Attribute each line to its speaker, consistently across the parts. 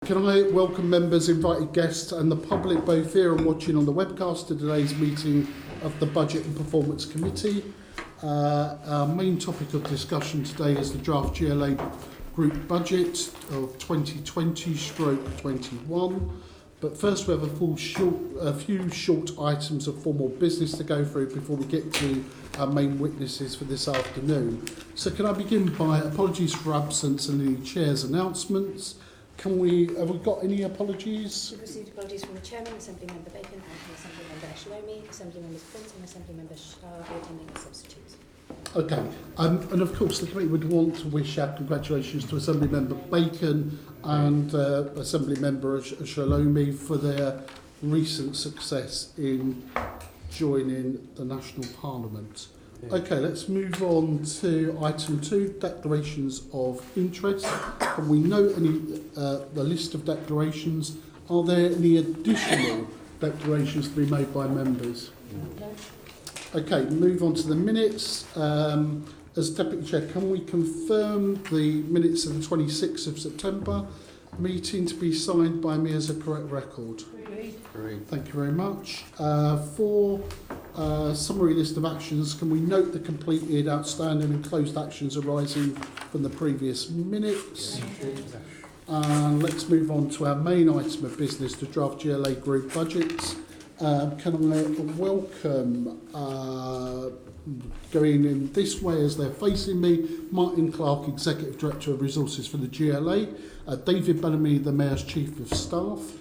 Speaker 1: Can I welcome members, invited guests and the public both here and watching on the webcast to today's meeting of the Budget and Performance Committee. Our main topic of discussion today is the draft GLA Group Budget of 2020/21. But first we have a few short items of formal business to go through before we get to our main witnesses for this afternoon. So can I begin by apologies for absence and the Chair's announcements. Have we got any apologies?
Speaker 2: We've received apologies from the Chairman, Assembly Member Bacon, and from Assembly Member Shalomi, Assembly Members Prince and Assembly Member Shah are attending as substitutes.
Speaker 1: Okay, and of course the committee would want to wish our congratulations to Assembly Member Bacon and Assembly Member Shalomi for their recent success in joining the National Parliament. Okay, let's move on to item 2, declarations of interest. Can we note the list of declarations? Are there any additional declarations to be made by members?
Speaker 2: No.
Speaker 1: Okay, move on to the minutes. As Deputy Chair, can we confirm the minutes of the 26th of September meeting to be signed by me as a correct record?
Speaker 3: Great.
Speaker 1: Thank you very much. For summary list of actions, can we note the completed, outstanding and closed actions arising from the previous minutes? And let's move on to our main item of business, the draft GLA Group Budgets. Can I welcome, going in this way as they're facing me, Martin Clark, Executive Director of Resources for the GLA, David Bellamy, the Mayor's Chief of Staff,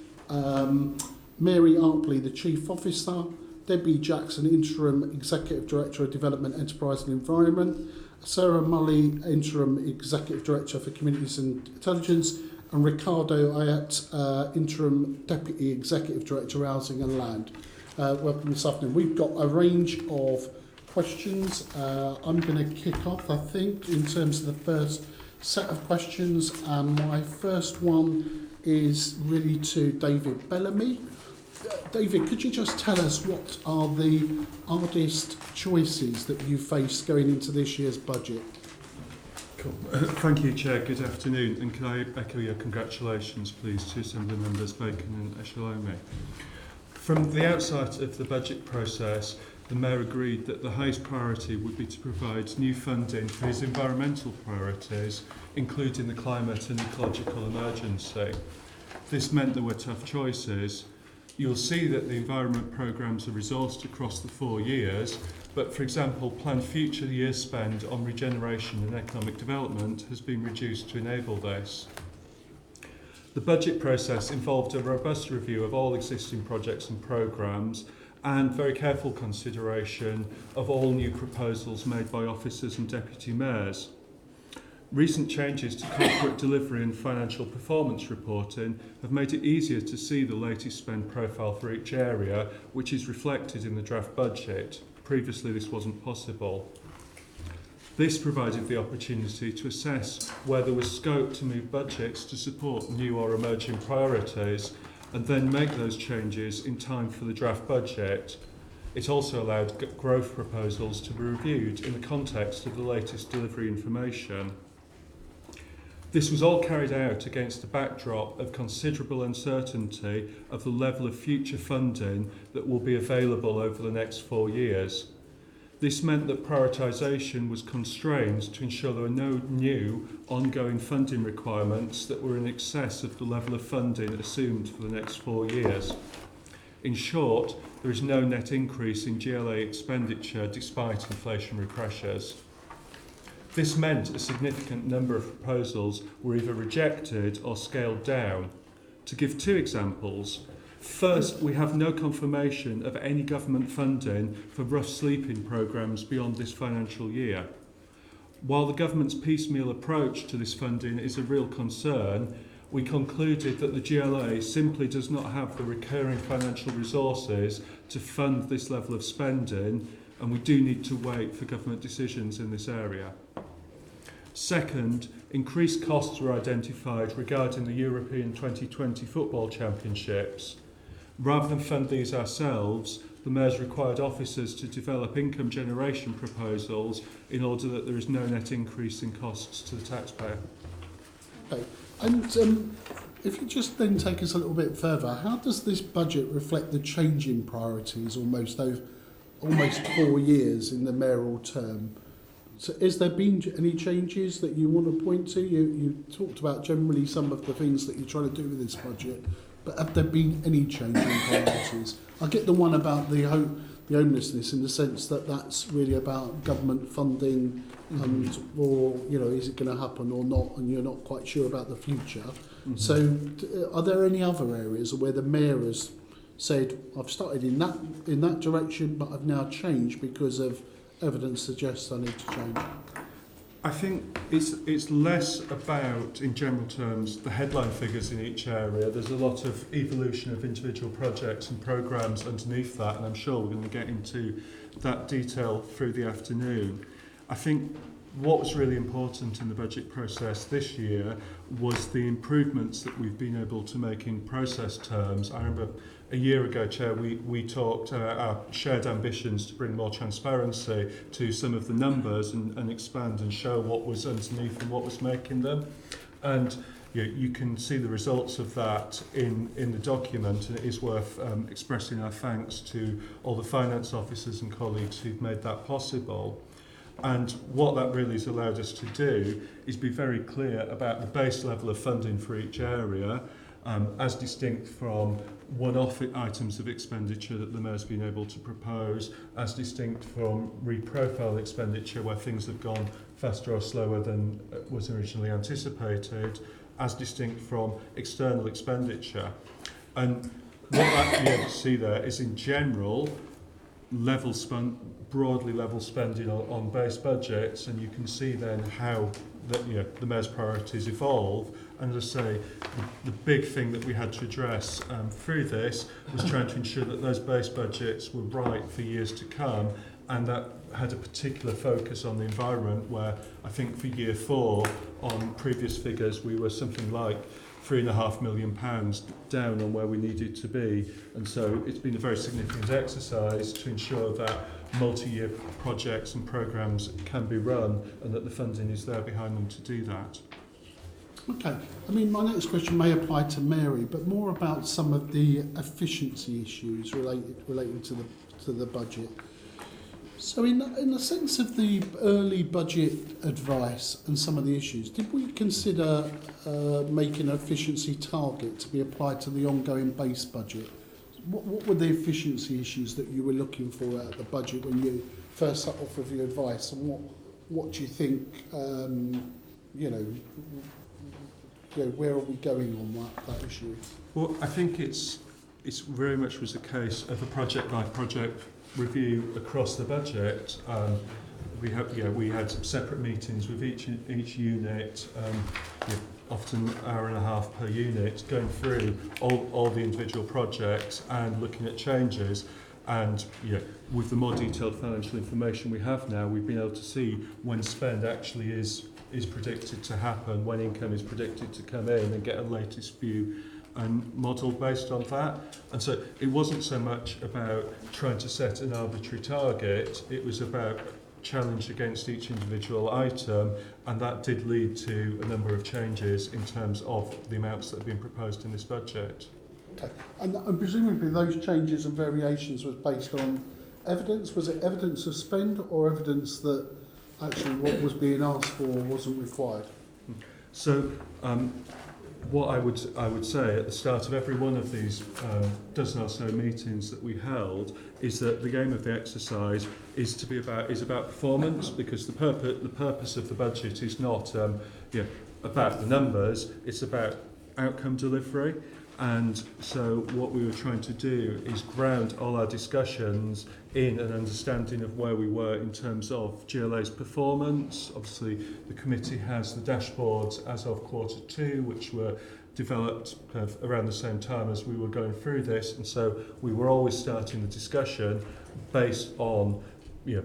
Speaker 1: Mary Arpley, the Chief Officer, Debbie Jackson, Interim Executive Director of Development, Enterprise and Environment, Sarah Mully, Interim Executive Director for Communities and Intelligence, and Ricardo Ayat, Interim Deputy Executive Director, Housing and Land. Welcome this afternoon. We've got a range of questions. I'm going to kick off, I think, in terms of the first set of questions. And my first one is really to David Bellamy. David, could you just tell us what are the hardest choices that you face going into this year's budget?
Speaker 4: Cool. Thank you, Chair. Good afternoon. And can I echo your congratulations, please, to Assembly Members Bacon and Shalomi. From the outset of the budget process, the Mayor agreed that the highest priority would be to provide new funding for his environmental priorities, including the climate and ecological emergency. This meant there were tough choices. You'll see that the environment programmes are resourced across the 4 years, but for example, planned future year spend on regeneration and economic development has been reduced to enable this. The budget process involved a robust review of all existing projects and programmes and very careful consideration of all new proposals made by officers and deputy mayors. Recent changes to corporate delivery and financial performance reporting have made it easier to see the latest spend profile for each area, which is reflected in the draft budget. Previously, this wasn't possible. This provided the opportunity to assess where there was scope to move budgets to support new or emerging priorities and then make those changes in time for the draft budget. It also allowed growth proposals to be reviewed in the context of the latest delivery information. This was all carried out against a backdrop of considerable uncertainty of the level of future funding that will be available over the next 4 years. This meant that prioritisation was constrained to ensure there were no new ongoing funding requirements that were in excess of the level of funding assumed for the next 4 years. In short, there is no net increase in GLA expenditure despite inflationary pressures. This meant a significant number of proposals were either rejected or scaled down. To give 2 examples, first, we have no confirmation of any government funding for rough sleeping programmes beyond this financial year. While the government's piecemeal approach to this funding is a real concern, we concluded that the GLA simply does not have the recurring financial resources to fund this level of spending, and we do need to wait for government decisions in this area. Second, increased costs were identified regarding the European 2020 Football Championships. Rather than fund these ourselves, the Mayors required officers to develop income generation proposals in order that there is no net increase in costs to the taxpayer.
Speaker 1: Okay. And If you just then take us a little bit further, how does this budget reflect the changing priorities almost 4 years in the mayoral term? So has there been any changes that you want to point to? You talked about generally some of the things that you're trying to do with this budget, but have there been any changing priorities? I get the one about the homelessness in the sense that that's really about government funding and, or, you know, is it going to happen or not, and you're not quite sure about the future. So are there any other areas where the mayor has said, I've started in that direction, but I've now changed because of evidence suggests I need to change?
Speaker 4: I think it's less about, in general terms, the headline figures in each area. There's a lot of evolution of individual projects and programmes underneath that, and I'm sure we're going to get into that detail through the afternoon. I think what was really important in the budget process this year was the improvements that we've been able to make in process terms. I remember a year ago, Chair, we talked our shared ambitions to bring more transparency to some of the numbers and expand and show what was underneath and what was making them. And you can see the results of that in the document, and it is worth expressing our thanks to all the finance officers and colleagues who've made that possible. And what that really has allowed us to do is be very clear about the base level of funding for each area, as distinct from one-off items of expenditure that the Mayor's been able to propose, as distinct from reprofile expenditure where things have gone faster or slower than was originally anticipated, as distinct from external expenditure. And what that you're able to see there is, in general, broadly level spending on base budgets, and you can see then how the Mayor's priorities evolve. And as I say, the big thing that we had to address through this was trying to ensure that those base budgets were right for years to come, and that had a particular focus on the environment, where I think for year 4 on previous figures we were something like £3.5 million down on where we needed to be. And so it's been a very significant exercise to ensure that multi-year projects and programmes can be run and that the funding is there behind them to do that.
Speaker 1: Okay, I mean, my next question may apply to Mary, but more about some of the efficiency issues relating to the budget. So in the sense of the early budget advice and some of the issues, did we consider making an efficiency target to be applied to the ongoing base budget? What were the efficiency issues that you were looking for at the budget when you first set off with your advice, and what do you think, where are we going on that issue?
Speaker 4: Well, I think it's very much was a case of a project by project review across the budget. We had separate meetings with each unit, often an hour and a half per unit, going through all the individual projects and looking at changes. And with the more detailed financial information we have now, we've been able to see when spend actually is predicted to happen, when income is predicted to come in, and get a latest view and model based on that. And so it wasn't so much about trying to set an arbitrary target, it was about challenge against each individual item, and that did lead to a number of changes in terms of the amounts that have been proposed in this budget.
Speaker 1: Okay, and presumably those changes and variations was based on evidence. Was it evidence of spend or evidence that actually what was being asked for wasn't required?
Speaker 4: So what I would say at the start of every one of these dozen or so meetings that we held is that the aim of the exercise is about performance, because the purpose of the budget is not about the numbers, it's about outcome delivery. And so what we were trying to do is ground all our discussions in an understanding of where we were in terms of GLA's performance. Obviously, the committee has the dashboards as of Q2, which were developed kind of around the same time as we were going through this. And so we were always starting the discussion based on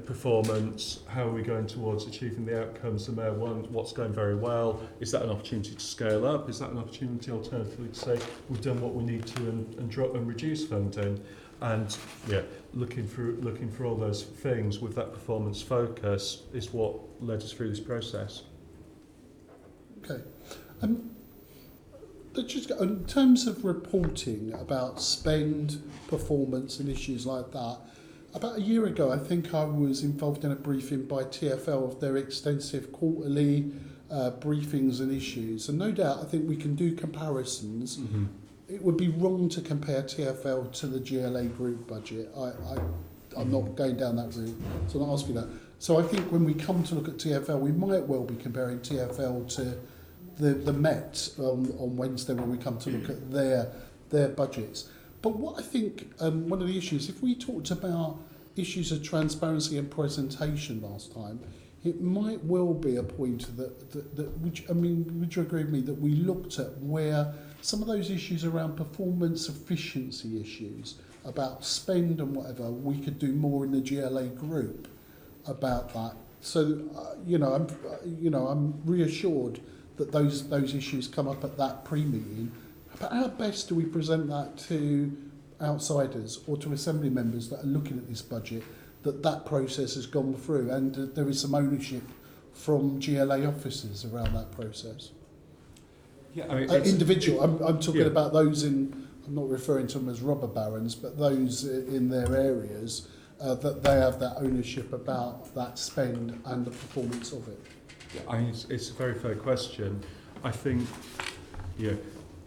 Speaker 4: performance, how are we going towards achieving the outcomes the Mayor wants, what's going very well, is that an opportunity to scale up, is that an opportunity alternatively to say we've done what we need to and drop and reduce funding, and looking for all those things with that performance focus is what led us through this process.
Speaker 1: Okay. Just in terms of reporting about spend, performance and issues like that, about a year ago I think I was involved in a briefing by TfL of their extensive quarterly briefings and issues, and no doubt I think we can do comparisons.
Speaker 4: Mm-hmm.
Speaker 1: It would be wrong to compare TfL to the GLA group budget. I'm not going down that route, so I'm not asking that. So I think when we come to look at TfL, we might well be comparing TfL to the Met on Wednesday when we come to look at their budgets. But what I think one of the issues, if we talked about issues of transparency and presentation last time, it might well be a point that would you agree with me that we looked at where some of those issues around performance efficiency issues, about spend and whatever, we could do more in the GLA group about that. So I'm reassured that those issues come up at that pre-meeting. But how best do we present that to outsiders or to assembly members that are looking at this budget, that process has gone through and there is some ownership from GLA officers around that process?
Speaker 4: Yeah, I mean,
Speaker 1: individual. I'm talking about those in. I'm not referring to them as robber barons, but those in their areas that they have that ownership about that spend and the performance of it.
Speaker 4: Yeah, I mean, it's a very fair question. I think,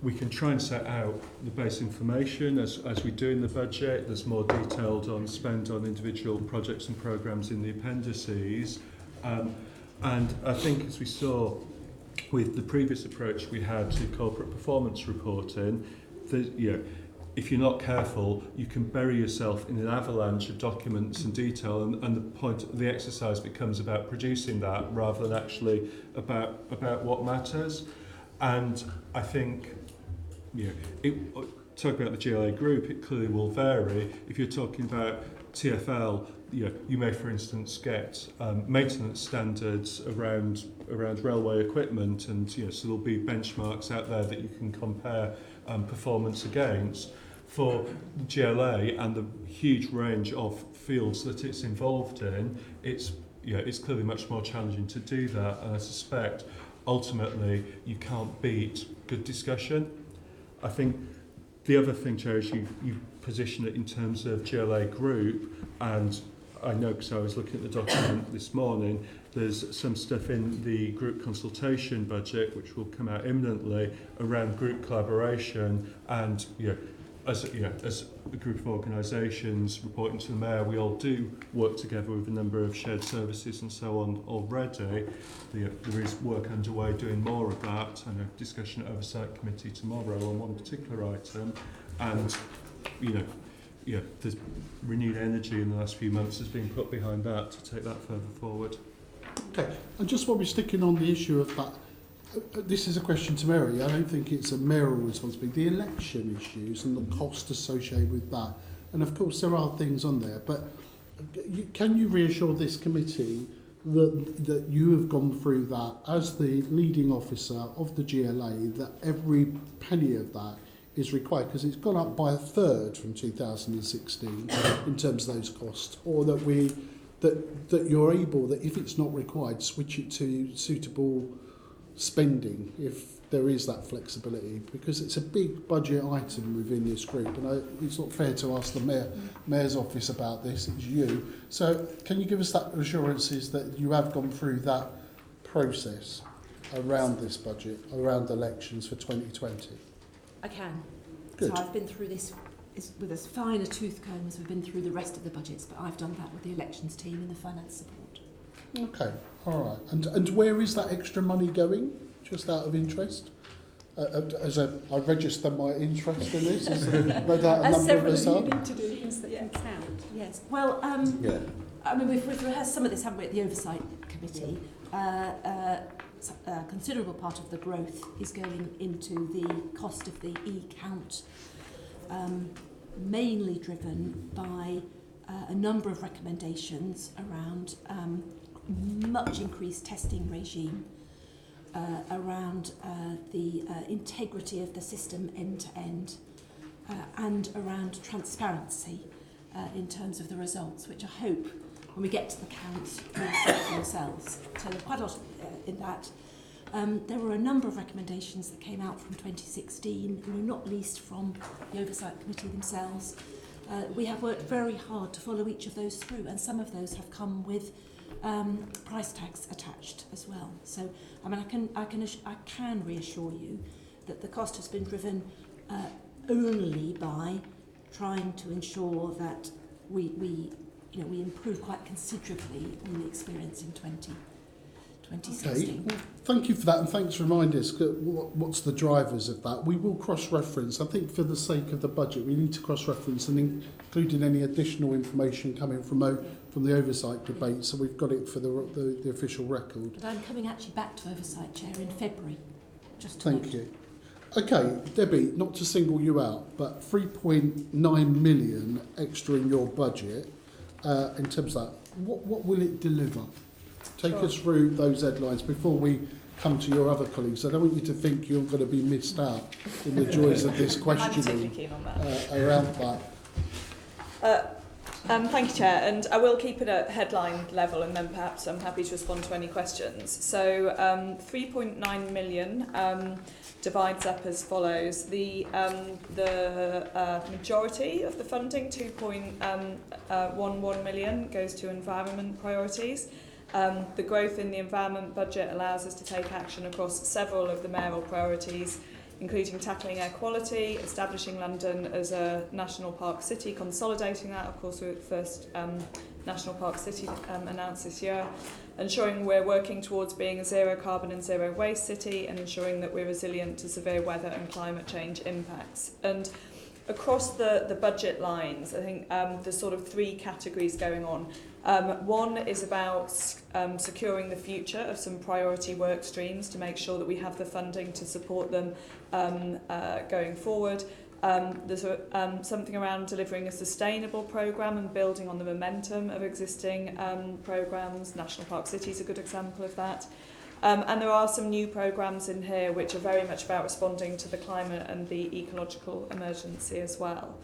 Speaker 4: we can try and set out the base information as we do in the budget. There's more detailed on spend on individual projects and programmes in the appendices. And I think, as we saw with the previous approach we had to corporate performance reporting, if you're not careful, you can bury yourself in an avalanche of documents and detail, and the point of the exercise becomes about producing that rather than actually about what matters. And I think, talking about the GLA group, it clearly will vary. If you're talking about TfL, you may, for instance, get maintenance standards around railway equipment, and so there'll be benchmarks out there that you can compare performance against. For GLA and the huge range of fields that it's involved in, it's clearly much more challenging to do that, and I suspect ultimately you can't beat good discussion. I think the other thing, Chair, is you position it in terms of GLA group, and I know because I was looking at the document this morning, there's some stuff in the group consultation budget which will come out imminently around group collaboration, and as a group of organisations reporting to the Mayor, we all do work together with a number of shared services and so on already. There is work underway doing more of that, and a discussion at Oversight Committee tomorrow on one particular item. And, there's renewed energy in the last few months has been put behind that to take that further forward.
Speaker 1: Okay, and just while we're sticking on the issue of that, this is a question to Mary. I don't think it's a mayoral responsibility. The election issues and the cost associated with that. And of course there are things on there, but can you reassure this committee that you have gone through that as the leading officer of the GLA, that every penny of that is required, because it's gone up by a third from 2016 in terms of those costs, or that you're able, that if it's not required, switch it to suitable spending if there is that flexibility, because it's a big budget item within this group, and it's not fair to ask the Mayor's office about this, it's you. So can you give us that assurances that you have gone through that process around this budget, around elections for 2020?
Speaker 3: I can.
Speaker 1: Good.
Speaker 3: So I've been through this with as fine a tooth comb as we've been through the rest of the budgets, but I've done that with the elections team and the finance support.
Speaker 1: Okay, all right. And where is that extra money going, just out of interest? I register my interest in this, as no doubt a number of us are.
Speaker 2: need to do things that can count.
Speaker 3: Yes. Well, I mean, we've rehearsed some of this, haven't we, at the Oversight Committee. A considerable part of the growth is going into the cost of the e-count, mainly driven by a number of recommendations around much increased testing regime, around the integrity of the system end to end, and around transparency in terms of the results, which I hope when we get to the counts, you'll see for yourselves. So there's quite a lot in that. There were a number of recommendations that came out from 2016, not least from the Oversight Committee themselves. We have worked very hard to follow each of those through, and some of those have come with price tags attached as well. So, I mean, I can reassure you that the cost has been driven only by trying to ensure that we improve quite considerably on the experience in 2016.
Speaker 1: Okay, well, thank you for that, and thanks for reminding us what's the drivers of that. We will cross-reference. I think for the sake of the budget, we need to cross-reference and including any additional information coming from the oversight debate, so we've got it for the official record.
Speaker 3: But I'm coming actually back to Oversight Chair in February. Just to
Speaker 1: Thank
Speaker 3: note.
Speaker 1: you. Okay, Debbie, not to single you out, but 3.9 million extra in your budget, in terms of that, what will it deliver? Take us through those headlines before we come to your other colleagues. I don't want you to think you're going to be missed out in the joys of this questioning around that.
Speaker 5: Thank you, Chair, and I will keep it at headline level, and then perhaps I'm happy to respond to any questions. So 3.9 million divides up as follows. The majority of the funding, 2.11 million, goes to environment priorities. The growth in the environment budget allows us to take action across several of the mayoral priorities, including tackling air quality, establishing London as a national park city, consolidating that, of course, we're the first national park city announced this year, ensuring we're working towards being a zero carbon and zero waste city, and ensuring that we're resilient to severe weather and climate change impacts. And across the budget lines, I think there's sort of three categories going on. One is about securing the future of some priority work streams to make sure that we have the funding to support them going forward. There's something around delivering a sustainable programme and building on the momentum of existing programmes. National Park City is a good example of that. And there are some new programmes in here which are very much about responding to the climate and the ecological emergency as well.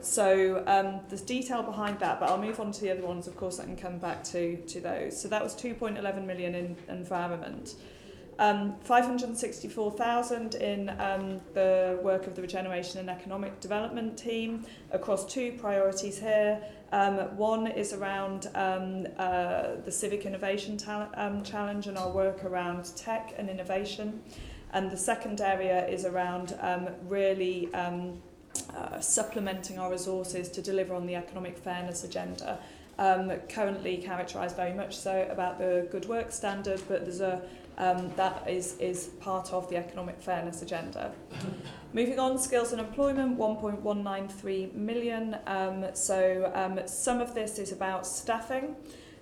Speaker 5: So there's detail behind that, but I'll move on to the other ones, of course. I can come back to those. So that was 2.11 million in environment. 564,000 in the work of the Regeneration and Economic Development team across two priorities here. One is around the Civic Innovation Challenge and our work around tech and innovation. And the second area is around really supplementing our resources to deliver on the economic fairness agenda. Currently characterised very much so about the Good Work Standard, but there's that is part of the economic fairness agenda. Moving on, skills and employment, 1.193 million. Some of this is about staffing.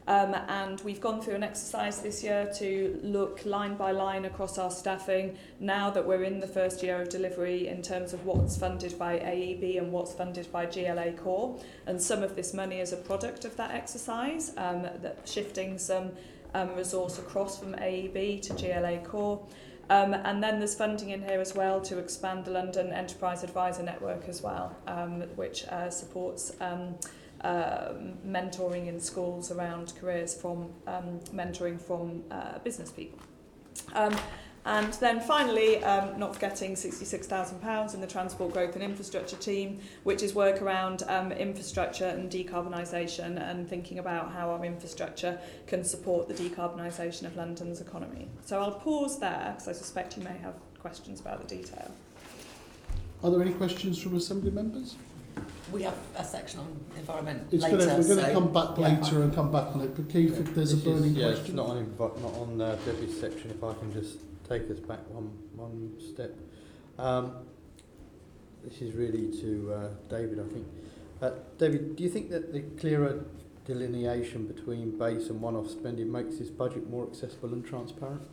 Speaker 5: And we've gone through an exercise this year to look line by line across our staffing now that we're in the first year of delivery in terms of what's funded by AEB and what's funded by GLA Core. And some of this money is a product of that exercise, that shifting some resource across from AEB to GLA Core. And then there's funding in here as well to expand the London Enterprise Advisor Network as well, which supports mentoring in schools around careers from mentoring from business people. And then finally, not forgetting £66,000 in the Transport Growth and Infrastructure team, which is work around infrastructure and decarbonisation and thinking about how our infrastructure can support the decarbonisation of London's economy. So I'll pause there because I suspect you may have questions about the detail.
Speaker 1: Are there any questions from Assembly members?
Speaker 6: We have a section on environment
Speaker 1: We're
Speaker 6: later.
Speaker 1: going to
Speaker 6: so
Speaker 1: come back later and come back on it. But Keith, if there's a burning question.
Speaker 7: It's not on Debbie's section. If I can just take us back one step. This is really to David, I think. David, do you think that the clearer delineation between base and one-off spending makes this budget more accessible and transparent?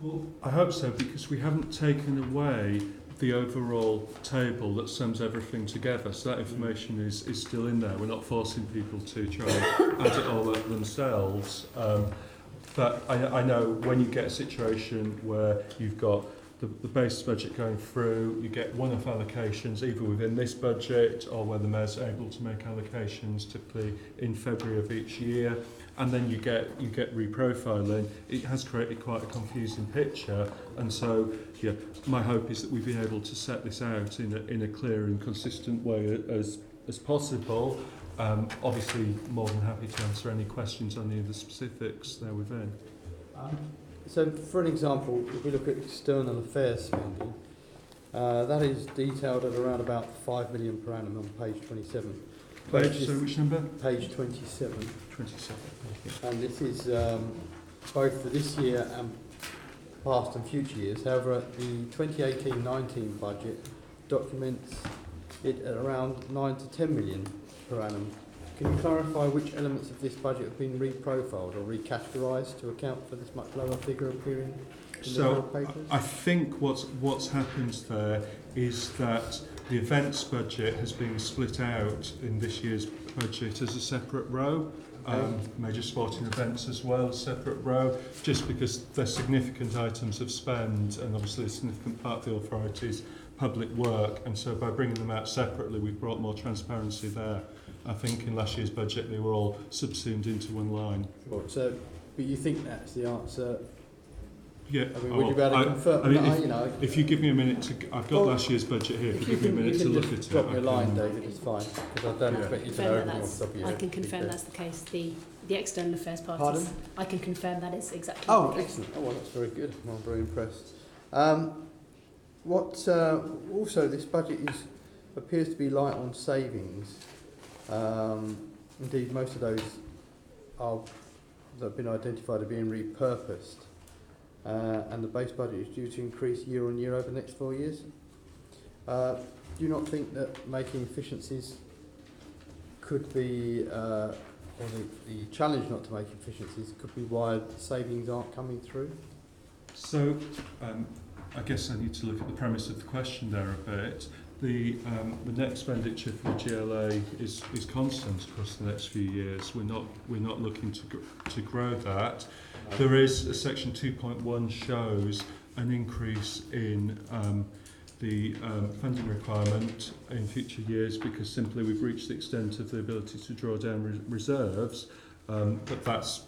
Speaker 4: Well, I hope so, because we haven't taken away the overall table that sums everything together, so that information is still in there. We're not forcing people to try and add it all up themselves. But I know when you get a situation where you've got the base budget going through, you get one-off allocations either within this budget or where the mayor's able to make allocations typically in February of each year, and then you get reprofiling. It has created quite a confusing picture, and so yeah, my hope is that we've been able to set this out in a clear and consistent way as possible. Obviously, more than happy to answer any questions on any of the specifics there within.
Speaker 7: So, for an example, if we look at external affairs spending, that is detailed at around about 5 million per annum on page 27.
Speaker 4: Page, so which number?
Speaker 7: Page 27.
Speaker 4: 27. Thank you.
Speaker 7: And this is both for this year and past and future years. However, the 2018-19 budget documents it at around 9 to 10 million per annum. Can you clarify which elements of this budget have been reprofiled or recategorised to account for this much lower figure appearing in the Herald papers?
Speaker 4: I think what's happened there is that the events budget has been split out in this year's budget as a separate row. Major sporting events as well, separate row, just because they're significant items of spend, and obviously a significant part of the authority's public work, and so by bringing them out separately we've brought more transparency there. I think in last year's budget they were all subsumed into one line.
Speaker 7: Right, so, but you think that's the answer?
Speaker 4: Yeah.
Speaker 7: I mean, would you be able to confirm that?
Speaker 4: If you give me a minute to, I've got last year's budget here. If you give me a minute to look at it,
Speaker 7: drop me a line, David. It's fine, because I don't expect you to know
Speaker 2: Confirm
Speaker 7: everything off
Speaker 2: that's,
Speaker 7: the top of your
Speaker 2: I
Speaker 7: head.
Speaker 2: can confirm that's the case. The external affairs parties.
Speaker 7: Pardon?
Speaker 2: I can confirm that is exactly
Speaker 7: Oh,
Speaker 2: the case.
Speaker 7: excellent. Oh, well, that's very good. I'm very impressed. Also, this budget appears to be light on savings. Indeed, most of those that have been identified are being repurposed. And the base budget is due to increase year on year over the next 4 years. Do you not think that making efficiencies could be, or the challenge not to make efficiencies could be why the savings aren't coming through?
Speaker 4: So, I guess I need to look at the premise of the question there a bit. The net expenditure for the GLA is constant across the next few years. We're not looking to grow that. There is a section 2.1 shows an increase in the funding requirement in future years because simply we've reached the extent of the ability to draw down reserves. But that's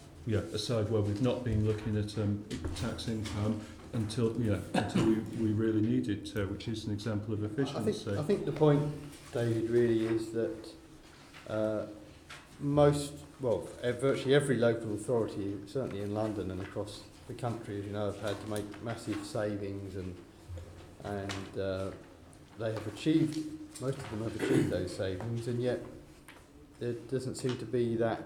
Speaker 4: aside where we've not been looking at tax income until we really needed to, which is an example of efficiency.
Speaker 7: I think the point, David, really is that virtually every local authority, certainly in London and across the country, as you know, have had to make massive savings, and they have achieved, most of them have achieved those savings, and yet there doesn't seem to be that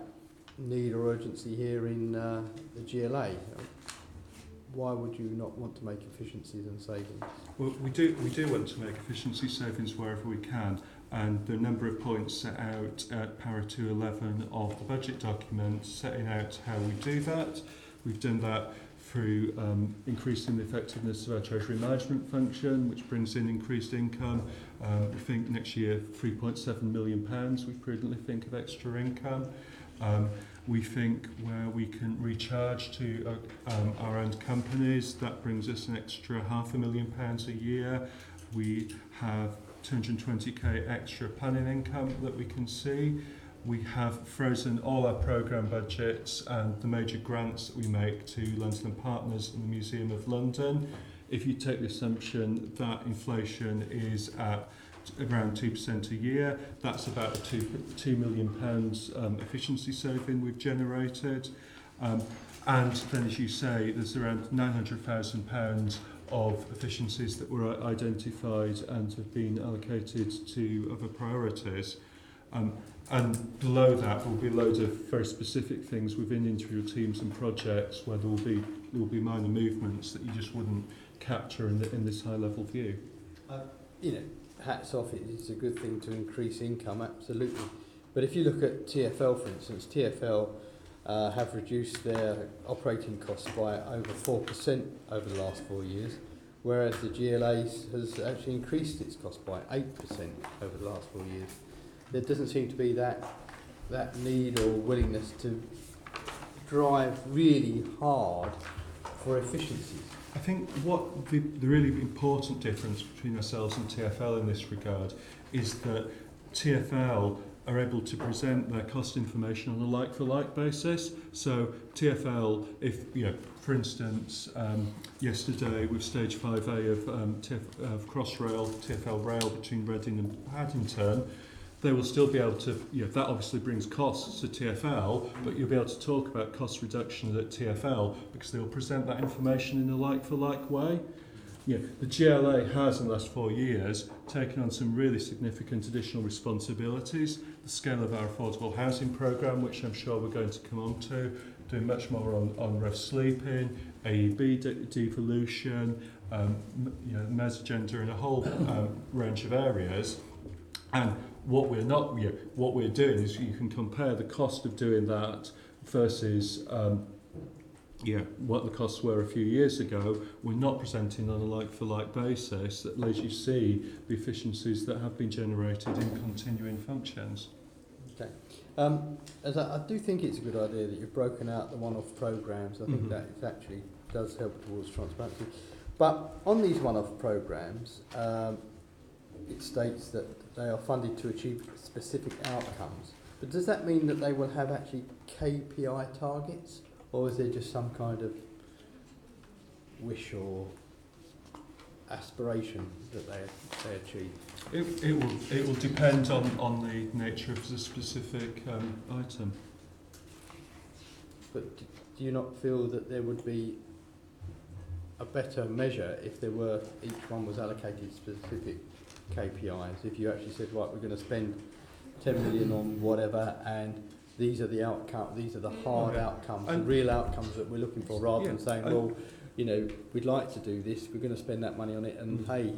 Speaker 7: need or urgency here in the GLA. Why would you not want to make efficiencies and savings?
Speaker 4: Well, we do want to make efficiency savings wherever we can, and there are a number of points set out at para 211 of the budget document setting out how we do that. We've done that through increasing the effectiveness of our treasury management function, which brings in increased income. We think next year £3.7 million we prudently think of extra income. We think where we can recharge to our owned companies, that brings us an extra £500,000 a year. We have 220k extra planning income that we can see. We have frozen all our programme budgets and the major grants that we make to London and Partners and the Museum of London. If you take the assumption that inflation is at around 2% a year, that's about a £2 million efficiency saving we've generated. And then, as you say, there's around £900,000 of efficiencies that were identified and have been allocated to other priorities. And below that will be loads of very specific things within individual teams and projects where there will be minor movements that you just wouldn't capture in this high level view.
Speaker 7: Hats off, it's a good thing to increase income, absolutely. But if you look at TfL, for instance, TfL have reduced their operating costs by over 4% over the last 4 years, whereas the GLA has actually increased its cost by 8% over the last 4 years. There doesn't seem to be that need or willingness to drive really hard for efficiencies.
Speaker 4: I think what the really important difference between ourselves and TfL in this regard is that TfL are able to present their cost information on a like-for-like basis. So TfL, if for instance, yesterday with stage 5A of Crossrail, TfL Rail between Reading and Paddington, they will still be able to, that obviously brings costs to TfL, but you'll be able to talk about cost reduction at TfL because they'll present that information in a like-for-like way. The GLA has in the last 4 years taken on some really significant additional responsibilities. The scale of our affordable housing programme, which I'm sure we're going to come on to, doing much more on rough sleeping, AEB devolution, MES agenda in a whole range of areas. And what we're doing is you can compare the cost of doing that versus what the costs were a few years ago. We're not presenting on a like-for-like basis that lets you see the efficiencies that have been generated in continuing functions.
Speaker 7: Okay. As I do think it's a good idea that you've broken out the one-off programmes. I think that it actually does help towards transparency. But on these one-off programmes, it states that they are funded to achieve specific outcomes. But does that mean that they will have actually KPI targets? Or is there just some kind of wish or aspiration that they achieve?
Speaker 4: It will depend on the nature of the specific item.
Speaker 7: But do you not feel that there would be a better measure if there were, each one was allocated specific KPIs? If you actually said, right, we're going to spend 10 million on whatever, and these are the outcomes, these are the hard outcomes, the real outcomes that we're looking for, rather than saying, well, we'd like to do this, we're going to spend that money on it, and hey,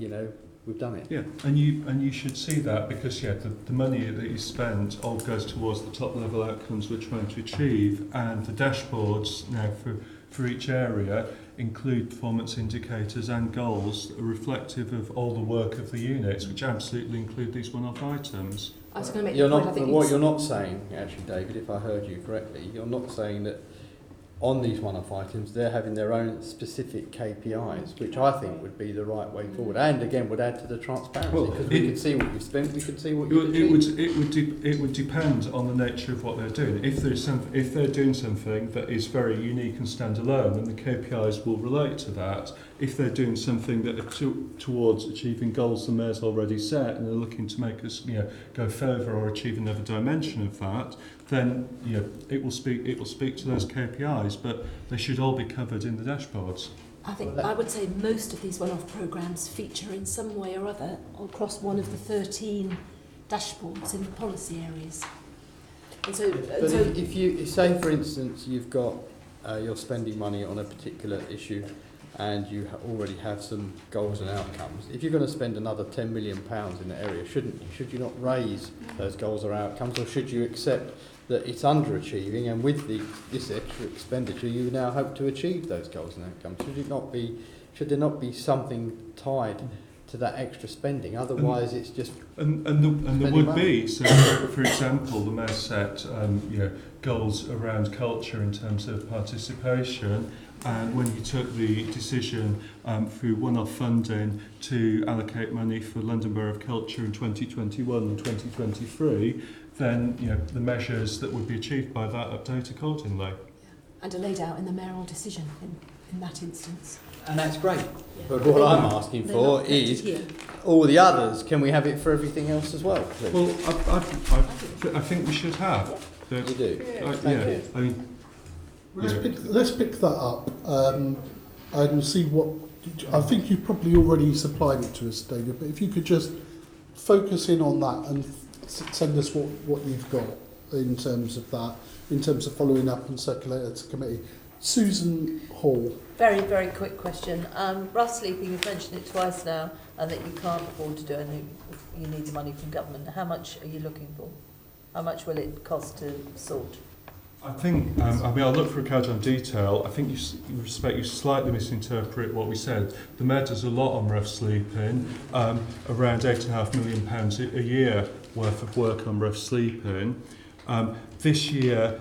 Speaker 7: we've done it.
Speaker 4: Yeah, and you should see that because the money that you spend all goes towards the top level outcomes we're trying to achieve, and the dashboards now for each area include performance indicators and goals that are reflective of all the work of the units, which absolutely include these one-off items.
Speaker 3: I was going to make
Speaker 7: You're
Speaker 3: the point,
Speaker 7: not,
Speaker 3: I think
Speaker 7: what you're not saying, actually, David, if I heard you correctly, you're not saying that on these one-off items they're having their own specific KPIs, which I think would be the right way forward, and again would add to the transparency, because we could see what you've spent, we could see what you've achieved.
Speaker 4: It would depend on the nature of what they're doing. If they're doing something that is very unique and standalone, then the KPIs will relate to that. If they're doing something that are towards achieving goals the Mayor's already set, and they're looking to make us go further or achieve another dimension of that, then it will speak to those KPIs, but they should all be covered in the dashboards.
Speaker 3: I would say most of these one-off programmes feature in some way or other across one of the 13 dashboards in the policy areas. And so,
Speaker 7: but if you say, for instance, you've got you're spending money on a particular issue, and you already have some goals and outcomes. If you're going to spend another £10 million in the area, should you not raise those goals or outcomes, or should you accept that it's underachieving, and with this extra expenditure you now hope to achieve those goals and outcomes? Should there not be something tied to that extra spending? Otherwise, it's just
Speaker 4: and there would be. So, for example, the Mayor set goals around culture in terms of participation. And when he took the decision through one-off funding to allocate money for London Borough of Culture in 2021 and 2023, then the measures that would be achieved by that update accordingly.
Speaker 3: yeah, and are laid out in the mayoral decision in that instance.
Speaker 7: and that's great.
Speaker 3: Yeah.
Speaker 7: But what I'm asking
Speaker 3: They're
Speaker 7: for
Speaker 3: not
Speaker 7: is
Speaker 3: here.
Speaker 7: all the others. Can we have it for everything else as well, please?
Speaker 4: Well, I think we should have.
Speaker 7: You do.
Speaker 4: Yeah, I mean,
Speaker 1: Let's pick that up and see what. I think you probably already supplied it to us, David. But if you could just focus in on that and send us what you've got in terms of that, in terms of following up and circulating it to committee. Susan Hall.
Speaker 8: Very, very quick question. Rough sleeping, you've mentioned it twice now, and that you can't afford to do anything. You need the money from government. How much are you looking for? How much will it cost to sort?
Speaker 4: I think, I'll look for a card on detail. I think you slightly misinterpret what we said. The Mayor does a lot on rough sleeping, around £8.5 million a year worth of work on rough sleeping. This year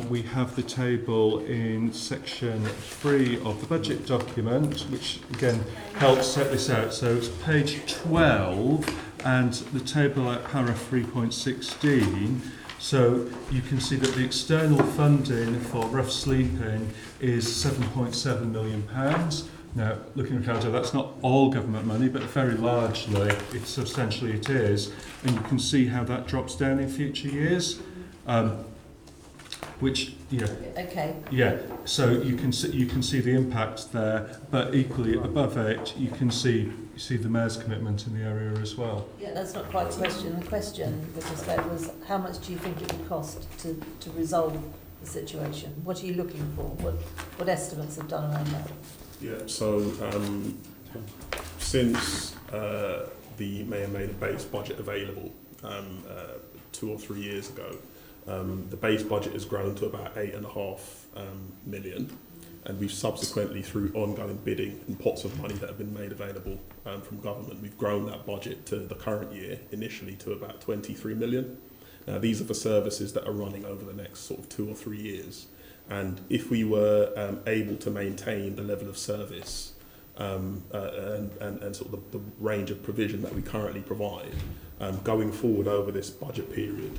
Speaker 4: we have the table in section 3 of the budget document, which again helps set this out. So it's page 12 and the table at para 3.16. So you can see that the external funding for rough sleeping is £7.7 million. Now, looking at Ricardo, that's not all government money, but very largely, substantially it is. And you can see how that drops down in future years. Which,
Speaker 8: Okay.
Speaker 4: yeah. So you can see the impact there, but equally above it, you can see the mayor's commitment in the area as well.
Speaker 8: Yeah, that's not quite the question. The question with respect was how much do you think it would cost to resolve the situation? What are you looking for? What estimates have done around that?
Speaker 9: Yeah, so since the Mayor made a base budget available 2 or 3 years ago, the base budget has grown to about 8.5 million, and we've subsequently, through ongoing bidding and pots of money that have been made available from government, we've grown that budget to the current year initially to about 23 million. Now, these are for services that are running over the next sort of 2 or 3 years. And if we were able to maintain the level of service and sort of the range of provision that we currently provide, going forward over this budget period,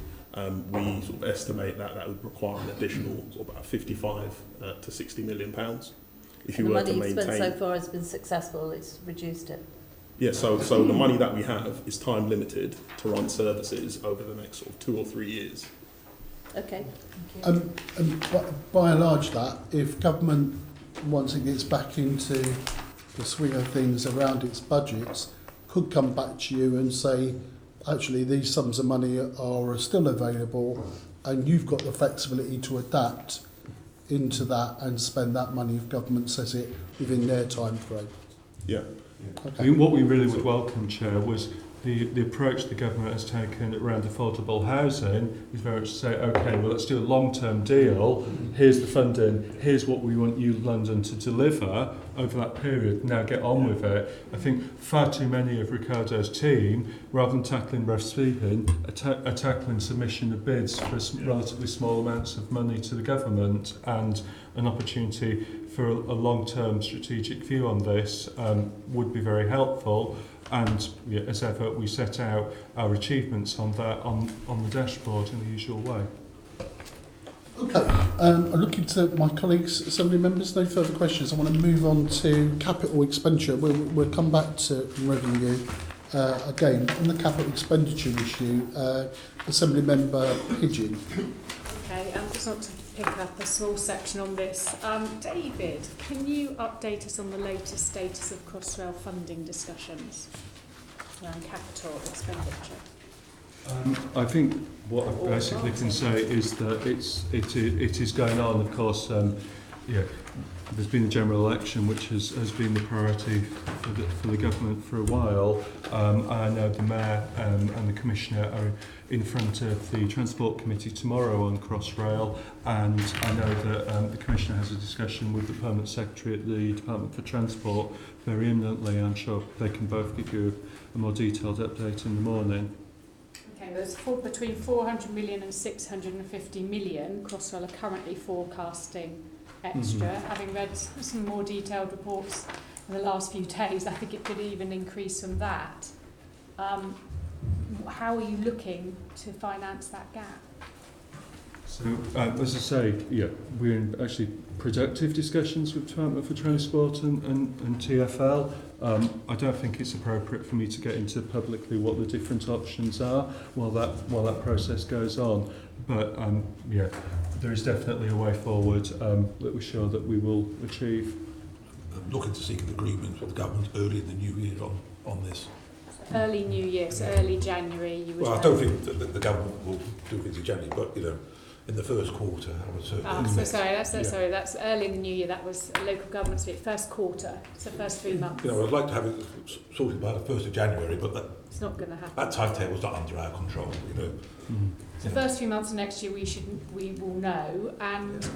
Speaker 9: we sort of estimate that would require an additional sort of about 55 to 60 million pounds. If you
Speaker 8: And the
Speaker 9: were to
Speaker 8: money you've
Speaker 9: maintain,
Speaker 8: spent so far has been successful. It's reduced it.
Speaker 9: yeah, so the money that we have is time limited to run services over the next sort of 2 or 3 years.
Speaker 8: Okay. Thank you.
Speaker 1: And by and large, that if government, once it gets back into the swing of things around its budgets, could come back to you and say, actually, these sums of money are still available, and you've got the flexibility to adapt into that and spend that money if government says it within their time frame.
Speaker 9: Yeah.
Speaker 1: Okay.
Speaker 4: I mean, what we really would welcome, Chair, was the approach the government has taken around affordable housing is very much to say, okay, well, let's do a long-term deal. Here's the funding. Here's what we want you, London, to deliver over that period. Now get on with it. I think far too many of Ricardo's team, rather than tackling rough sleeping, are tackling submission of bids for relatively small amounts of money to the government, and an opportunity for a long-term strategic view on this would be very helpful. And as ever, we set out our achievements on that on the dashboard in the usual way.
Speaker 1: Okay, I'm looking to my colleagues, assembly members, no further questions. I want to move on to capital expenditure. We'll come back to revenue again. On the capital expenditure issue, Assembly Member Hidgin.
Speaker 10: Okay, I just want to pick up a small section on this. David, can you update us on the latest status of Crossrail funding discussions around capital expenditure?
Speaker 4: I think what I basically can say is that it is going on. Of course, there's been a general election which has been the priority for the government for a while. I know the Mayor and the Commissioner are in front of the Transport Committee tomorrow on Crossrail, and I know that the Commissioner has a discussion with the Permanent Secretary at the Department for Transport very imminently. I'm sure they can both give you a more detailed update in the morning.
Speaker 10: Okay, there's between 400 million and 650 million Crossrail are currently forecasting extra. Having read some more detailed reports in the last few days, I think it could even increase from that. How are you looking to finance that gap?
Speaker 4: So, as I say, we're in actually productive discussions with Department for Transport and TfL. I don't think it's appropriate for me to get into publicly what the different options are while that process goes on. But there is definitely a way forward that we're sure that we will achieve.
Speaker 11: I'm looking to seek an agreement with the government early in the new year on this.
Speaker 10: Early New Year, so early January. You would.
Speaker 11: Well, I don't think that the government will do things in January, but in the first quarter, I would certainly.
Speaker 10: Sorry, that's early in the new year. That was local government speak. First quarter, so first 3 months.
Speaker 11: I'd like to have it sorted by the 1st of January, but
Speaker 10: it's not going to happen.
Speaker 11: that timetable's not under our control.
Speaker 10: So first 3 months of next year, we will know. And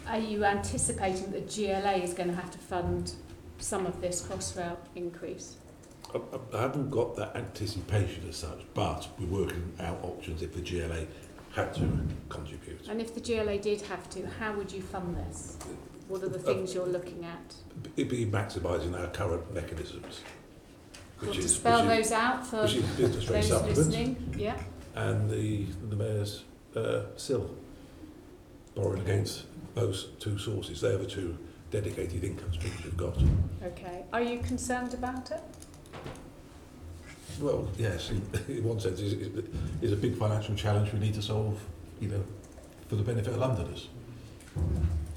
Speaker 10: are you anticipating that GLA is going to have to fund some of this Crossrail increase?
Speaker 11: I haven't got that anticipation as such, but we're working out options if the GLA had to contribute.
Speaker 10: And if the GLA did have to, how would you fund this? What are the things you're looking at?
Speaker 11: It'd be maximising our current mechanisms,
Speaker 10: Want to spell those out for
Speaker 11: which is business rate
Speaker 10: those
Speaker 11: supplement
Speaker 10: listening? Yeah.
Speaker 11: and the mayor's SIL, borrowing against those two sources. They're the two dedicated income streams we've got.
Speaker 10: Okay. Are you concerned about it?
Speaker 11: Well, yes, in one sense, it's a big financial challenge we need to solve, for the benefit of Londoners.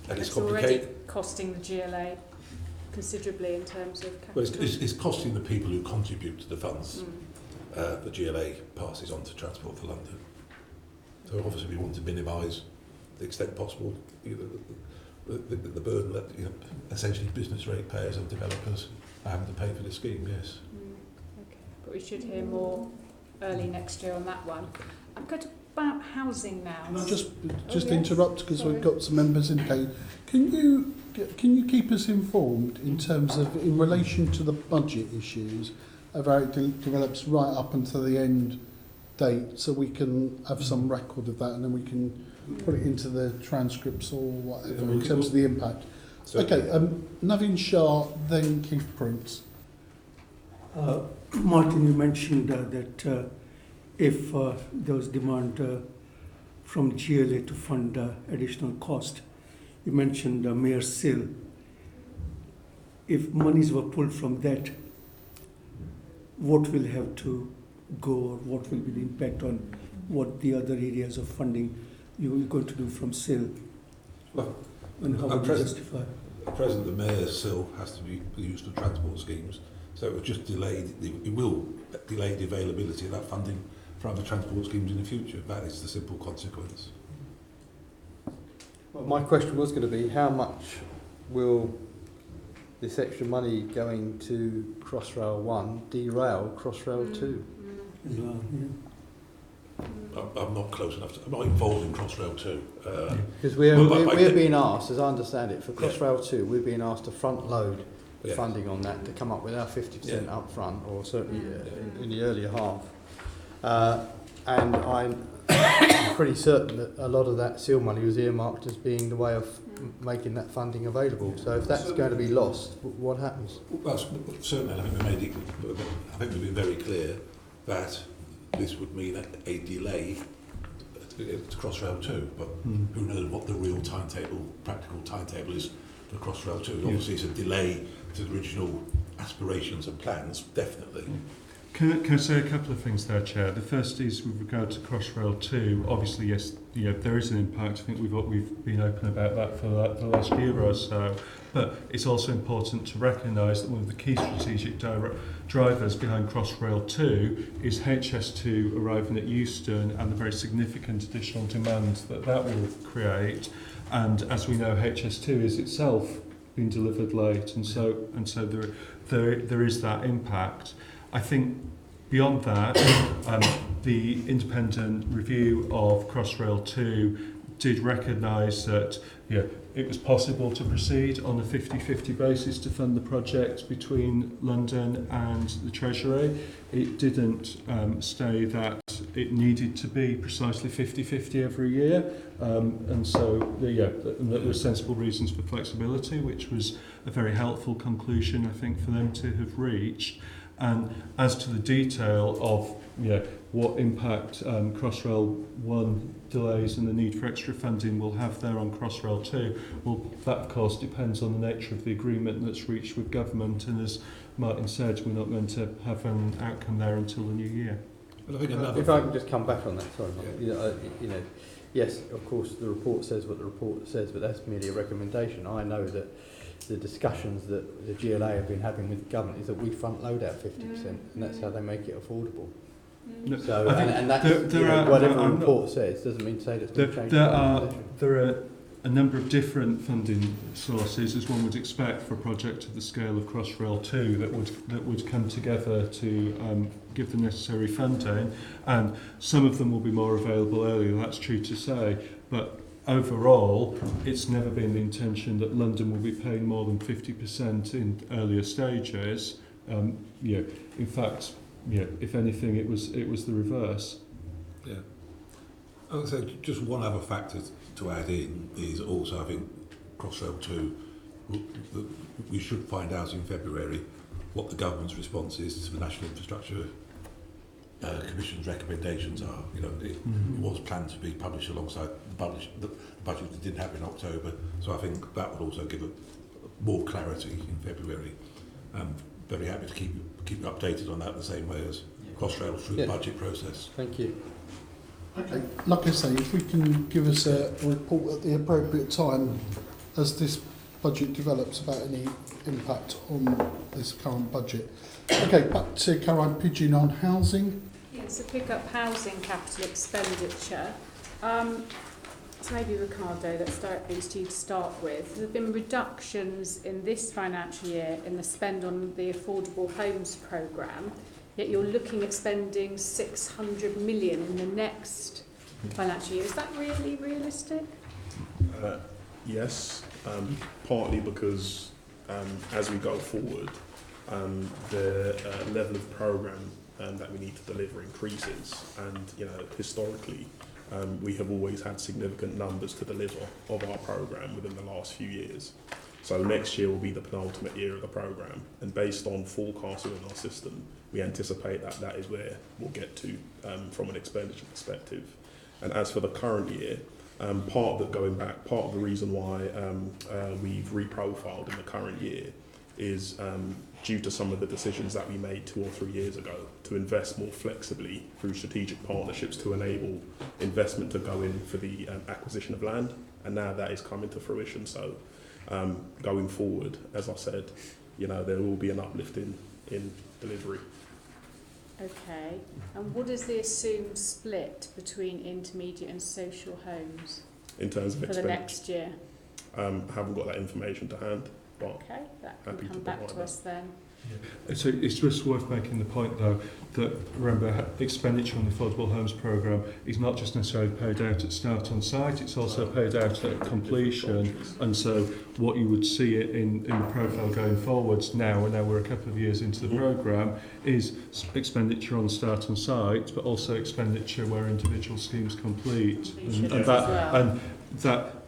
Speaker 11: And it's
Speaker 10: already
Speaker 11: complicated.
Speaker 10: costing the GLA considerably in terms of capital.
Speaker 11: Well, it's costing the people who contribute to the funds. The GLA passes on to Transport for London. So obviously we want to minimise the extent possible the burden that essentially business rate payers and developers are having to pay for the scheme. Yes.
Speaker 10: Okay. But we should hear more early next year on that one. I'm going to about housing now.
Speaker 1: Can I just
Speaker 10: yes.
Speaker 1: interrupt because we've got some members indicating. Can you keep us informed in terms of in relation to the budget issues of how it develops right up until the end date, so we can have some record of that and then we can put it into the transcripts or whatever in terms of the impact.
Speaker 11: So,
Speaker 1: Okay, Navin Shah, then Keith Prince.
Speaker 12: Martin, you mentioned that if there was demand from GLA to fund additional cost, you mentioned Mayor's SIL. If monies were pulled from that, what will have to go, or what will be the impact on what the other areas of funding you're going to do from SIL?
Speaker 11: Well,
Speaker 12: and how would you justify?
Speaker 11: At present, the Mayor's SIL has to be used for transport schemes, so it will just delay the availability of that funding for other transport schemes in the future. That is the simple consequence.
Speaker 7: Well, my question was going to be, how much will this extra money going to Crossrail 1 derail Crossrail 2?
Speaker 11: I'm not close enough. I'm not involved in Crossrail 2.
Speaker 7: Because we're being asked, as I understand it, for Crossrail 2, we're being asked to front load the funding on that to come up with our 50% up front, or certainly in the earlier half. And I'm pretty certain that a lot of that SIL money was earmarked as being the way of making that funding available. So if that's going to be lost, what happens?
Speaker 11: Well, certainly, I think we've been very clear that this would mean a delay to Crossrail 2, but who knows what the real practical timetable is for Crossrail 2. Obviously, it's a delay to the original aspirations and plans, definitely.
Speaker 4: Can I say a couple of things there, Chair? The first is with regard to Crossrail 2. Obviously, yes, there is an impact. I think we've been open about that for the last year or so. But it's also important to recognise that one of the key strategic drivers behind Crossrail 2 is HS2 arriving at Euston and the very significant additional demand that will create. And as we know, HS2 is itself being delivered late, and so there is that impact. I think beyond that, the independent review of Crossrail 2 did recognise that it was possible to proceed on a 50-50 basis to fund the project between London and the Treasury. It didn't say that it needed to be precisely 50-50 every year, and so there were sensible reasons for flexibility, which was a very helpful conclusion, I think, for them to have reached. And as to the detail of what impact Crossrail 1 delays and the need for extra funding will have there on Crossrail 2, well, that of course depends on the nature of the agreement that's reached with government, and as Martin said, we're not going to have an outcome there until the new year.
Speaker 7: If I can just come back on that, sorry, yes, of course the report says what the report says, but that's merely a recommendation. I know that the discussions that the GLA have been having with the government is that we front load out 50%, and that's how they make it affordable.
Speaker 4: No,
Speaker 7: so, and that's whatever the report says doesn't mean to say that's going to change.
Speaker 4: There are a number of different funding sources, as one would expect for a project of the scale of Crossrail 2, that would come together to give the necessary funding, and some of them will be more available earlier. That's true to say, but overall, it's never been the intention that London will be paying more than 50% in earlier stages. In fact, if anything, it was the reverse.
Speaker 11: Yeah. So just one other factor to add in is also, I think, Crossrail 2, we should find out in February what the government's response is to the National Infrastructure Commission's recommendations are. You know, it was planned to be published alongside the budget that didn't happen in October, so I think that would also give more clarity in February. I'm very happy to keep you updated on that the same way as Crossrail through the budget process.
Speaker 7: Thank you.
Speaker 1: Okay, like I say, if we can give us a report at the appropriate time as this budget develops about any impact on this current budget. Okay, back to Caroline Pidgeon on housing.
Speaker 10: Yes, so pick up housing capital expenditure. So maybe Ricardo, let's start these two to start with. There have been reductions in this financial year in the spend on the Affordable Homes programme, yet you're looking at spending 600 million in the next financial year. Is that really realistic?
Speaker 9: Yes, partly because as we go forward, the level of programme that we need to deliver increases, and historically we have always had significant numbers to deliver of our programme within the last few years. So next year will be the penultimate year of the programme, and based on forecasting in our system, we anticipate that that is where we'll get to from an expenditure perspective. And as for the current year, part of the reason why we've reprofiled in the current year is due to some of the decisions that we made 2 or 3 years ago to invest more flexibly through strategic partnerships to enable investment to go in for the acquisition of land, and now that is coming to fruition. So going forward, as I said, there will be an uplift in delivery.
Speaker 10: Okay, and what is the assumed split between intermediate and social homes
Speaker 9: In terms of
Speaker 10: for the
Speaker 9: expenditure,
Speaker 10: next year?
Speaker 9: haven't got that information to hand, but
Speaker 10: Okay, that
Speaker 9: happy
Speaker 10: can
Speaker 9: to
Speaker 10: come back
Speaker 9: provide
Speaker 10: to
Speaker 9: that.
Speaker 10: us then.
Speaker 4: So it's just worth making the point, though, that remember, expenditure on the Affordable Homes programme is not just necessarily paid out at start on site, it's also paid out at completion. And so what you would see it in the profile going forwards now, and now we're a couple of years into the programme, is expenditure on start on site, but also expenditure where individual schemes complete.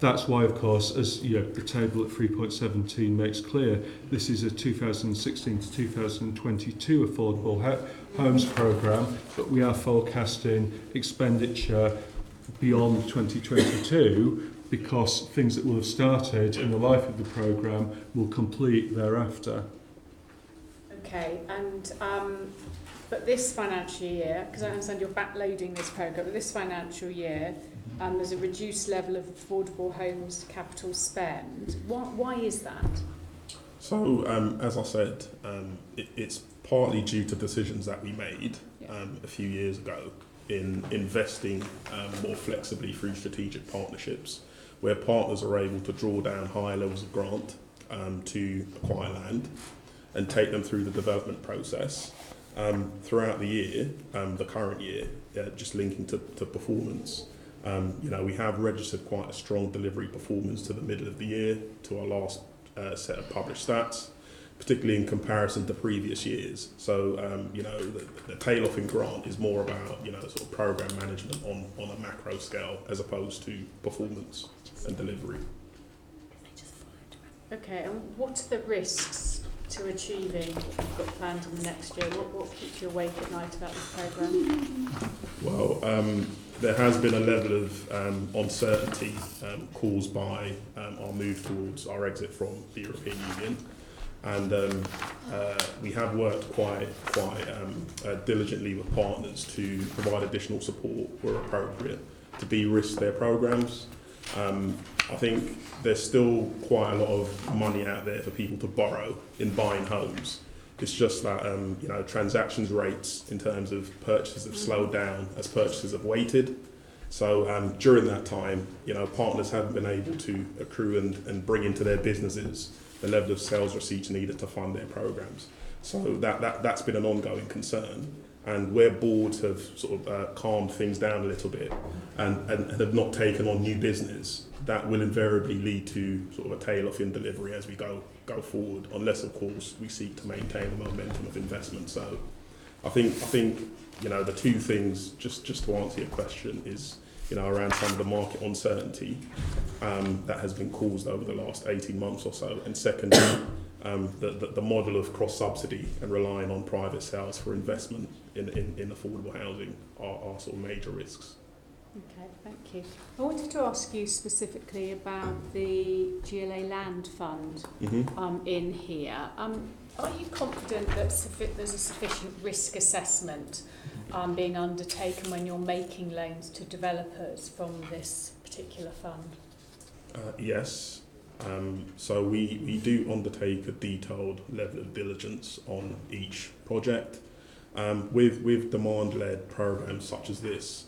Speaker 4: That's why, of course, as the table at 3.17 makes clear, this is a 2016 to 2022 affordable homes programme, but we are forecasting expenditure beyond 2022 because things that will have started in the life of the programme will complete thereafter.
Speaker 10: Okay, and but this financial year, because I understand you're backloading this programme, but this financial year there's a reduced level of affordable homes capital spend. Why is that?
Speaker 9: So, as I said, it's partly due to decisions that we made a few years ago in investing more flexibly through strategic partnerships, where partners are able to draw down higher levels of grant to acquire land and take them through the development process. Throughout the year, the current year, just linking to performance, we have registered quite a strong delivery performance to the middle of the year, to our last set of published stats, particularly in comparison to previous years. So, the tail off in grant is more about, sort of program management on a macro scale as opposed to performance and delivery.
Speaker 10: Okay, and what are the risks to achieving what you've got planned in the next year? What keeps you awake at night about this programme?
Speaker 9: Well, there has been a level of uncertainty caused by our move towards our exit from the European Union, and we have worked quite diligently with partners to provide additional support where appropriate to de-risk their programmes. I think there's still quite a lot of money out there for people to borrow in buying homes. It's just that transactions rates in terms of purchases have slowed down as purchases have waited. So during that time, partners haven't been able to accrue and bring into their businesses the level of sales receipts needed to fund their programs. So that's been an ongoing concern. And where boards have sort of calmed things down a little bit and have not taken on new business, that will invariably lead to sort of a tail off in delivery as we go forward, unless of course we seek to maintain the momentum of investment. So I think the two things, just to answer your question, is around some of the market uncertainty that has been caused over the last 18 months or so. And secondly, the model of cross-subsidy and relying on private sales for investment in affordable housing are sort of major risks.
Speaker 10: Okay, thank you. I wanted to ask you specifically about the GLA Land Fund in here. Are you confident that there's a sufficient risk assessment being undertaken when you're making loans to developers from this particular fund?
Speaker 9: Yes. So we do undertake a detailed level of diligence on each project. With demand-led programs such as this,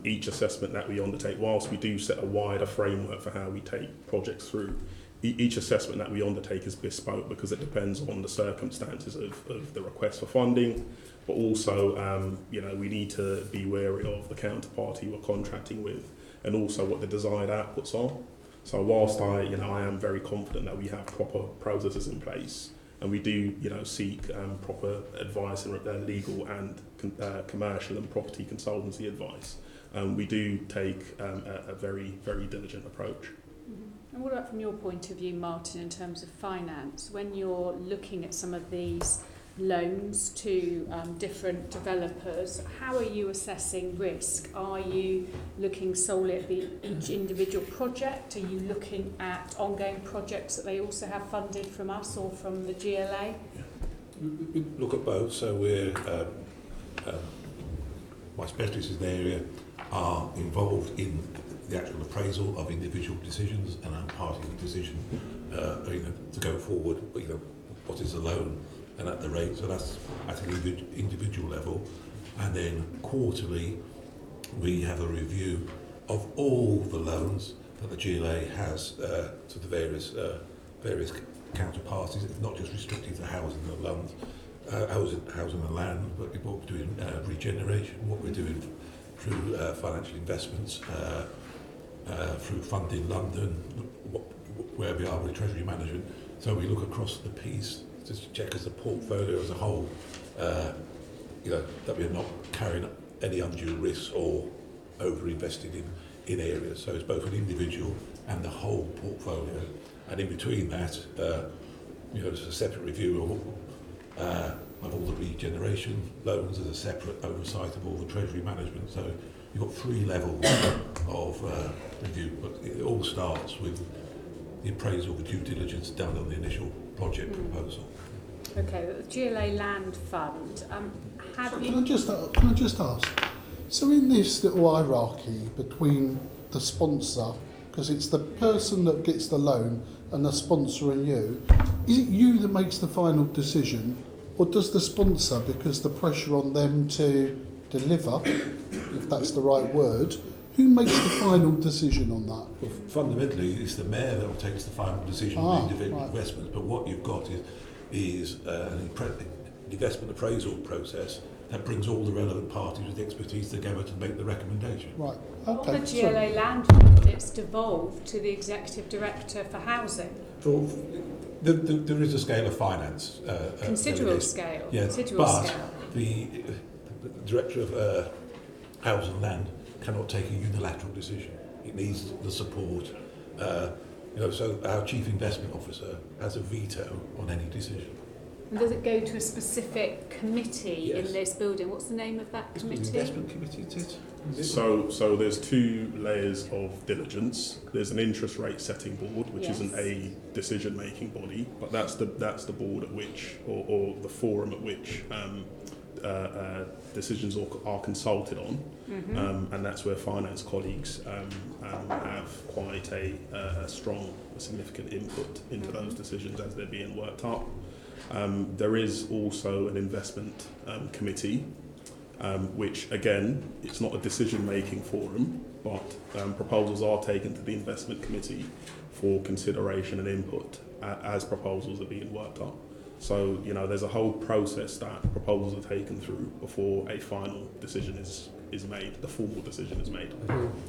Speaker 9: each assessment that we undertake, whilst we do set a wider framework for how we take projects through, each assessment that we undertake is bespoke because it depends on the circumstances of the request for funding, but also we need to be wary of the counterparty we're contracting with and also what the desired outputs are. So whilst I am very confident that we have proper processes in place, and we do seek proper advice and legal and commercial and property consultancy advice, we do take a very, very diligent approach.
Speaker 10: And what about from your point of view, Martin, in terms of finance? When you're looking at some of these loans to different developers, how are you assessing risk? Are you looking solely at each individual project? Are you looking at ongoing projects that they also have funded from us or from the GLA?
Speaker 11: We look at both. So we're my specialists in the area are involved in the actual appraisal of individual decisions and I'm part of the decision to go forward, what is the loan and at the rate. So that's at an individual level. And then quarterly, we have a review of all the loans that the GLA has to the various counterparties. It's not just restricted to housing and land, housing and land, but what we're doing regeneration, what we're doing through financial investments, through Funding London, where we are with Treasury Management. So we look across the piece to check as a portfolio as a whole, that we're not carrying any undue risks or over-invested in areas. So it's both an individual and the whole portfolio. And in between that, there's a separate review of all the regeneration loans. There's a separate oversight of all the Treasury Management. So you've got 3 levels of review, but it all starts with the appraisal, the due diligence done on the initial project proposal.
Speaker 10: Okay, the GLA Land Fund.
Speaker 1: Can I just ask? So in this little hierarchy between the sponsor, because it's the person that gets the loan and the sponsor and you, is it you that makes the final decision, or does the sponsor, because the pressure on them to deliver, if that's the right word, who makes the final decision on that?
Speaker 11: Well, fundamentally, it's the mayor that takes the final decision on individual investments. But what you've got is an investment appraisal process that brings all the relevant parties with expertise together to make the recommendation.
Speaker 1: Right. Okay.
Speaker 10: On the GLA Land Fund, it's devolved to the Executive Director for Housing.
Speaker 11: There is a scale of finance.
Speaker 10: Considerable scale.
Speaker 11: Yeah,
Speaker 10: considerable
Speaker 11: but
Speaker 10: scale.
Speaker 11: The Director of Housing and Land cannot take a unilateral decision. It needs the support. So our Chief Investment Officer has a veto on any decision.
Speaker 10: And does it go to a specific committee
Speaker 11: Yes.
Speaker 10: in this building? What's the name of that committee?
Speaker 11: Investment Committee,
Speaker 9: So there's 2 layers of diligence. There's an interest rate setting board, which isn't a decision-making body, but that's the board at which, or the forum at which decisions are consulted on, and that's where finance colleagues have quite a strong, significant input into those decisions as they're being worked up. There is also an investment committee, which again, it's not a decision-making forum, but proposals are taken to the investment committee for consideration and input as proposals are being worked up. So, there's a whole process that proposals are taken through before a final decision is is made, the formal decision is made.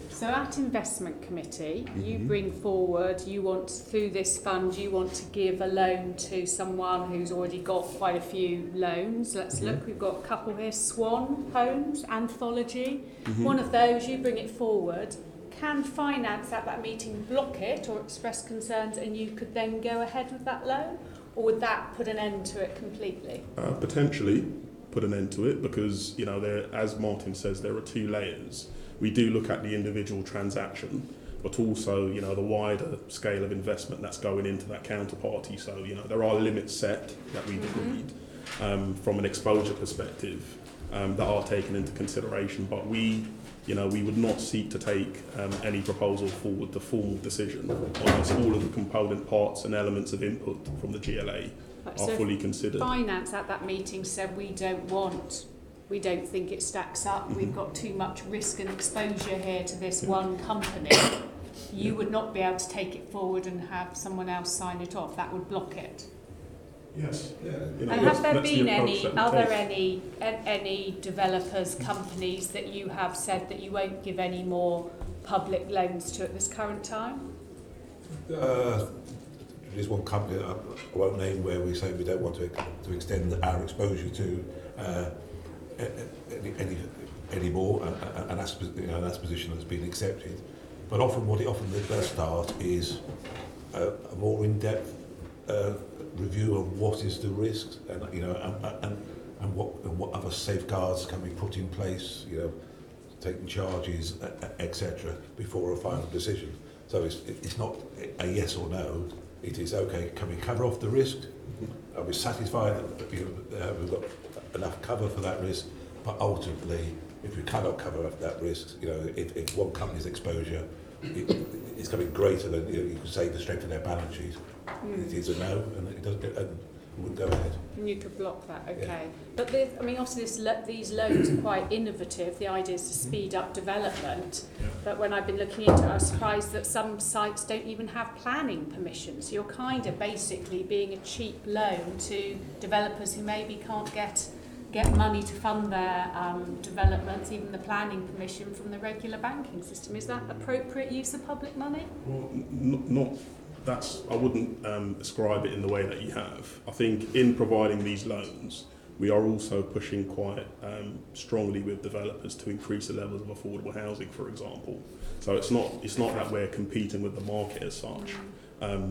Speaker 10: So at investment committee, you
Speaker 9: Mhm.
Speaker 10: bring forward, you want, through this fund, you want to give a loan to someone who's already got quite a few loans. Let's look, we've got a couple here, Swan Homes, Anthology.
Speaker 9: Mhm.
Speaker 10: One of those, you bring it forward. Can finance at that meeting block it or express concerns and you could then go ahead with that loan? Or would that put an end to it completely?
Speaker 9: Potentially put an end to it because, you know, there, as Martin says, there are two layers. We do look at the individual transaction, but also, you know, the wider scale of investment that's going into that counterparty. So, you know, there are limits set that we've agreed from an exposure perspective that are taken into consideration. But we, you know, we would not seek to take any proposal forward to formal decision unless all of the component parts and elements of input from the GLA are
Speaker 10: So
Speaker 9: fully considered.
Speaker 10: Finance at that meeting said we don't think it stacks up, we've got too much risk and exposure here to this one company. You would not be able to take it forward and have someone else sign it off, that would block it.
Speaker 9: Yes. Yeah. You know,
Speaker 10: And have there
Speaker 9: that's the
Speaker 10: been
Speaker 9: approach that we
Speaker 10: are there
Speaker 9: take.
Speaker 10: any developers, companies that you have said that you won't give any more public loans to at this current time?
Speaker 11: There's one company that I won't name where we say we don't want to extend our exposure to any more, and that's, you know, that's a position that's been accepted. But often what it often does start is a more in-depth review of what is the risk, and you know, and what other safeguards can be put in place, you know, taking charges, etc., before a final decision. So it's not a yes or no. It is okay. Can we cover off the risk? Are we satisfied that we've got enough cover for that risk? But ultimately, if we cannot cover up that risk, you know, if one company's exposure is going to be greater than, you know, you could say the strength of their balance sheet, it is a no, and it doesn't. We wouldn't go ahead.
Speaker 10: And you could block that, okay.
Speaker 11: Yeah.
Speaker 10: But I mean, obviously these loans are quite innovative. The idea is to speed up development.
Speaker 9: Yeah.
Speaker 10: But when I've been looking into it, I was surprised that some sites don't even have planning permission. So you're kind of basically being a cheap loan to developers who maybe can't get money to fund their developments, even the planning permission from the regular banking system. Is that appropriate use of public money?
Speaker 9: Well, not. I wouldn't ascribe it in the way that you have. I think in providing these loans, we are also pushing quite strongly with developers to increase the levels of affordable housing, for example. So it's not that we're competing with the market as such.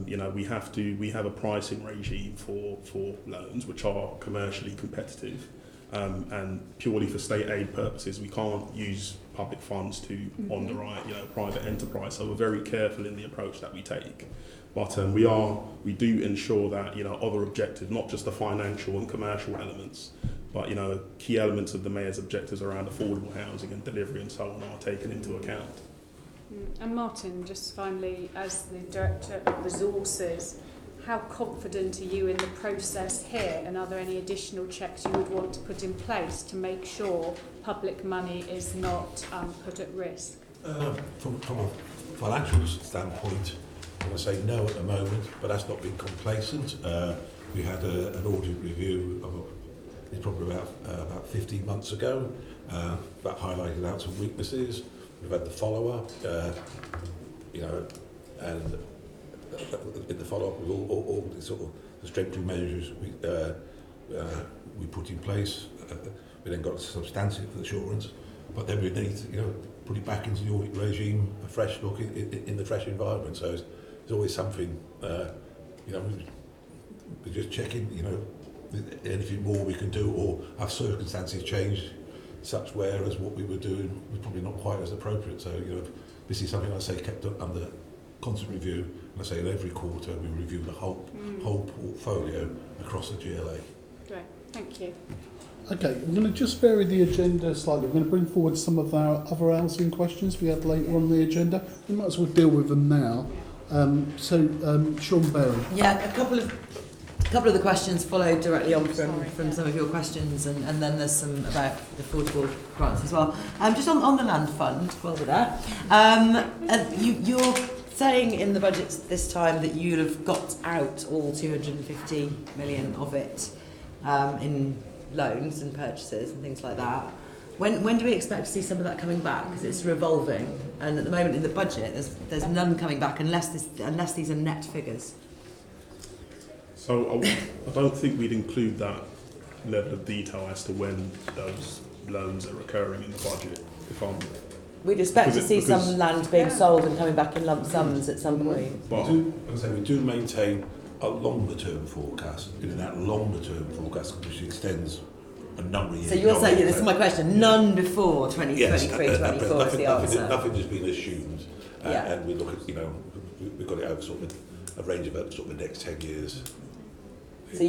Speaker 9: You know, we have a pricing regime for loans which are commercially competitive, and purely for state aid purposes, we can't use public funds to underwrite, you know, private enterprise. So we're very careful in the approach that we take. But we do ensure that, you know, other objectives, not just the financial and commercial elements, but, you know, key elements of the Mayor's objectives around affordable housing and delivery and so on are taken into account.
Speaker 10: And Martin, just finally, as the Director of Resources, how confident are you in the process here, and are there any additional checks you would want to put in place to make sure public money is not put at risk?
Speaker 11: From a financial standpoint, I'm going to say no at the moment, but that's not been complacent. We had an audit review it's probably about 15 months ago that highlighted out some weaknesses. We've had the follow-up, you know, and in the follow-up with all the sort of the strengthening measures we put in place. We then got a substantive assurance, but then we need to, you know, put it back into the audit regime, a fresh look in the fresh environment. So there's always something, you know, we're just checking, you know, anything more we can do, or have circumstances changed such whereas what we were doing was probably not quite as appropriate. So, you know, this is something I say kept under constant review, and I say in every quarter we review the whole portfolio across the GLA.
Speaker 10: Great, thank you.
Speaker 1: Okay, I'm going to just vary the agenda slightly. We're going to bring forward some of our other housing questions we had later on the agenda. We might as well deal with them now. Sean Berry.
Speaker 6: Yeah, a couple of the questions followed directly on from some of your questions, and then there's some about the affordable grants as well. Just on the land fund, while we're there, you're saying in the budget this time that you'd have got out all 250 million of it in loans and purchases and things like that. When do we expect to see some of that coming back? Because it's revolving, and at the moment in the budget, there's none coming back unless these are net figures.
Speaker 9: So I don't think we'd include that level of detail as to when those loans are occurring in the budget. If I'm
Speaker 6: We'd expect to see
Speaker 9: because-
Speaker 6: some land being sold and coming back in lump sums at some point.
Speaker 9: But
Speaker 11: We do maintain a longer term forecast, and that longer term forecast which extends a number of years.
Speaker 6: So you're saying,
Speaker 11: beyond
Speaker 6: this is my question, none before 2023, 24 is the answer?
Speaker 11: Nothing has been assumed,
Speaker 6: Yeah.
Speaker 11: and we look at, we've got it over sort of a range of sort of the next 10 years.
Speaker 6: So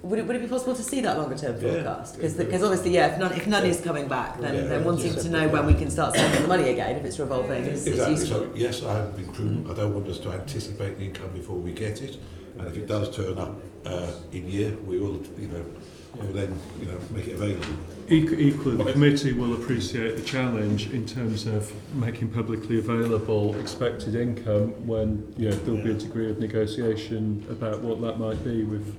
Speaker 6: would it be possible to see that longer term
Speaker 11: Yeah.
Speaker 6: forecast? Because obviously, if none is coming back, then
Speaker 11: Yeah.
Speaker 6: wanting to know when we can start spending the money again, if it's revolving, is
Speaker 11: Exactly.
Speaker 6: useful.
Speaker 11: So yes, I have been prudent. I don't want us to anticipate the income before we get it, and if it does turn up in year, we will, we'll then, make it available.
Speaker 4: Equally, the committee will appreciate the challenge in terms of making publicly available expected income when there'll be a degree of negotiation about what that might be with.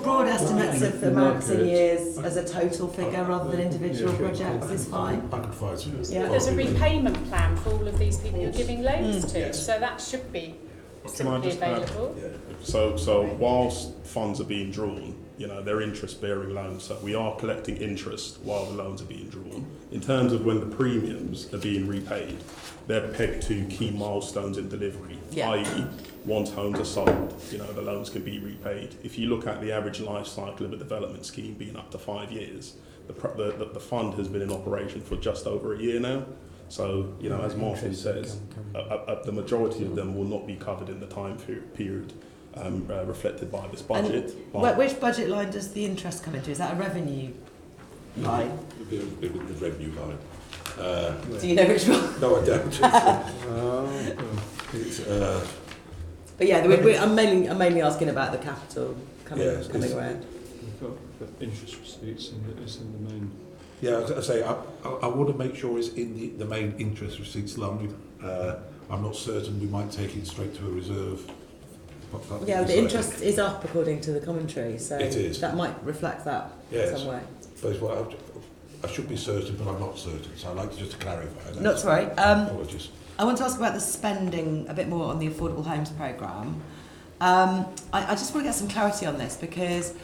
Speaker 6: Broad estimates of the
Speaker 4: The
Speaker 6: amounts in
Speaker 4: market.
Speaker 6: years as a total figure rather than individual projects is fine.
Speaker 11: I can find some.
Speaker 6: Yeah.
Speaker 10: There's a repayment plan for all of these people you're giving loans to,
Speaker 11: Yes.
Speaker 10: so that should be
Speaker 9: Can I
Speaker 10: simply
Speaker 9: just add?
Speaker 10: available.
Speaker 9: So whilst funds are being drawn, they're interest-bearing loans, so we are collecting interest while the loans are being drawn. In terms of when the premiums are being repaid, they're pegged to key milestones in delivery,
Speaker 6: Yeah.
Speaker 9: i.e. once homes are sold, the loans can be repaid. If you look at the average life cycle of a development scheme being up to 5 years, the fund has been in operation for just over a year now. So, as Martin says, the majority of them will not be covered in the time period reflected by this budget.
Speaker 6: And which budget line does the interest come into? Is that a revenue line?
Speaker 11: The revenue line.
Speaker 6: Do you know which one?
Speaker 11: No, I don't. It's,
Speaker 6: But yeah, I'm mainly asking about the capital coming around.
Speaker 4: We've got interest receipts it's in the main.
Speaker 11: Yeah, as I say, I want to make sure it's in the main interest receipts line. I'm not certain we might take it straight to a reserve.
Speaker 6: Yeah, the interest is up according to the commentary, so
Speaker 11: It is.
Speaker 6: that might reflect that in some way.
Speaker 11: But it's what I should be certain, but I'm not certain. So I'd like to just clarify that.
Speaker 6: Not to worry.
Speaker 11: Apologies.
Speaker 6: I want to ask about the spending a bit more on the Affordable Homes Programme. I just want to get some clarity on this because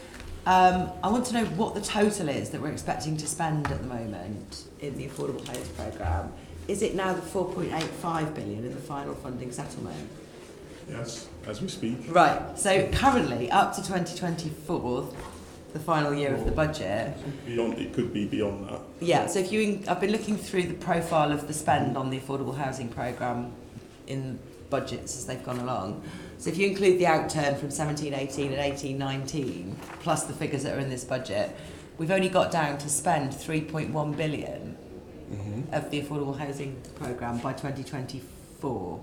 Speaker 6: I want to know what the total is that we're expecting to spend at the moment in the Affordable Homes Programme. Is it now the 4.85 billion in the final funding settlement?
Speaker 9: Yes, as we speak.
Speaker 6: Right, so currently up to 2024, the final year of the budget.
Speaker 9: It could be beyond that.
Speaker 6: Yeah, so I've been looking through the profile of the spend on the Affordable Housing Programme in budgets as they've gone along. So if you include the outturn from 17-18 and 18-19, plus the figures that are in this budget, we've only got down to spend 3.1 billion of the Affordable Housing Programme by 2024.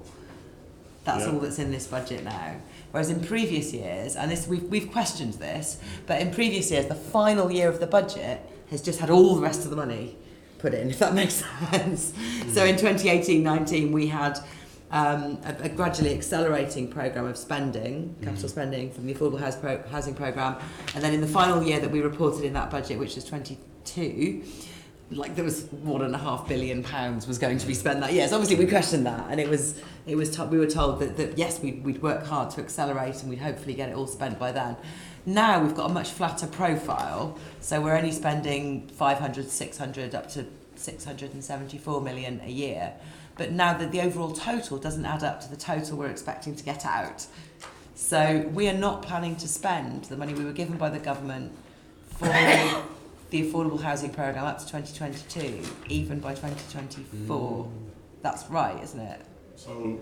Speaker 6: That's all that's in this budget now. Whereas in previous years, and we've questioned this, but in previous years, the final year of the budget has just had all the rest of the money put in, if that makes sense. So in 2018-19, we had a gradually accelerating programme of spending, capital spending from the Affordable Housing Programme, and then in the final year that we reported in that budget, which was 22, there was £1.5 billion was going to be spent that year. So obviously we questioned that, and we were told that yes, we'd work hard to accelerate and we'd hopefully get it all spent by then. Now we've got a much flatter profile, so we're only spending 500, 600, up to 674 million a year. But now that the overall total doesn't add up to the total we're expecting to get out. So we are not planning to spend the money we were given by the government for the Affordable Housing Programme up to 2022, even by 2024. That's right, isn't it?
Speaker 9: So,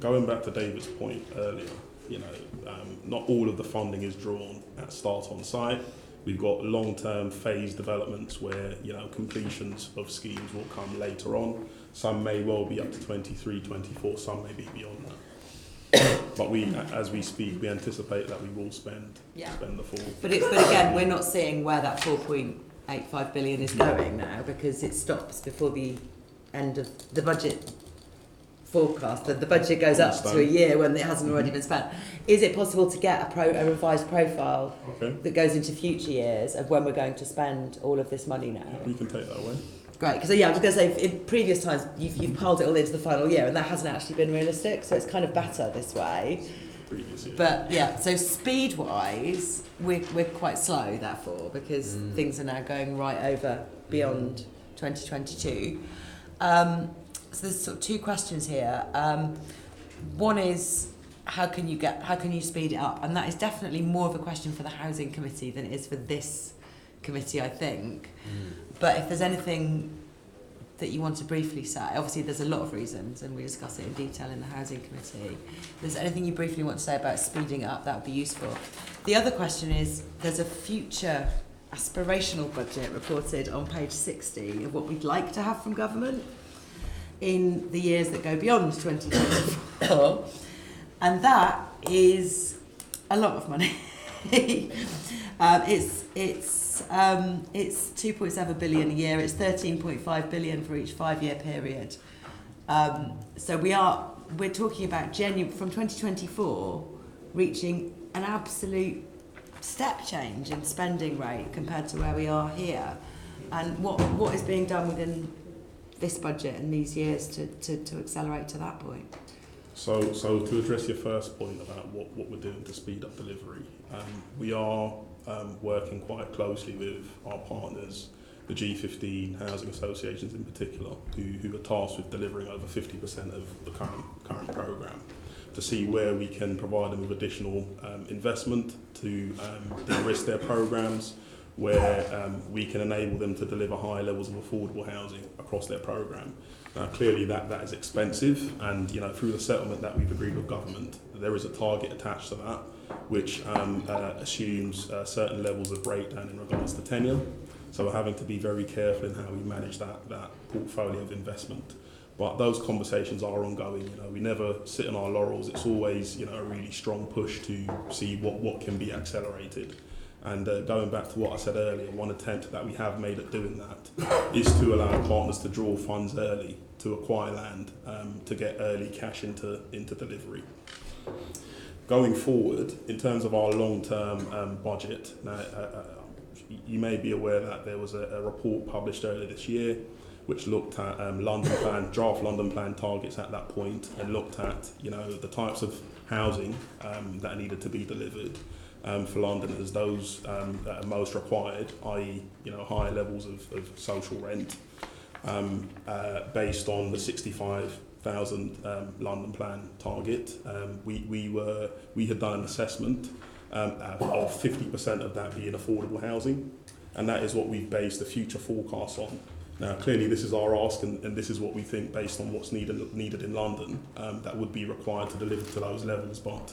Speaker 9: going back to David's point earlier, not all of the funding is drawn at start on site. We've got long-term phase developments where, completions of schemes will come later on. Some may well be up to 23, 24, some may be beyond that. But as we speak, we anticipate that we will spend the full.
Speaker 6: But again, we're not seeing where that 4.85 billion is going now because it stops before the end of the budget forecast. The budget goes up to a year when it hasn't already been spent. Is it possible to get a revised profile that goes into future years of when we're going to spend all of this money now?
Speaker 9: We can take that away.
Speaker 6: Great, because I was going to say, in previous times, you've piled it all into the final year, and that hasn't actually been realistic, so it's kind of better this way.
Speaker 9: Previous year.
Speaker 6: But yeah, so speed-wise, we're quite slow, therefore, because things are now going right over beyond 2022. So there's sort of two questions here. One is, how can you speed it up? And that is definitely more of a question for the Housing Committee than it is for this committee, I think. But if there's anything that you want to briefly say, obviously there's a lot of reasons and we discuss it in detail in the Housing Committee. If there's anything you briefly want to say about speeding it up, that would be useful. The other question is, there's a future aspirational budget reported on page 60 of what we'd like to have from government in the years that go beyond 2024. And that is a lot of money. It's 2.7 billion a year. It's 13.5 billion for each 5-year period. So we're talking about from 2024 reaching an absolute step change in spending rate compared to where we are here. And what is being done within this budget and these years to accelerate to that point?
Speaker 9: So to address your first point about what we're doing to speed up delivery, we are working quite closely with our partners, the G15 housing associations in particular, who are tasked with delivering over 50% of the current programme, to see where we can provide them with additional investment to de-risk their programmes, where we can enable them to deliver high levels of affordable housing across their programme. Now, clearly that is expensive, and through the settlement that we've agreed with government, there is a target attached to that, which assumes certain levels of breakdown in regards to tenure. So we're having to be very careful in how we manage that portfolio of investment. But those conversations are ongoing. We never sit on our laurels. It's always a really strong push to see what can be accelerated. And going back to what I said earlier, one attempt that we have made at doing that is to allow partners to draw funds early, to acquire land, to get early cash into delivery. Going forward, in terms of our long-term budget, now, you may be aware that there was a report published earlier this year which looked at draft London Plan targets at that point, and looked at the types of housing that needed to be delivered for Londoners, those that are most required, i.e. higher levels of social rent, based on the 65,000 London Plan target. We had done an assessment of 50% of that being affordable housing, and that is what we've based the future forecasts on. Now, clearly, this is our ask, and this is what we think, based on what's needed in London, that would be required to deliver to those levels. But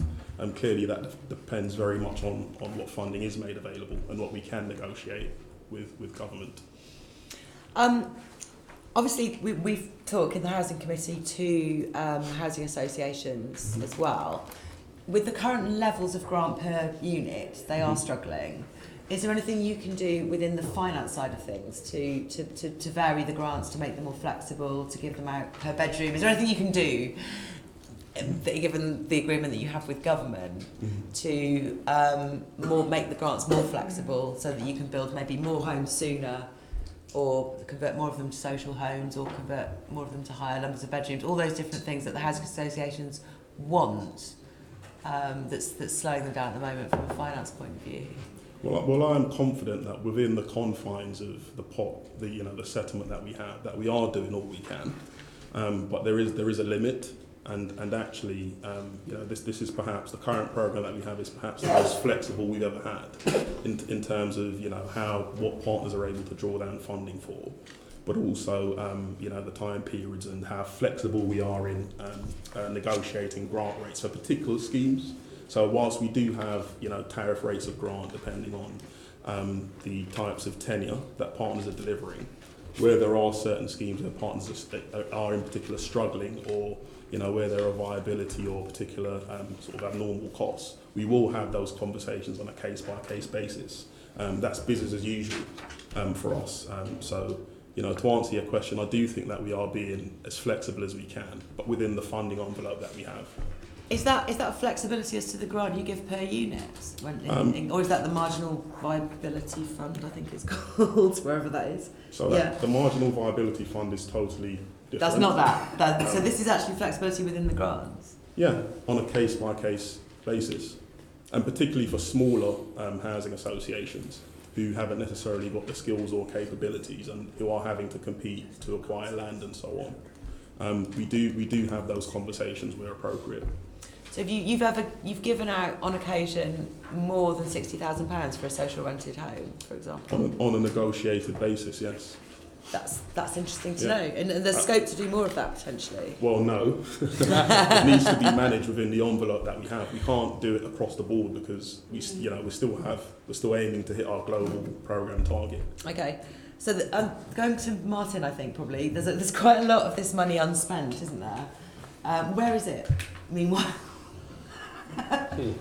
Speaker 9: clearly, that depends very much on what funding is made available and what we can negotiate with government.
Speaker 6: Obviously, we've talked in the Housing Committee to housing associations as well. With the current levels of grant per unit, they are struggling. Is there anything you can do within the finance side of things to vary the grants, to make them more flexible, to give them out per bedroom? Is there anything you can do, given the agreement that you have with government, to make the grants more flexible so that you can build maybe more homes sooner, or convert more of them to social homes, or convert more of them to higher numbers of bedrooms? All those different things that the housing associations want, that's slowing them down at the moment from a finance point of view.
Speaker 9: Well, I'm confident that within the confines of the pot, the settlement that we have, that we are doing all we can. But there is a limit, and actually, this is perhaps the current program that we have is perhaps the most flexible we've ever had in terms of what partners are able to draw down funding for, but also the time periods and how flexible we are in negotiating grant rates for particular schemes. So whilst we do have tariff rates of grant depending on the types of tenure that partners are delivering, where there are certain schemes where partners are in particular struggling, or where there are viability or particular sort of abnormal costs, we will have those conversations on a case-by-case basis. That's business as usual for us. So to answer your question, I do think that we are being as flexible as we can, but within the funding envelope that we have.
Speaker 6: Is that a flexibility as to the grant you give per unit, or is that the marginal viability fund? I think it's called wherever that is.
Speaker 9: So the marginal viability fund is totally different.
Speaker 6: That's not that. So this is actually flexibility within the grants.
Speaker 9: Yeah, on a case by case basis, and particularly for smaller housing associations who haven't necessarily got the skills or capabilities and who are having to compete to acquire land and so on. We do have those conversations where appropriate.
Speaker 6: So if you've given out on occasion more than £60,000 for a social rented home, for example?
Speaker 9: On a negotiated basis, yes.
Speaker 6: That's interesting to know. And there's scope to do more of that potentially?
Speaker 9: Well, no. It needs to be managed within the envelope that we have. We can't do it across the board because we're still aiming to hit our global programme target.
Speaker 6: Okay. So going to Martin, I think probably there's quite a lot of this money unspent, isn't there? Where is it? I mean, what?
Speaker 11: And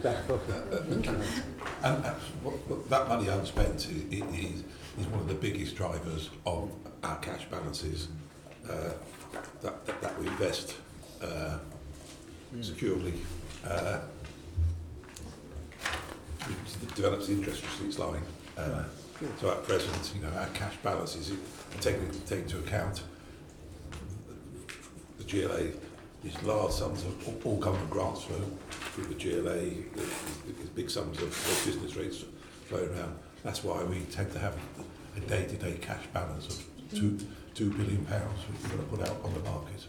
Speaker 11: that money unspent is one of the biggest drivers of our cash balances that we invest securely. Develops the interest receipts line. So at present, our cash balances, taking into account the GLA, is large sums of all government grants flow through the GLA, there's big sums of business rates flowing around. That's why we tend to have a day-to-day cash balance of £2 billion which we're going to put out on the market.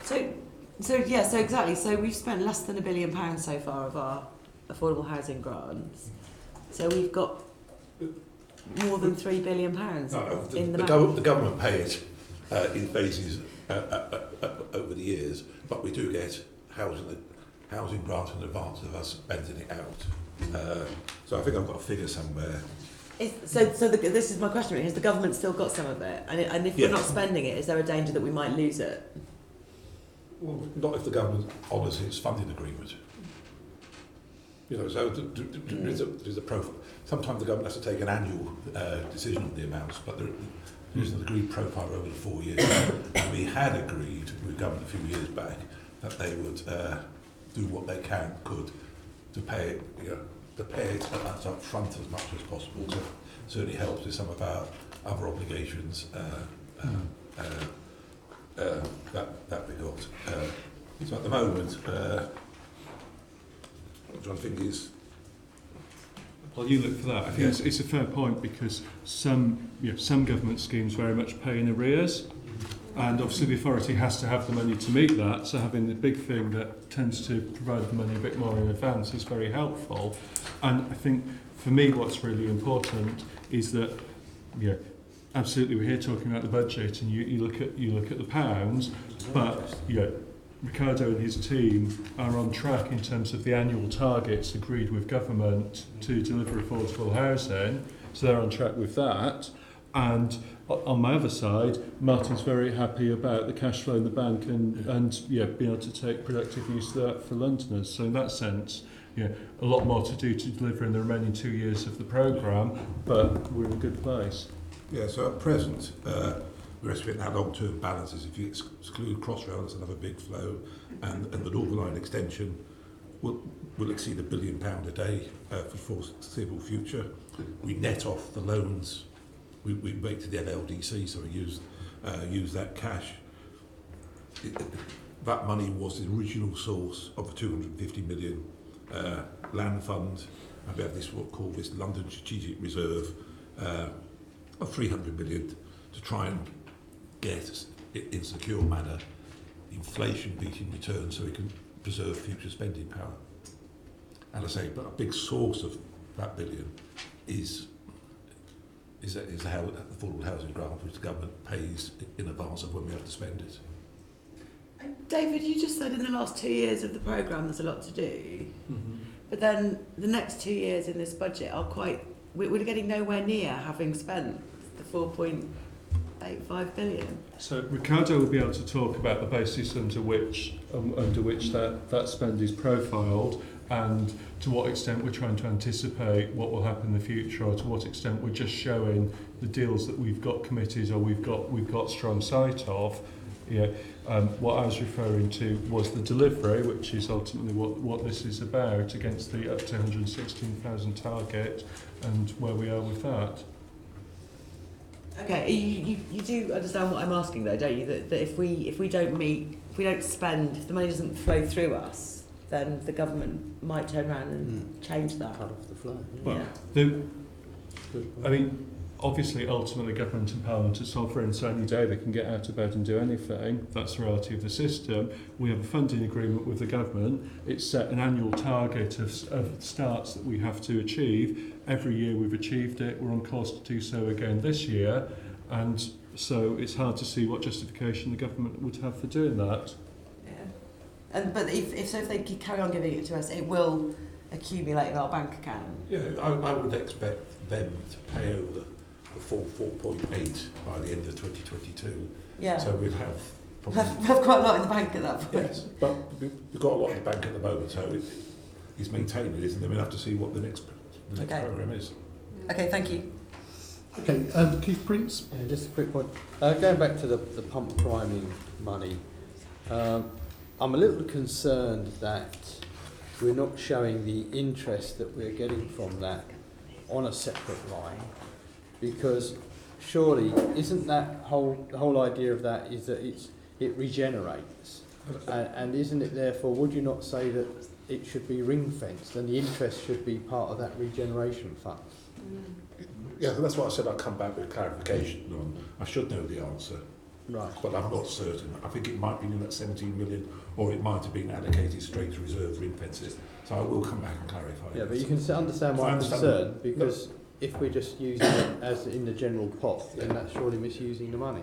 Speaker 6: So exactly. So we've spent less than £1 billion so far of our affordable housing grants. So we've got more than £3 billion in the bank.
Speaker 11: The government pay it in phases over the years, but we do get housing grants in advance of us spending it out. So I think I've got a figure somewhere.
Speaker 6: This is my question. Has the government still got some of it? And if we're not spending it, is there a danger that we might lose it?
Speaker 11: Well, not if the government honours its funding agreement. So there's a profile. Sometimes the government has to take an annual decision on the amounts, but there is an agreed profile over the 4 years. And we had agreed with government a few years back that they would do what they could to pay it up front as much as possible. So it certainly helps with some of our other obligations that we got. So at the moment, I'm trying to think is.
Speaker 4: Well, you look for that. I think it's a fair point because some government schemes very much pay in arrears, and obviously the authority has to have the money to meet that. So having the big thing that tends to provide the money a bit more in advance is very helpful. And I think for me, what's really important is that absolutely we're here talking about the budget, and you look at the pounds, but Ricardo and his team are on track in terms of the annual targets agreed with government to deliver affordable housing. So they're on track with that. And on my other side, Martin's very happy about the cash flow in the bank and being able to take productive use of that for Londoners. So in that sense, a lot more to do to deliver in the remaining 2 years of the programme, but we're in a good place.
Speaker 11: Yeah, so at present, we're estimating our long-term balances, if you exclude Crossrail, that's another big flow, and the Northern Line extension will exceed £1 billion a day for the foreseeable future. We net off the loans, we wait to the LLDC, so we use that cash. That money was the original source of the 250 million land fund, and we have this what called this London Strategic Reserve of 300 million to try and get in a secure manner inflation-beating returns so we can preserve future spending power. And I say, but a big source of that billion is the affordable housing grant, which the government pays in advance of when we have to spend it.
Speaker 6: David, you just said in the last 2 years of the programme there's a lot to do, but then the next 2 years in this budget are we're getting nowhere near having spent the 4.85 billion.
Speaker 4: So Ricardo will be able to talk about the basis under which that spend is profiled, and to what extent we're trying to anticipate what will happen in the future, or to what extent we're just showing the deals that we've got committed or we've got strong sight of. Yeah, what I was referring to was the delivery, which is ultimately what this is about, against the up to 116,000 target, and where we are with that.
Speaker 6: Okay, you do understand what I'm asking though, don't you? That if we don't meet, if we don't spend, if the money doesn't flow through us, then the government might turn around and change that.
Speaker 7: Cut off the flow.
Speaker 4: Well,
Speaker 6: Yeah.
Speaker 4: I mean, obviously, ultimately, government and parliament are sovereign, so any day they can get out of bed and do anything. That's the reality of the system. We have a funding agreement with the government. It's set an annual target of starts that we have to achieve. Every year we've achieved it. We're on course to do so again this year. And so it's hard to see what justification the government would have for doing that.
Speaker 6: Yeah. But if they carry on giving it to us, it will accumulate in our bank account.
Speaker 11: Yeah, I would expect them to pay over the full 4.8 by the end of 2022.
Speaker 6: Yeah.
Speaker 11: So we'll have
Speaker 6: have quite a lot in the bank at that point.
Speaker 11: Yes, but we've got a lot in the bank at the moment, so it's maintained, isn't it? We'll have to see what the next programme is.
Speaker 6: Okay, thank you.
Speaker 1: Okay, Keith Prince.
Speaker 7: Yeah, just a quick point. Going back to the pump priming money, I'm a little concerned that we're not showing the interest that we're getting from that on a separate line, because surely isn't that the whole idea of that is that it regenerates, and isn't it therefore, would you not say that it should be ring fenced and the interest should be part of that regeneration fund?
Speaker 11: Yeah, that's why I said I'll come back with clarification on. I should know the answer,
Speaker 7: right?
Speaker 11: But I'm not certain. I think it might be in that 17 million, or it might have been allocated straight to reserve ring fences. So I will come back and clarify.
Speaker 7: Yeah, but you can understand my concern, because if we're just using it as in the general pot, then that's surely misusing the money.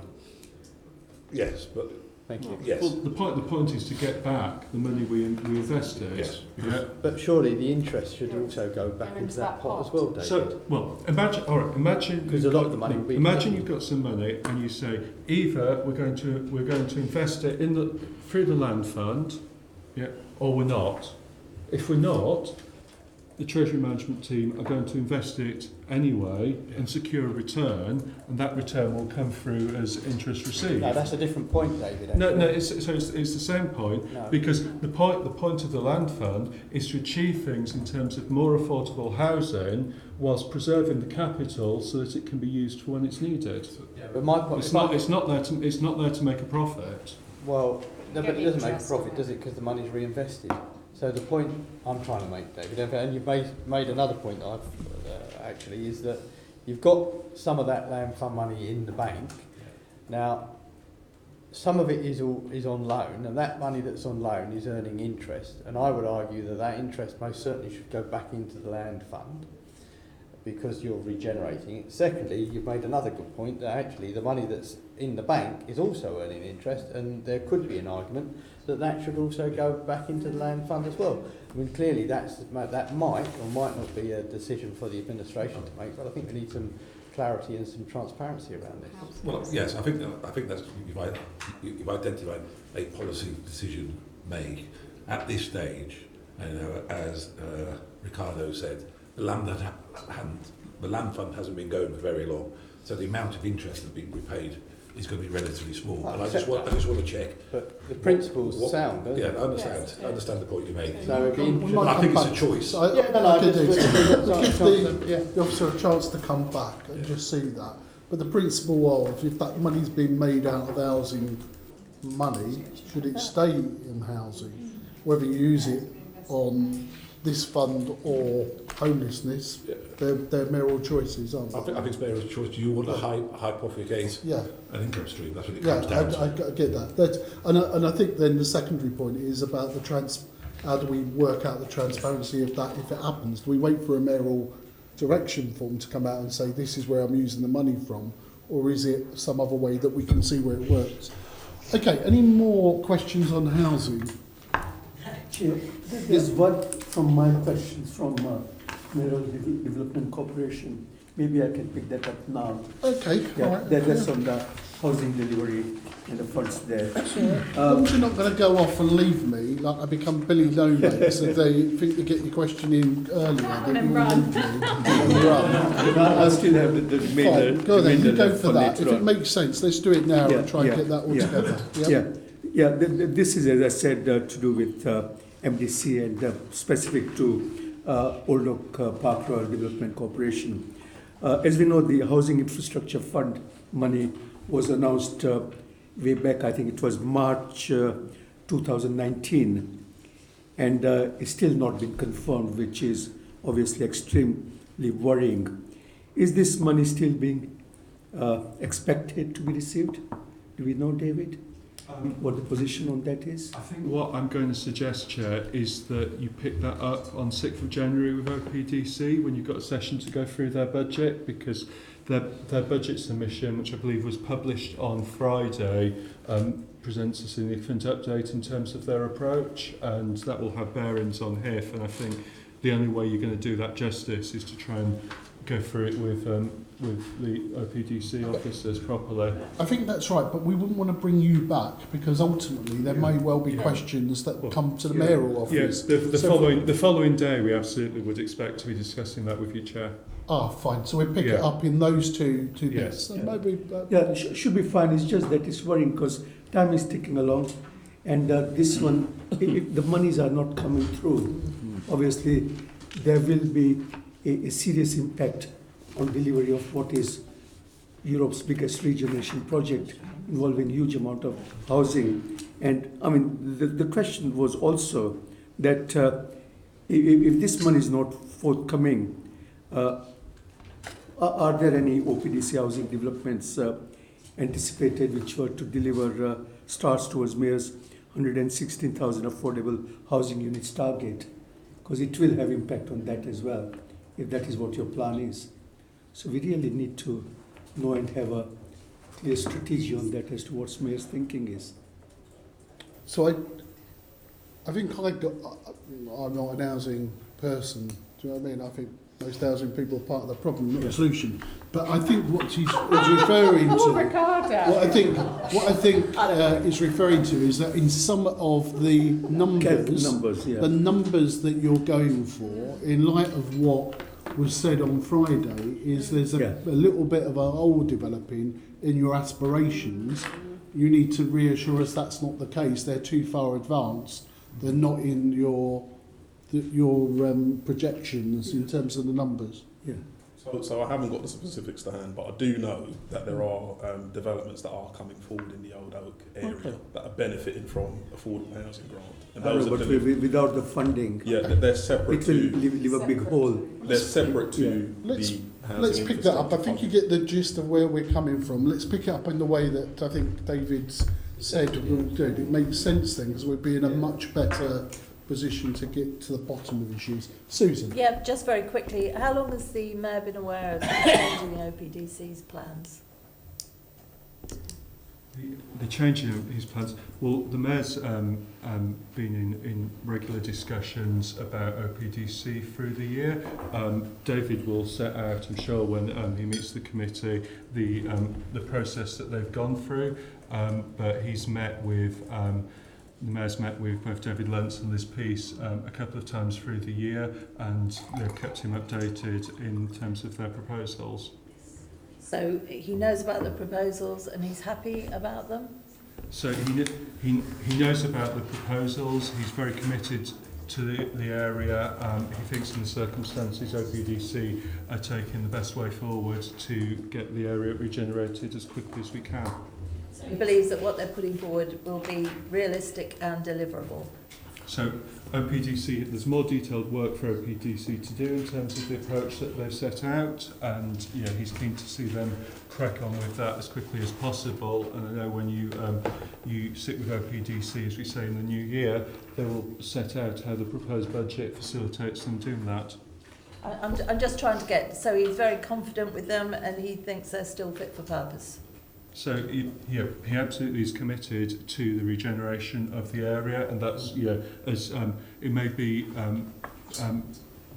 Speaker 11: Yes, but
Speaker 7: thank you.
Speaker 11: Yes.
Speaker 4: Well, the point is to get back the money we invested.
Speaker 11: Yes.
Speaker 4: Yeah.
Speaker 7: But surely the interest should also go back into that pot as well, David.
Speaker 4: So, well, imagine
Speaker 7: because a lot of the money will be.
Speaker 4: Imagine you've got some money and you say either we're going to invest it through the land fund, yeah, or we're not. If we're not, the Treasury Management team are going to invest it anyway and secure a return, and that return will come through as interest received.
Speaker 7: No, that's a different point, David.
Speaker 4: No, it's the same point,
Speaker 7: No.
Speaker 4: because the point of the land fund is to achieve things in terms of more affordable housing whilst preserving the capital so that it can be used for when it's needed.
Speaker 7: Yeah, but my point
Speaker 4: It's not there to make a profit.
Speaker 7: Well, no, but it doesn't make a profit, does it? Because the money's reinvested. So the point I'm trying to make, David, and you've made another point that I've actually, is that you've got some of that land fund money in the bank. Now, some of it is on loan, and that money that's on loan is earning interest. And I would argue that that interest most certainly should go back into the land fund, because you're regenerating it. Secondly, you've made another good point that actually the money that's in the bank is also earning interest, and there could be an argument that should also go back into the land fund as well. I mean, clearly that might or might not be a decision for the administration to make, but I think we need some clarity and some transparency around this.
Speaker 11: Well, yes, I think that's you've identified a policy decision made at this stage, and as Ricardo said, the land fund hasn't been going for very long, so the amount of interest that's been repaid is going to be relatively small. And I just want to check.
Speaker 7: But the principle's sound, doesn't it?
Speaker 11: Yeah, I understand. Yes. I understand the point you made.
Speaker 7: So it'd be interesting.
Speaker 11: I think it's a choice.
Speaker 1: Give the officer a chance to come back and just see that. But the principle of, if that money's been made out of housing money, should it stay in housing? Whether you use it on this fund or homelessness, they're mayoral choices, aren't they?
Speaker 11: I think it's mayoral choice. Do you want to hypothecate an income stream? That's what it comes down to.
Speaker 1: I get that. And I think then the secondary point is about how do we work out the transparency of that if it happens? Do we wait for a mayoral direction form to come out and say this is where I'm using the money from, or is it some other way that we can see where it works? Okay, any more questions on housing?
Speaker 12: There's one from my questions from Mayoral Development Corporation. maybe I can pick that up now.
Speaker 1: Okay,
Speaker 12: Yeah,
Speaker 1: all right.
Speaker 12: that's on the housing delivery and the funds there.
Speaker 1: As long as you're not going to go off and leave me like I become Billy No Mates if they think to get your question in earlier. They
Speaker 10: And
Speaker 1: will
Speaker 10: run.
Speaker 1: leave me and run.
Speaker 12: I still have the remainder.
Speaker 1: Fine, go then, you
Speaker 12: remainder
Speaker 1: go
Speaker 12: left
Speaker 1: for that.
Speaker 12: later
Speaker 1: If it
Speaker 12: on.
Speaker 1: makes sense, let's do it now
Speaker 12: Yeah,
Speaker 1: and try and
Speaker 12: yeah,
Speaker 1: get that all
Speaker 12: yeah.
Speaker 1: together. Yep.
Speaker 12: Yeah, this is, as I said, to do with MDC and specific to Old Oak Park Royal Development Corporation. As we know, the Housing Infrastructure Fund money was announced way back, I think it was March 2019, and it's still not been confirmed, which is obviously extremely worrying. Is this money still being expected to be received? Do we know, David, what the position on that is?
Speaker 4: I think what I'm going to suggest, Chair, is that you pick that up on 6th of January with OPDC when you've got a session to go through their budget, because their budget submission, which I believe was published on Friday, presents a significant update in terms of their approach, and that will have bearings on HIF. And I think the only way you're going to do that justice is to try and go through it with the OPDC officers properly.
Speaker 1: I think that's right, but we wouldn't want to bring you back because ultimately there may well be questions that come to the mayoral office.
Speaker 4: Yes, the following day we absolutely would expect to be discussing that with you, Chair.
Speaker 1: Ah, fine. So we pick it up in those two bits.
Speaker 4: Yes.
Speaker 1: So maybe.
Speaker 12: Yeah, should be fine. It's just that it's worrying because time is ticking along, and this one, if the monies are not coming through, obviously there will be a serious impact on delivery of what is Europe's biggest regeneration project involving huge amount of housing. And I mean, the question was also that if this money is not forthcoming, are there any OPDC housing developments anticipated which were to deliver starts towards Mayor's 116,000 affordable housing units target? Because it will have impact on that as well, if that is what your plan is. So we really need to know and have a clear strategy on that as to what Mayor's thinking is.
Speaker 1: So I think I'm not an housing person. Do you know what I mean? I think most housing people are part of the problem, not the solution. But I think what she's referring to, what I think is referring to is that in some of the numbers, the numbers that you're going for, in light of what was said on Friday, is there's a little bit of a hole developing in your aspirations. You need to reassure us that's not the case. They're too far advanced. They're not in your projections in terms of the numbers.
Speaker 12: Yeah.
Speaker 9: So I haven't got the specifics to hand, but I do know that there are developments that are coming forward in the Old Oak area that are benefiting from affordable housing grant. And those
Speaker 12: but without the funding,
Speaker 9: they're separate.
Speaker 12: It will leave a big hole.
Speaker 9: They're separate to the housing.
Speaker 1: Let's pick that up. I think you get the gist of where we're coming from. Let's pick it up in the way that I think David's said we'll do. It makes sense then, because we'll be in a much better position to get to the bottom of issues. Susan?
Speaker 8: Yeah, just very quickly, how long has the Mayor been aware of changing the OPDC's plans?
Speaker 4: The change in his plans, well, the Mayor's been in regular discussions about OPDC through the year. David will set out, I'm sure, when he meets the committee, the process that they've gone through, but he's met with the Mayor's met with both David Lentz and Liz Peace a couple of times through the year, and they've kept him updated in terms of their proposals.
Speaker 8: So he knows about the proposals and he's happy about them?
Speaker 4: So he knows about the proposals, he's very committed to the area. He thinks in the circumstances OPDC are taking the best way forward to get the area regenerated as quickly as we can.
Speaker 8: He believes that what they're putting forward will be realistic and deliverable.
Speaker 4: So OPDC, there's more detailed work for OPDC to do in terms of the approach that they've set out, and he's keen to see them crack on with that as quickly as possible. And I know when you sit with OPDC, as we say in the new year, they will set out how the proposed budget facilitates them doing that.
Speaker 8: I'm just trying to get, so he's very confident with them and he thinks they're still fit for purpose.
Speaker 4: So he absolutely is committed to the regeneration of the area, and that's as it may be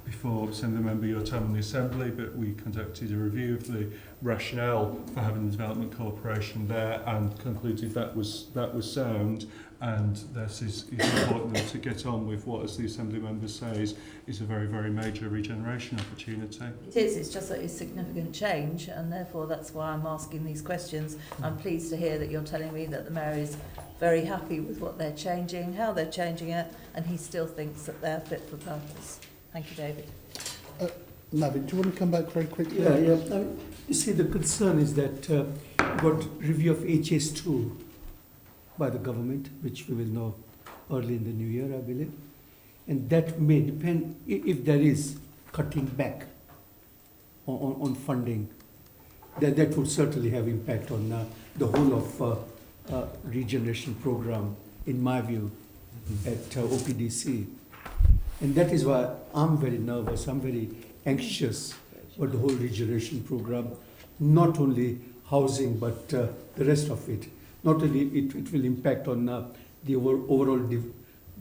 Speaker 4: before sending the member your time in the Assembly, but we conducted a review of the rationale for having the Development Corporation there and concluded that was sound, and this is important to get on with what, as the Assembly member says, is a very, very major regeneration opportunity.
Speaker 8: It is, it's just that it's significant change, and therefore that's why I'm asking these questions. I'm pleased to hear that you're telling me that the Mayor is very happy with what they're changing, how they're changing it, and he still thinks that they're fit for purpose. Thank you, David.
Speaker 1: Navin, do you want to come back very quickly?
Speaker 12: Yeah. You see, the concern is that got review of HS2 by the government, which we will know early in the new year, I believe. And that may depend, if there is cutting back on funding, that would certainly have impact on the whole of regeneration program, in my view, at OPDC. And that is why I'm very nervous, I'm very anxious about the whole regeneration program, not only housing, but the rest of it. Not only it will impact on the overall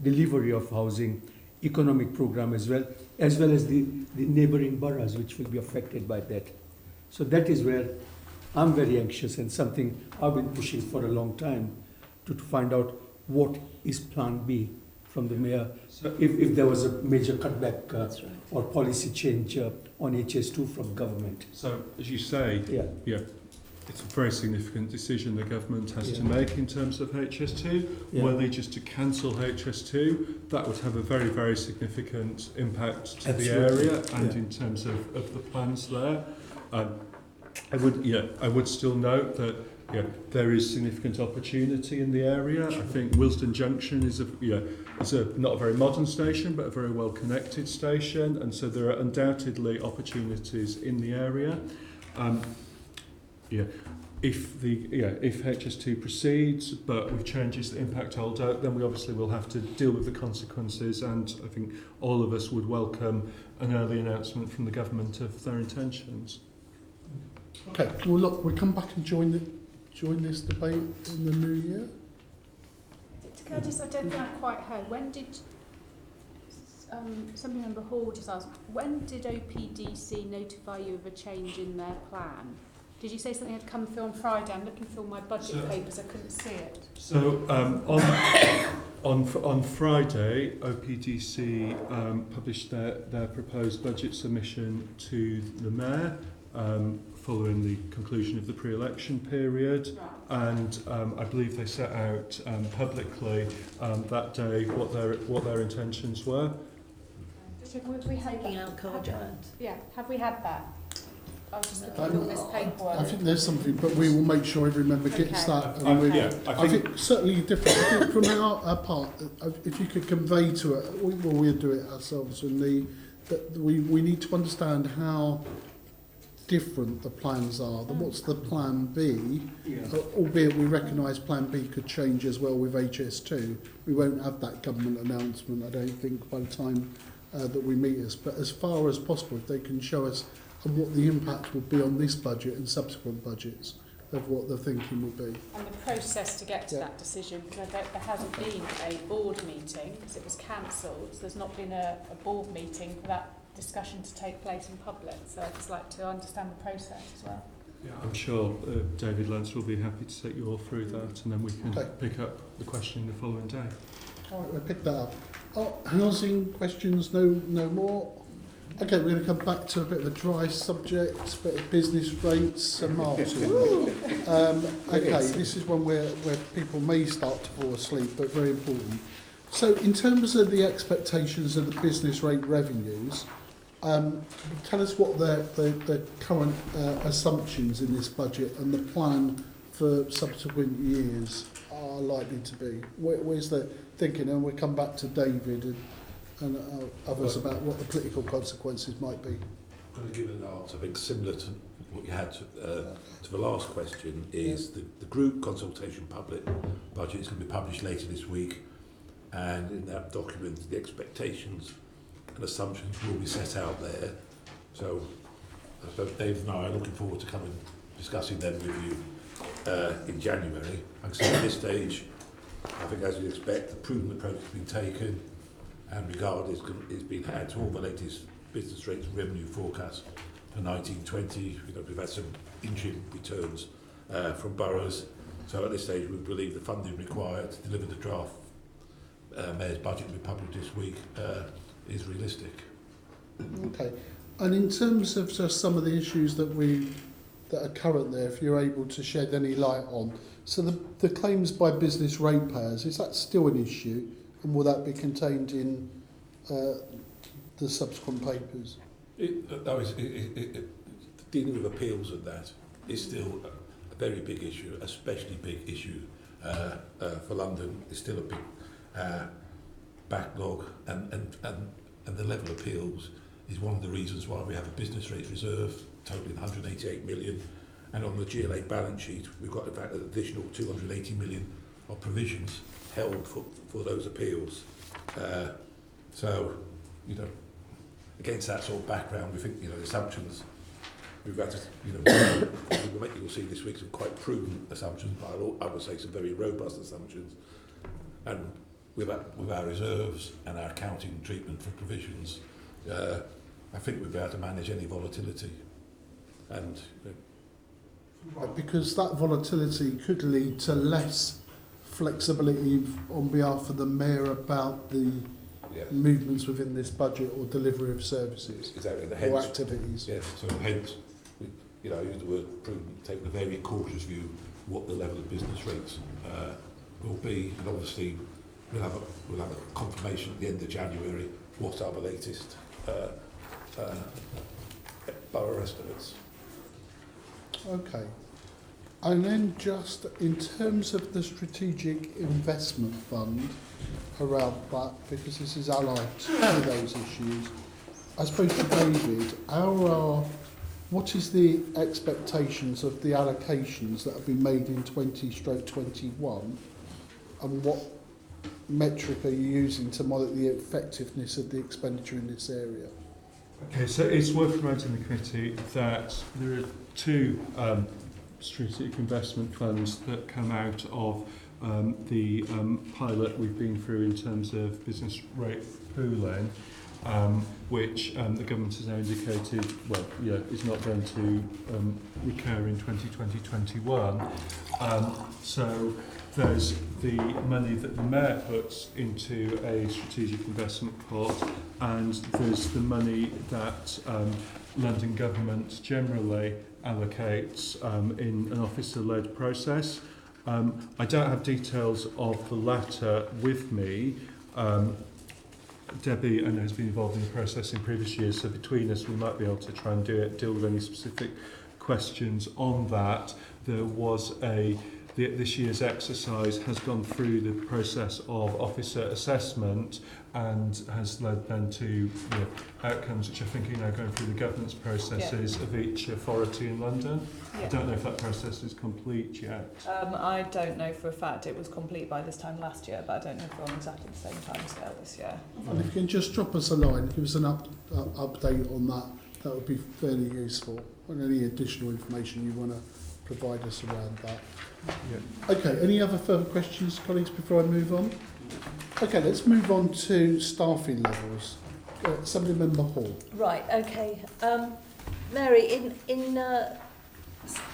Speaker 12: delivery of housing, economic program as well as the neighboring boroughs which will be affected by that. So that is where I'm very anxious, and something I've been pushing for a long time to find out what is plan B from the Mayor if there was a major cutback or policy change on HS2 from government.
Speaker 4: So, as you say, yeah, it's a very significant decision the government has to make in terms of HS2. Were they just to cancel HS2, that would have a very, very significant impact to the area and in terms of the plans there. I would still note that there is significant opportunity in the area. I think Willesden Junction is not a very modern station, but a very well connected station, and so there are undoubtedly opportunities in the area. If HS2 proceeds, but with changes that impact Old Oak, then we obviously will have to deal with the consequences, and I think all of us would welcome an early announcement from the government of their intentions.
Speaker 1: Okay, well look, we'll come back and join this debate in the new year.
Speaker 10: Can I don't think I quite heard. When did Assembly Member Hall just asked, when did OPDC notify you of a change in their plan? Did you say something had come through on Friday? I'm looking through all my budget papers, I couldn't see it.
Speaker 4: So on Friday, OPDC published their proposed budget submission to the Mayor following the conclusion of the pre-election period, and I believe they set out publicly that day what their intentions were.
Speaker 10: Have we had
Speaker 8: Taking out car giant.
Speaker 10: Yeah, have we had that? I was just looking at all this paperwork.
Speaker 1: I think there's something, but we will make sure every member gets that. And
Speaker 9: I think
Speaker 1: certainly different. I think from our part, if you could convey to it, we'll do it ourselves. That we need to understand how different the plans are. What's the plan B? Albeit we recognise plan B could change as well with HS2. We won't have that government announcement, I don't think, by the time that we meet us. But as far as possible, if they can show us what the impact would be on this budget and subsequent budgets of what the thinking would be.
Speaker 10: And the process to get to that decision, because there hasn't been a board meeting, because it was cancelled, so there's not been a board meeting for that discussion to take place in public, so I'd just like to understand the process as well.
Speaker 4: I'm sure David Lance will be happy to take you all through that, and then we can pick up the question the following day.
Speaker 1: All right, we'll pick that up. Housing questions, no more. Okay, we're going to come back to a bit of a dry subject, a bit of business rates and Martin. Okay, this is one where people may start to fall asleep, but very important. So in terms of the expectations of the business rate revenues, tell us what the current assumptions in this budget and the plan for subsequent years are likely to be. Where's the thinking? And we'll come back to David and others about what the political consequences might be.
Speaker 11: I'm going to give an answer, I think, similar to what you had to the last question, is the group consultation public budget is going to be published later this week, and in that document the expectations and assumptions will be set out there. So both Dave and I are looking forward to coming discussing them with you in January. Like I said, at this stage, I think as you expect, the prudent approach has been taken, and regard is being had to all the latest business rates revenue forecast for 1920. You know, we've had some interim returns from boroughs. So at this stage, we believe the funding required to deliver the draft Mayor's budget to be published this week is realistic.
Speaker 1: Okay. And in terms of just some of the issues that are current there, if you're able to shed any light on, so the claims by business ratepayers, is that still an issue, and will that be contained in the subsequent papers?
Speaker 11: Dealing with appeals and that is still a very big issue, especially big issue for London. It's still a big backlog, and the level of appeals is one of the reasons why we have a business rates reserve totaling 188 million, and on the GLA balance sheet we've got in fact an additional 280 million of provisions held for those appeals. So, you know, against that sort of background, we think, you know, the assumptions we've had to, you know, you'll see this week some quite prudent assumptions, but I would say some very robust assumptions, and with our reserves and our accounting treatment for provisions, I think we'll be able to manage any volatility. And
Speaker 1: because that volatility could lead to less flexibility on behalf of the Mayor about the movements within this budget or delivery of services or activities.
Speaker 11: Yes, so hence, you know, use the word prudent, taking a very cautious view what the level of business rates will be, and obviously we'll have a confirmation at the end of January what are the latest borough estimates.
Speaker 1: Okay. And then just in terms of the strategic investment fund around that, because this is allied to those issues, I suppose to David, what is the expectations of the allocations that have been made in 20/21, and what metric are you using to monitor the effectiveness of the expenditure in this area?
Speaker 4: Okay, so it's worth reminding the committee that there are two strategic investment funds that come out of the pilot we've been through in terms of business rate pooling, which the government has now indicated, is not going to recur in 2020-21. So there's the money that the Mayor puts into a strategic investment pot, and there's the money that London government generally allocates in an officer-led process. I don't have details of the latter with me. Debbie, I know, has been involved in the process in previous years, so between us we might be able to try and deal with any specific questions on that. There was this year's exercise has gone through the process of officer assessment and has led then to outcomes which I think are now going through the governance processes of each authority in London. I don't know if that process is complete yet.
Speaker 5: I don't know for a fact. It was complete by this time last year, but I don't know if we're on exactly the same time scale this year.
Speaker 1: And if you can just drop us a line, give us an update on that, that would be fairly useful, and any additional information you want to provide us around that. Yeah. Okay, any other further questions, colleagues, before I move on? Okay, let's move on to staffing levels. Assembly Member Hall.
Speaker 8: Right, okay. Mary,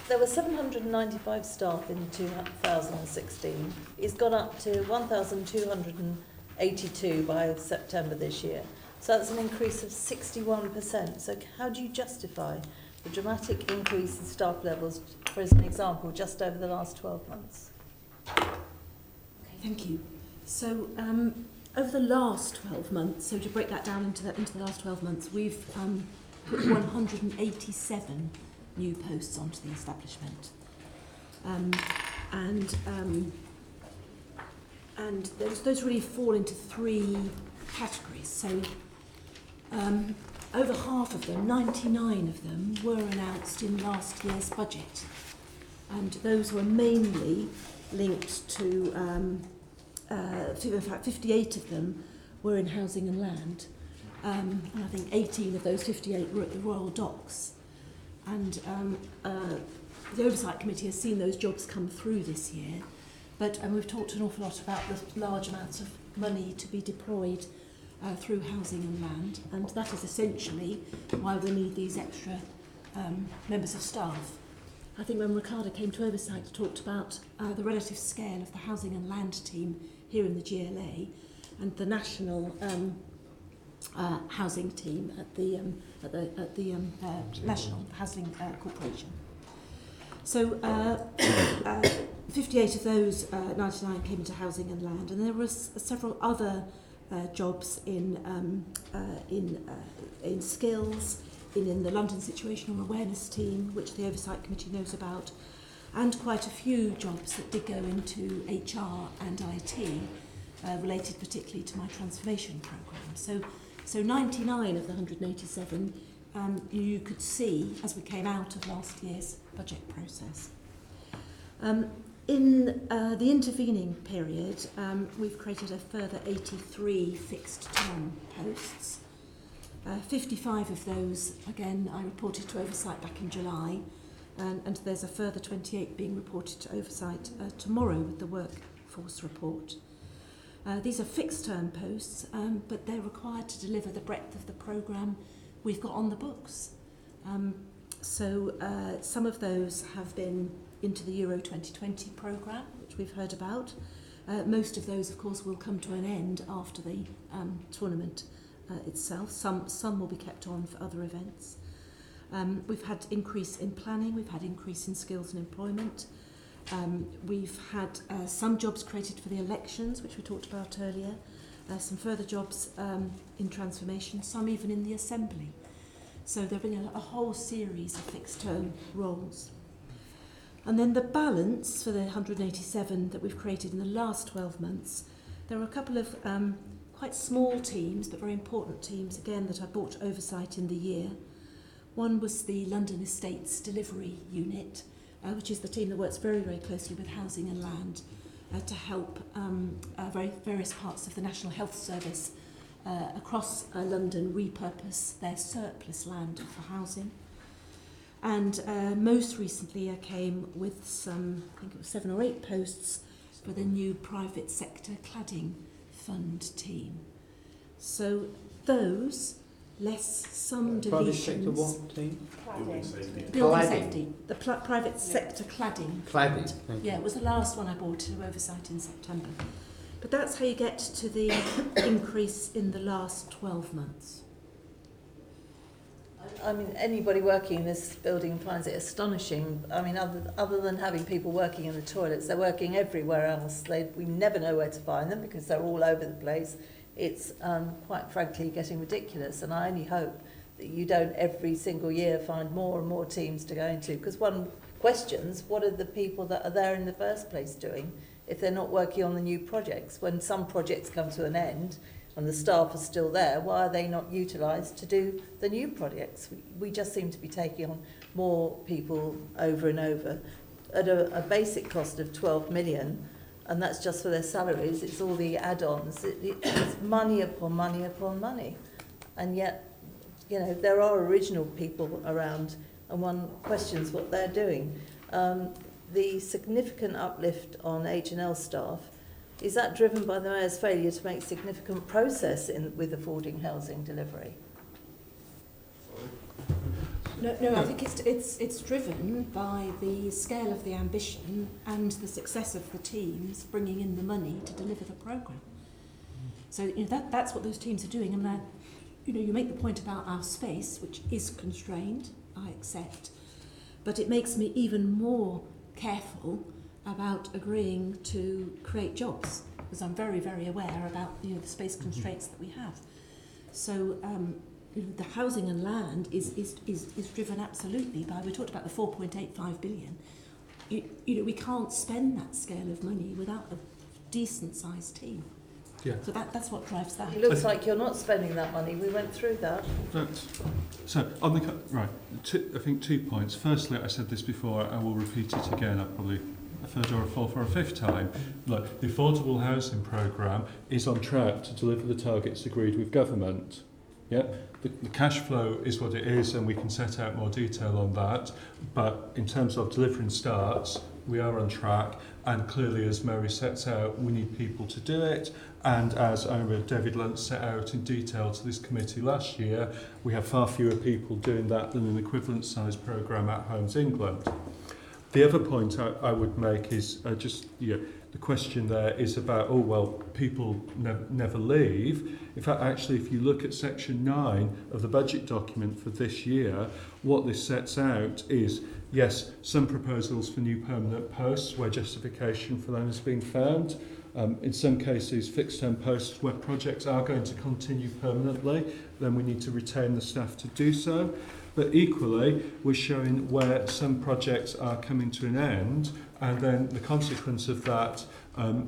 Speaker 8: there were 795 staff in 2016. It's gone up to 1,282 by September this year. So that's an increase of 61%. So how do you justify the dramatic increase in staff levels, for as an example, just over the last 12 months?
Speaker 3: Okay, thank you. So over the last 12 months, so to break that down into the last 12 months, we've put 187 new posts onto the establishment. And those really fall into three categories. So over half of them, 99 of them, were announced in last year's budget. And those were mainly linked to, in fact, 58 of them were in housing and land. And I think 18 of those 58 were at the Royal Docks. And the Oversight Committee has seen those jobs come through this year. But we've talked an awful lot about the large amounts of money to be deployed through housing and land, and that is essentially why we need these extra members of staff. I think when Ricardo came to Oversight, talked about the relative scale of the housing and land team here in the GLA and the national housing team at the National Housing Corporation. So 58 of those 99 came into housing and land, and there were several other jobs in skills, in the London Situational Awareness Team, which the Oversight Committee knows about, and quite a few jobs that did go into HR and IT, related particularly to my transformation programme. So 99 of the 187 you could see as we came out of last year's budget process. In the intervening period, we've created a further 83 fixed-term posts. 55 of those, again, I reported to Oversight back in July, and there's a further 28 being reported to Oversight tomorrow with the workforce report. These are fixed-term posts, but they're required to deliver the breadth of the programme we've got on the books. So some of those have been into the Euro 2020 programme, which we've heard about. Most of those, of course, will come to an end after the tournament itself. Some will be kept on for other events. We've had increase in planning, we've had increase in skills and employment. We've had some jobs created for the elections, which we talked about earlier, some further jobs in transformation, some even in the Assembly. So there have been a whole series of fixed-term roles. And then the balance for the 187 that we've created in the last 12 months, there are a couple of quite small teams, but very important teams, again, that I brought to Oversight in the year. One was the London Estates Delivery Unit, which is the team that works very, very closely with Housing and Land to help various parts of the National Health Service across London repurpose their surplus land for housing. And most recently I came with some, I think it was 7 or 8 posts for the new private sector cladding fund team. So those, less some deletions.
Speaker 7: Private sector what team?
Speaker 9: Building safety.
Speaker 3: Building
Speaker 7: Cladding.
Speaker 3: safety. The private sector cladding.
Speaker 7: Cladding. Thank
Speaker 3: Yeah,
Speaker 7: you.
Speaker 3: it was the last one I brought to Oversight in September. But that's how you get to the increase in the last 12 months.
Speaker 8: I mean, anybody working in this building finds it astonishing. I mean, other than having people working in the toilets, they're working everywhere else. We never know where to find them because they're all over the place. It's quite frankly getting ridiculous, and I only hope that you don't every single year find more and more teams to go into, because one questions what are the people that are there in the first place doing if they're not working on the new projects. When some projects come to an end and the staff are still there, why are they not utilised to do the new projects? We just seem to be taking on more people over and over at a basic cost of 12 million, and that's just for their salaries. It's all the add-ons. It's money upon money upon money. And yet, you know, there are original people around, and one questions what they're doing. The significant uplift on H&L staff, is that driven by the Mayor's failure to make significant progress with affording housing delivery?
Speaker 3: No, I think it's driven by the scale of the ambition and the success of the teams bringing in the money to deliver the programme. So you know, that's what those teams are doing, and you make the point about our space, which is constrained, I accept, but it makes me even more careful about agreeing to create jobs, because I'm very, very aware about the space constraints that we have. So the housing and land is driven absolutely by, we talked about the 4.85 billion. We can't spend that scale of money without a decent sized team.
Speaker 4: Yeah.
Speaker 3: So that's what drives that.
Speaker 8: It looks like you're not spending that money. We went through that.
Speaker 4: So on the right, I think 2 points. Firstly, I said this before. I will repeat it again. I'll probably a third or a fourth or a fifth time. Look, the affordable housing programme is on track to deliver the targets agreed with government. Yeah, the cash flow is what it is, and we can set out more detail on that. But in terms of delivering starts, we are on track, and clearly, as Mary sets out, we need people to do it. And as David Lunt set out in detail to this committee last year, we have far fewer people doing that than an equivalent size programme at Homes England. The other point I would make is the question there is about, oh, well, people never leave. In fact, actually, if you look at section 9 of the budget document for this year, what this sets out is, yes, some proposals for new permanent posts where justification for them has been found. In some cases, fixed-term posts where projects are going to continue permanently, then we need to retain the staff to do so. But equally, we're showing where some projects are coming to an end, and then the consequence of that,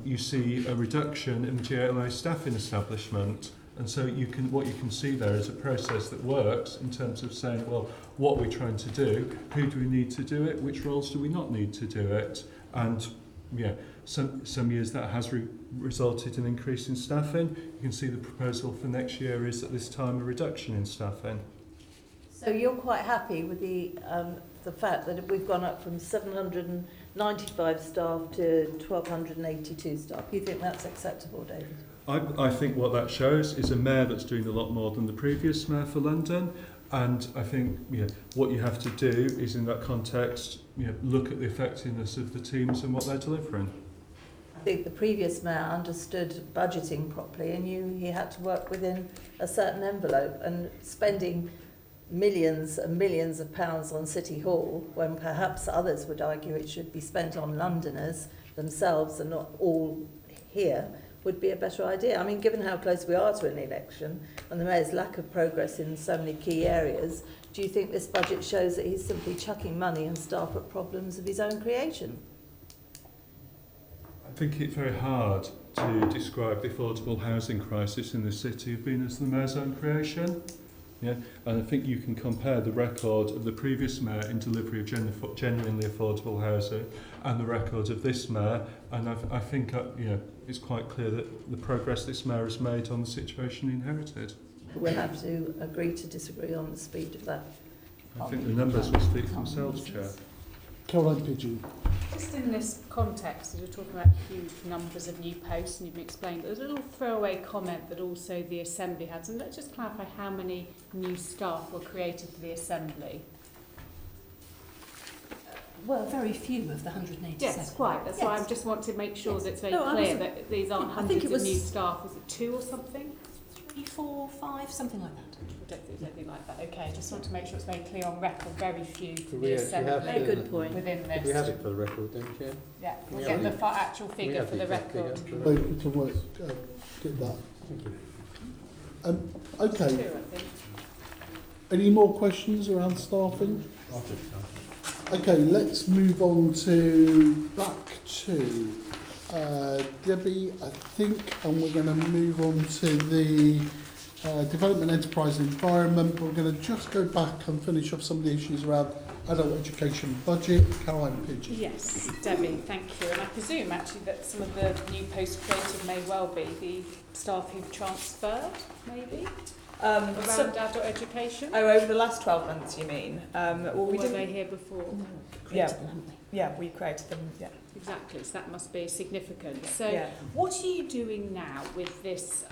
Speaker 4: you see a reduction in the GLA staffing establishment. And so what you can see there is a process that works in terms of saying, well, what are we trying to do? Who do we need to do it? Which roles do we not need to do it? And yeah, some years that has resulted in an increase in staffing. You can see the proposal for next year is at this time a reduction in staffing.
Speaker 8: So you're quite happy with the fact that we've gone up from 795 staff to 1,282 staff. You think that's acceptable, David?
Speaker 4: I think what that shows is a mayor that's doing a lot more than the previous mayor for London. And I think what you have to do is, in that context, look at the effectiveness of the teams and what they're delivering.
Speaker 8: I think the previous mayor understood budgeting properly and knew he had to work within a certain envelope, and spending millions and millions of pounds on City Hall when perhaps others would argue it should be spent on Londoners themselves and not all here would be a better idea. I mean, given how close we are to an election and the mayor's lack of progress in so many key areas, do you think this budget shows that he's simply chucking money and staff at problems of his own creation?
Speaker 4: I think it's very hard to describe the affordable housing crisis in the city as being as the mayor's own creation. Yeah, and I think you can compare the record of the previous mayor in delivery of genuinely affordable housing and the record of this mayor, and I think it's quite clear that the progress this mayor has made on the situation he inherited.
Speaker 8: We'll have to agree to disagree on the speed of that.
Speaker 4: I think the numbers will speak for themselves, Chair.
Speaker 1: Caroline Pidgeon.
Speaker 10: Just in this context, as you're talking about huge numbers of new posts, and you've explained, there's a little throwaway comment that also the Assembly has, and let's just clarify how many new staff were created for the Assembly.
Speaker 3: Well, very few of the 187.
Speaker 10: Yes, quite. That's why I just want to make sure that it's very clear that these aren't hundreds of new staff. Was it 2 or something?
Speaker 3: 3, 4, 5, something like that.
Speaker 10: I don't think it's anything like that. Okay, I just want to make sure it's very clear on record. Very few for
Speaker 7: Could
Speaker 10: the
Speaker 7: we actually
Speaker 10: Assembly.
Speaker 7: have
Speaker 8: Very good point.
Speaker 10: Within this.
Speaker 7: Could we have it for the record then, Chair?
Speaker 10: Yeah, we'll
Speaker 7: Yeah,
Speaker 10: get
Speaker 7: we-
Speaker 10: the actual
Speaker 7: We
Speaker 10: figure
Speaker 7: have
Speaker 10: for the
Speaker 7: exact
Speaker 10: record.
Speaker 7: figure.
Speaker 1: We can work, get that.
Speaker 7: Thank you.
Speaker 1: Okay.
Speaker 10: 2, I think.
Speaker 1: Any more questions around staffing? Okay, let's move on to back to Debbie, I think, and we're going to move on to the development, enterprise and environment. We're going to just go back and finish off some of the issues around adult education budget. Caroline Pidgeon.
Speaker 10: Yes, Debbie, thank you. And I presume actually that some of the new posts created may well be the staff who've transferred, maybe, around adult education.
Speaker 5: Oh, over the last 12 months, you mean? Well,
Speaker 10: Or
Speaker 5: we
Speaker 10: were
Speaker 5: didn't.
Speaker 10: they here before?
Speaker 5: Yeah,
Speaker 3: Created them, haven't we?
Speaker 5: yeah, we created them. Yeah.
Speaker 10: Exactly, so that must be significant. So
Speaker 5: Yeah.
Speaker 10: what are you doing now with this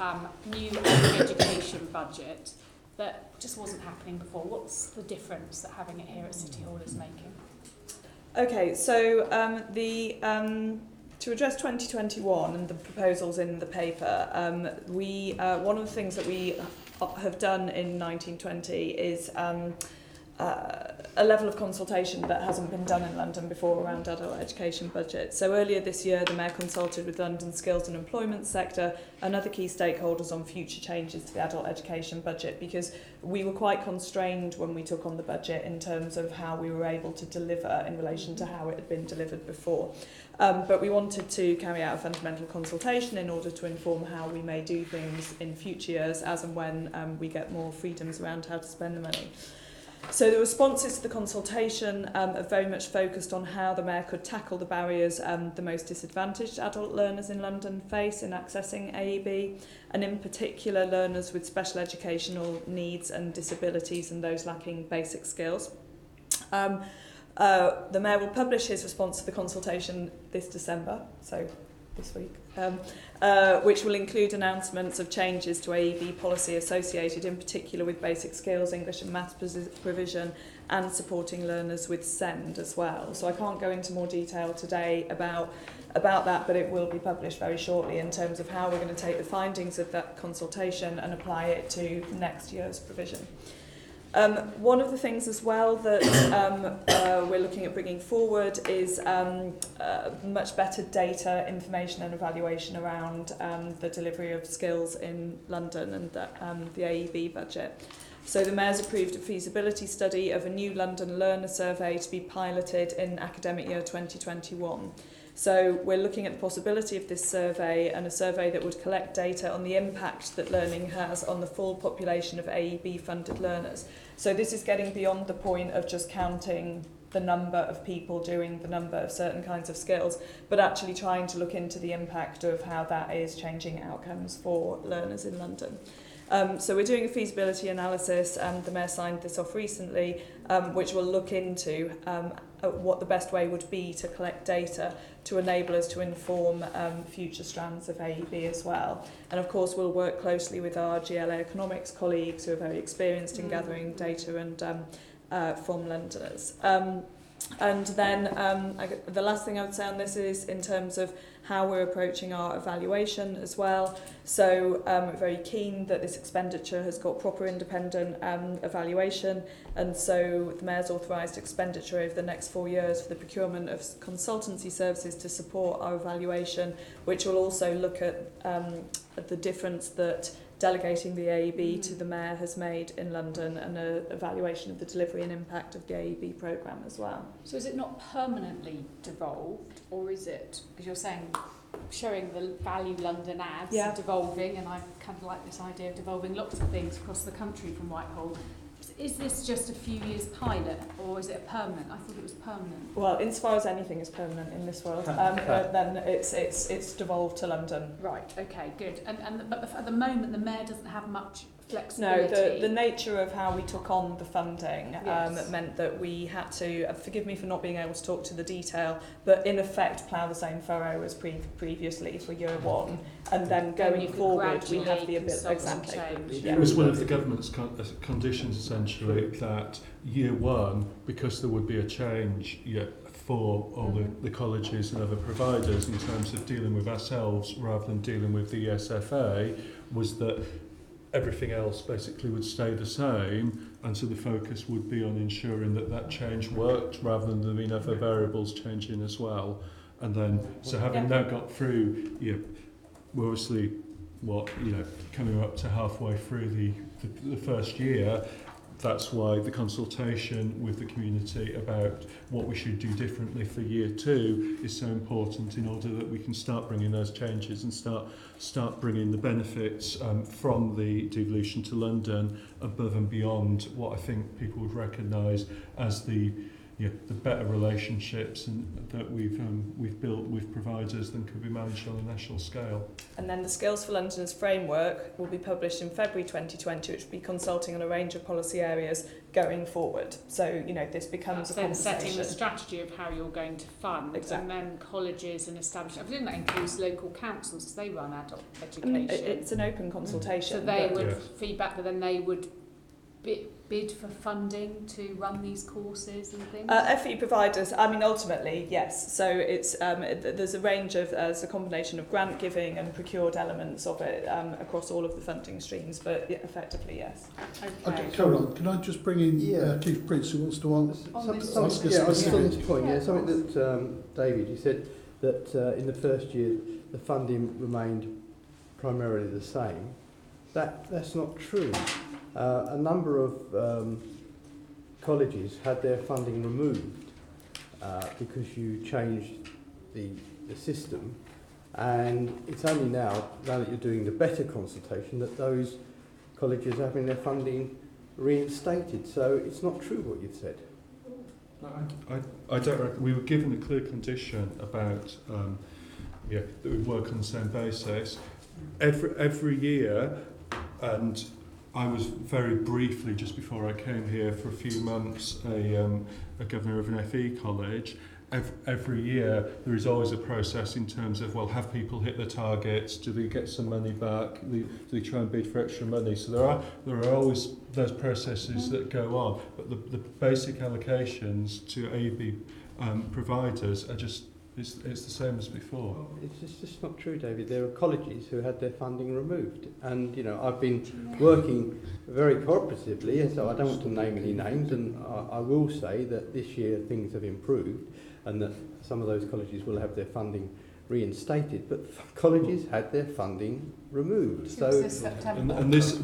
Speaker 10: new adult education budget that just wasn't happening before? What's the difference that having it here at City Hall is making?
Speaker 5: Okay, so to address 2021 and the proposals in the paper, one of the things that we have done in 1920 is a level of consultation that hasn't been done in London before around adult education budget. So earlier this year, the Mayor consulted with London's skills and employment sector and other key stakeholders on future changes to the adult education budget, because we were quite constrained when we took on the budget in terms of how we were able to deliver in relation to how it had been delivered before. But we wanted to carry out a fundamental consultation in order to inform how we may do things in future years as and when we get more freedoms around how to spend the money. So the responses to the consultation are very much focused on how the Mayor could tackle the barriers the most disadvantaged adult learners in London face in accessing AEB, and in particular learners with special educational needs and disabilities and those lacking basic skills. The Mayor will publish his response to the consultation this December, so this week, which will include announcements of changes to AEB policy associated in particular with basic skills, English and maths provision, and supporting learners with SEND as well. So I can't go into more detail today about that, but it will be published very shortly in terms of how we're going to take the findings of that consultation and apply it to next year's provision. One of the things as well that we're looking at bringing forward is much better data, information and evaluation around the delivery of skills in London and the AEB budget. So the Mayor's approved a feasibility study of a new London Learner Survey to be piloted in academic year 2021. So we're looking at the possibility of this survey, and a survey that would collect data on the impact that learning has on the full population of AEB funded learners. So this is getting beyond the point of just counting the number of people doing the number of certain kinds of skills, but actually trying to look into the impact of how that is changing outcomes for learners in London. So we're doing a feasibility analysis, and the Mayor signed this off recently, which will look into what the best way would be to collect data to enable us to inform future strands of AEB as well. And of course we'll work closely with our GLA economics colleagues who are very experienced in gathering data and from Londoners. And then the last thing I would say on this is in terms of how we're approaching our evaluation as well. So we're very keen that this expenditure has got proper independent evaluation, and so the Mayor's authorised expenditure over the next 4 years for the procurement of consultancy services to support our evaluation, which will also look at the difference that delegating the AEB to the Mayor has made in London, and an evaluation of the delivery and impact of the AEB programme as well.
Speaker 10: So is it not permanently devolved, or is it, because you're saying showing the value London adds, devolving, and I kind of like this idea of devolving lots of things across the country from Whitehall. Is this just a few years pilot, or is it a permanent? I thought it was permanent.
Speaker 5: Well, insofar as anything is permanent in this world, then it's devolved to London.
Speaker 10: Right. Okay. Good. But at the moment, the Mayor doesn't have much flexibility.
Speaker 5: No, the nature of how we took on the funding meant that we had to, forgive me for not being able to talk to the detail, but in effect plough the same furrow as previously for year one, and then going forward we have the ability. Exactly.
Speaker 4: It was one of the government's conditions essentially that year one, because there would be a change for all the colleges and other providers in terms of dealing with ourselves rather than dealing with the ESFA, was that everything else basically would stay the same, and so the focus would be on ensuring that that change worked rather than there being other variables changing as well. And then, so having now got through, we're obviously coming up to halfway through the first year. That's why the consultation with the community about what we should do differently for year two is so important, in order that we can start bringing those changes and start bringing the benefits from the devolution to London above and beyond what I think people would recognise as the better relationships that we've built with providers than could be managed on a national scale.
Speaker 5: And then the Skills for Londoners framework will be published in February 2020, which will be consulting on a range of policy areas going forward. So, this becomes a conversation.
Speaker 10: Setting the strategy of how you're going to fund, and then colleges and establishments. I presume that includes local councils, because they run adult education.
Speaker 5: It's an open consultation.
Speaker 10: So they would feedback, but then they would bid for funding to run these courses and things?
Speaker 5: FE providers, ultimately, yes. So it's there's a range of, a combination of grant giving and procured elements of it across all of the funding streams, but effectively, yes.
Speaker 1: Okay, Caroline, can I just bring in Keith Prince, who wants to ask a specific...
Speaker 7: on this point, something that David, you said that in the first year the funding remained primarily the same. That's not true. A number of colleges had their funding removed because you changed the system, and it's only now that you're doing the better consultation, that those colleges are having their funding reinstated. So it's not true what you've said.
Speaker 4: I don't. We were given a clear condition about that we work on the same basis every year, and I was very briefly, just before I came here for a few months, a governor of an FE college. Every year there is always a process in terms of, well, have people hit their targets? Do they get some money back? Do they try and bid for extra money? So there are always those processes that go on. But the basic allocations to AEB providers are just, it's the same as before.
Speaker 7: It's just not true, David. There are colleges who had their funding removed. And, you know, I've been working very cooperatively, so I don't want to name any names, and I will say that this year things have improved and that some of those colleges will have their funding reinstated, but colleges had their funding removed. So
Speaker 10: this September.
Speaker 4: And this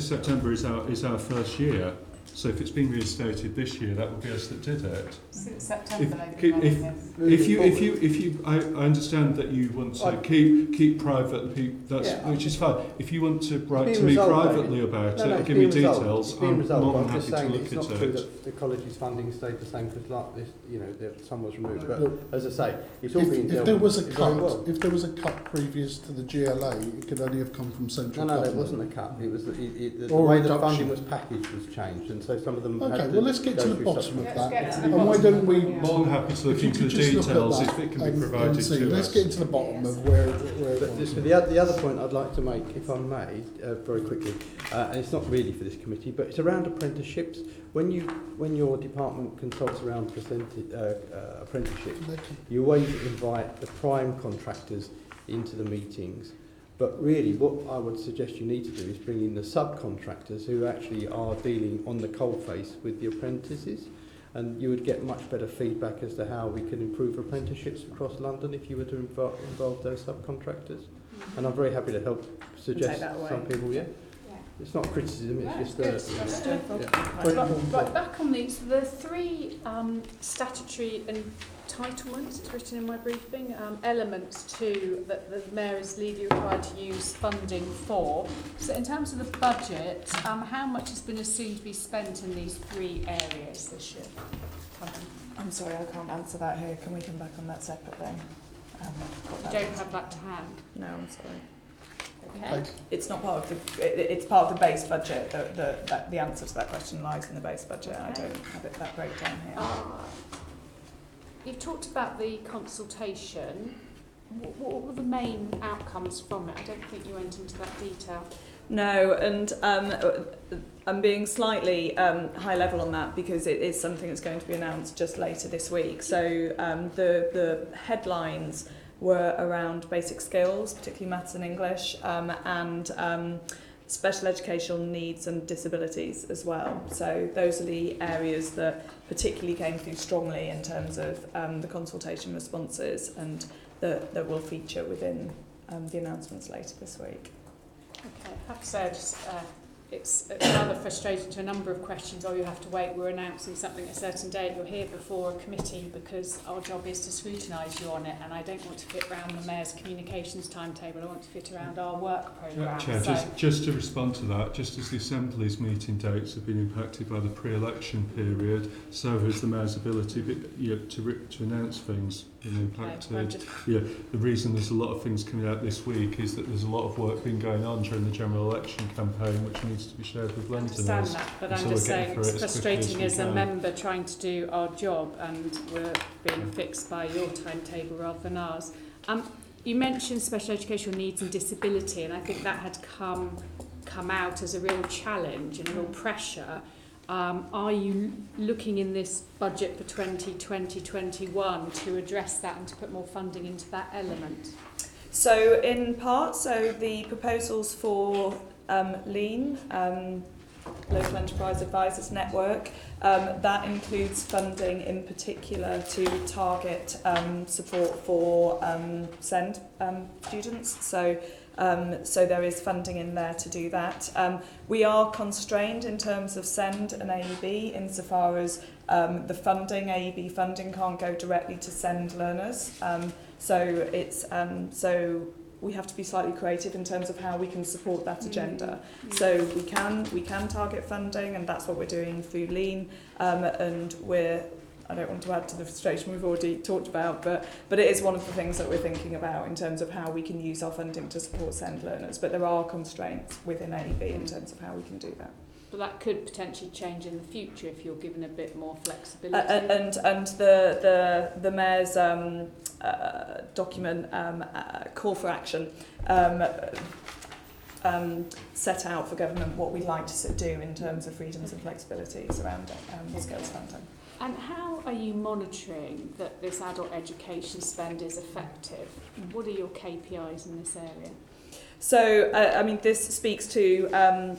Speaker 4: September is our first year. So if it's been reinstated this year, that would be us that did it.
Speaker 10: Since September,
Speaker 4: I understand that you want to keep private, which is fine. If you want to write to me privately about it, give me details, I'm more than happy to look
Speaker 7: it's not
Speaker 4: at
Speaker 7: true
Speaker 4: it.
Speaker 7: that the college's funding stayed the same because, like this, you know, some was removed. But as I say, it's all being dealt with.
Speaker 1: If there was a cut previous to the GLA, it could only have come from central government.
Speaker 7: No, there wasn't a cut. It was the way the funding was packaged was changed, and so some of them.
Speaker 1: Okay, well, let's get to the bottom of that.
Speaker 10: And
Speaker 1: why don't we?
Speaker 4: More than happy to look into the details if it can be provided to us.
Speaker 1: Let's get into the bottom of where
Speaker 7: The other point I'd like to make, if I may, very quickly, and it's not really for this committee, but it's around apprenticeships. When your department consults around apprenticeships, you always invite the prime contractors into the meetings. But really, what I would suggest you need to do is bring in the subcontractors who actually are dealing on the coalface with the apprentices, and you would get much better feedback as to how we can improve apprenticeships across London if you were to involve those subcontractors. And I'm very happy to help suggest some people, It's not criticism, it's just
Speaker 10: Right, back on these, the three statutory entitlements, it's written in my briefing, elements to that the mayor is legally required to use funding for. So in terms of the budget, how much has been assumed to be spent in these three areas this year?
Speaker 5: I'm sorry, I can't answer that here. Can we come back on that separately?
Speaker 10: You don't have that to hand?
Speaker 5: No, I'm sorry.
Speaker 10: Okay.
Speaker 5: It's not part of the. It's part of the base budget. The answer to that question lies in the base budget. Okay. I don't have that breakdown here.
Speaker 10: You've talked about the consultation. What were the main outcomes from it? I don't think you went into that detail.
Speaker 5: No, and I'm being slightly high level on that because it is something that's going to be announced just later this week. So the headlines were around basic skills, particularly maths and English, and special educational needs and disabilities as well. So those are the areas that particularly came through strongly in terms of the consultation responses, and that will feature within the announcements later this week.
Speaker 10: Okay, I have to say, it's rather frustrating to a number of questions, or you have to wait, we're announcing something at a certain date, you're here before a committee because our job is to scrutinise you on it, and I don't want to fit around the Mayor's communications timetable, I want to fit around our work programme.
Speaker 4: Chair, just to respond to that, just as the Assembly's meeting dates have been impacted by the pre-election period, so has the Mayor's ability to announce things been impacted. The reason there's a lot of things coming out this week is that there's a lot of work been going on during the general election campaign which needs to be shared with Londoners.
Speaker 10: I understand that, but I'm just saying it's frustrating as a member trying to do our job, and we're being fixed by your timetable rather than ours. You mentioned special educational needs and disability, and I think that had come out as a real challenge and a real pressure. Are you looking in this budget for 2020-21 to address that and to put more funding into that element?
Speaker 5: So in part, the proposals for LEAN, Local Enterprise Advisors Network, that includes funding in particular to target support for SEND students. So there is funding in there to do that. We are constrained in terms of SEND and AEB insofar as the funding, AEB funding, can't go directly to SEND learners. So we have to be slightly creative in terms of how we can support that agenda. So we can target funding, and that's what we're doing through LEAN, and we're I don't want to add to the frustration we've already talked about, but it is one of the things that we're thinking about in terms of how we can use our funding to support SEND learners. But there are constraints within AEB in terms of how we can do that.
Speaker 10: But that could potentially change in the future if you're given a bit more flexibility.
Speaker 5: And the mayor's document, call for action, set out for government what we'd like to do in terms of freedoms and flexibilities around skills funding.
Speaker 10: And how are you monitoring that this adult education spend is effective? What are your KPIs in this area?
Speaker 5: So, I mean, this speaks to,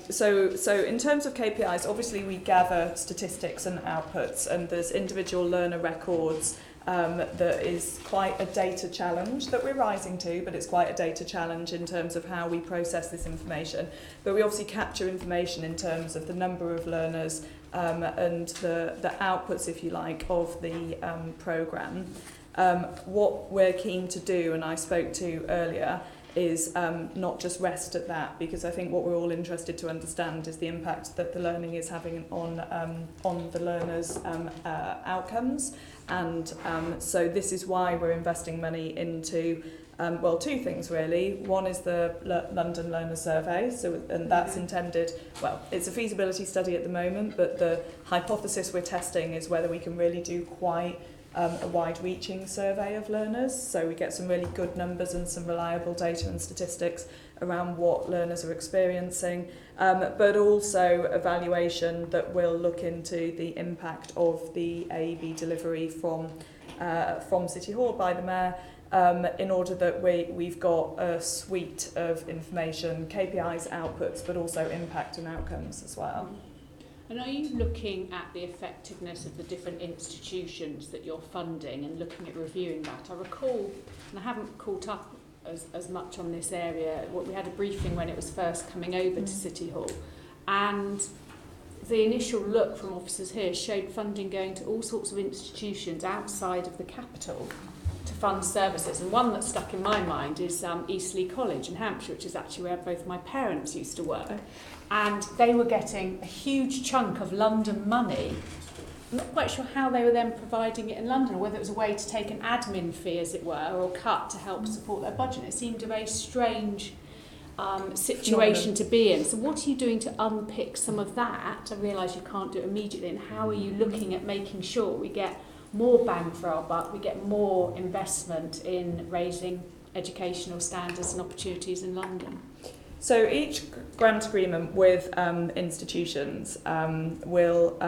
Speaker 5: so in terms of KPIs, obviously we gather statistics and outputs, and there's individual learner records that is quite a data challenge that we're rising to, but it's quite a data challenge in terms of how we process this information. But we obviously capture information in terms of the number of learners and the outputs, if you like, of the programme. What we're keen to do, and I spoke to earlier, is not just rest at that, because I think what we're all interested to understand is the impact that the learning is having on the learners' outcomes. And so this is why we're investing money into, well, two things really. One is the London Learner Survey, and that's intended, well, it's a feasibility study at the moment, but the hypothesis we're testing is whether we can really do quite a wide-reaching survey of learners, so we get some really good numbers and some reliable data and statistics around what learners are experiencing, but also evaluation that will look into the impact of the AEB delivery from City Hall by the Mayor, in order that we've got a suite of information, KPIs, outputs, but also impact and outcomes as well.
Speaker 10: And are you looking at the effectiveness of the different institutions that you're funding and looking at reviewing that? I recall, and I haven't caught up as much on this area, we had a briefing when it was first coming over to City Hall, and the initial look from officers here showed funding going to all sorts of institutions outside of the capital to fund services. And one that stuck in my mind is Eastleigh College in Hampshire, which is actually where both my parents used to work. And they were getting a huge chunk of London money. I'm not quite sure how they were then providing it in London, or whether it was a way to take an admin fee, as it were, or cut to help support their budget. It seemed a very strange situation to be in. So what are you doing to unpick some of that? I realise you can't do it immediately. And how are you looking at making sure we get more bang for our buck, we get more investment in raising educational standards and opportunities in London?
Speaker 5: So each grant agreement with institutions will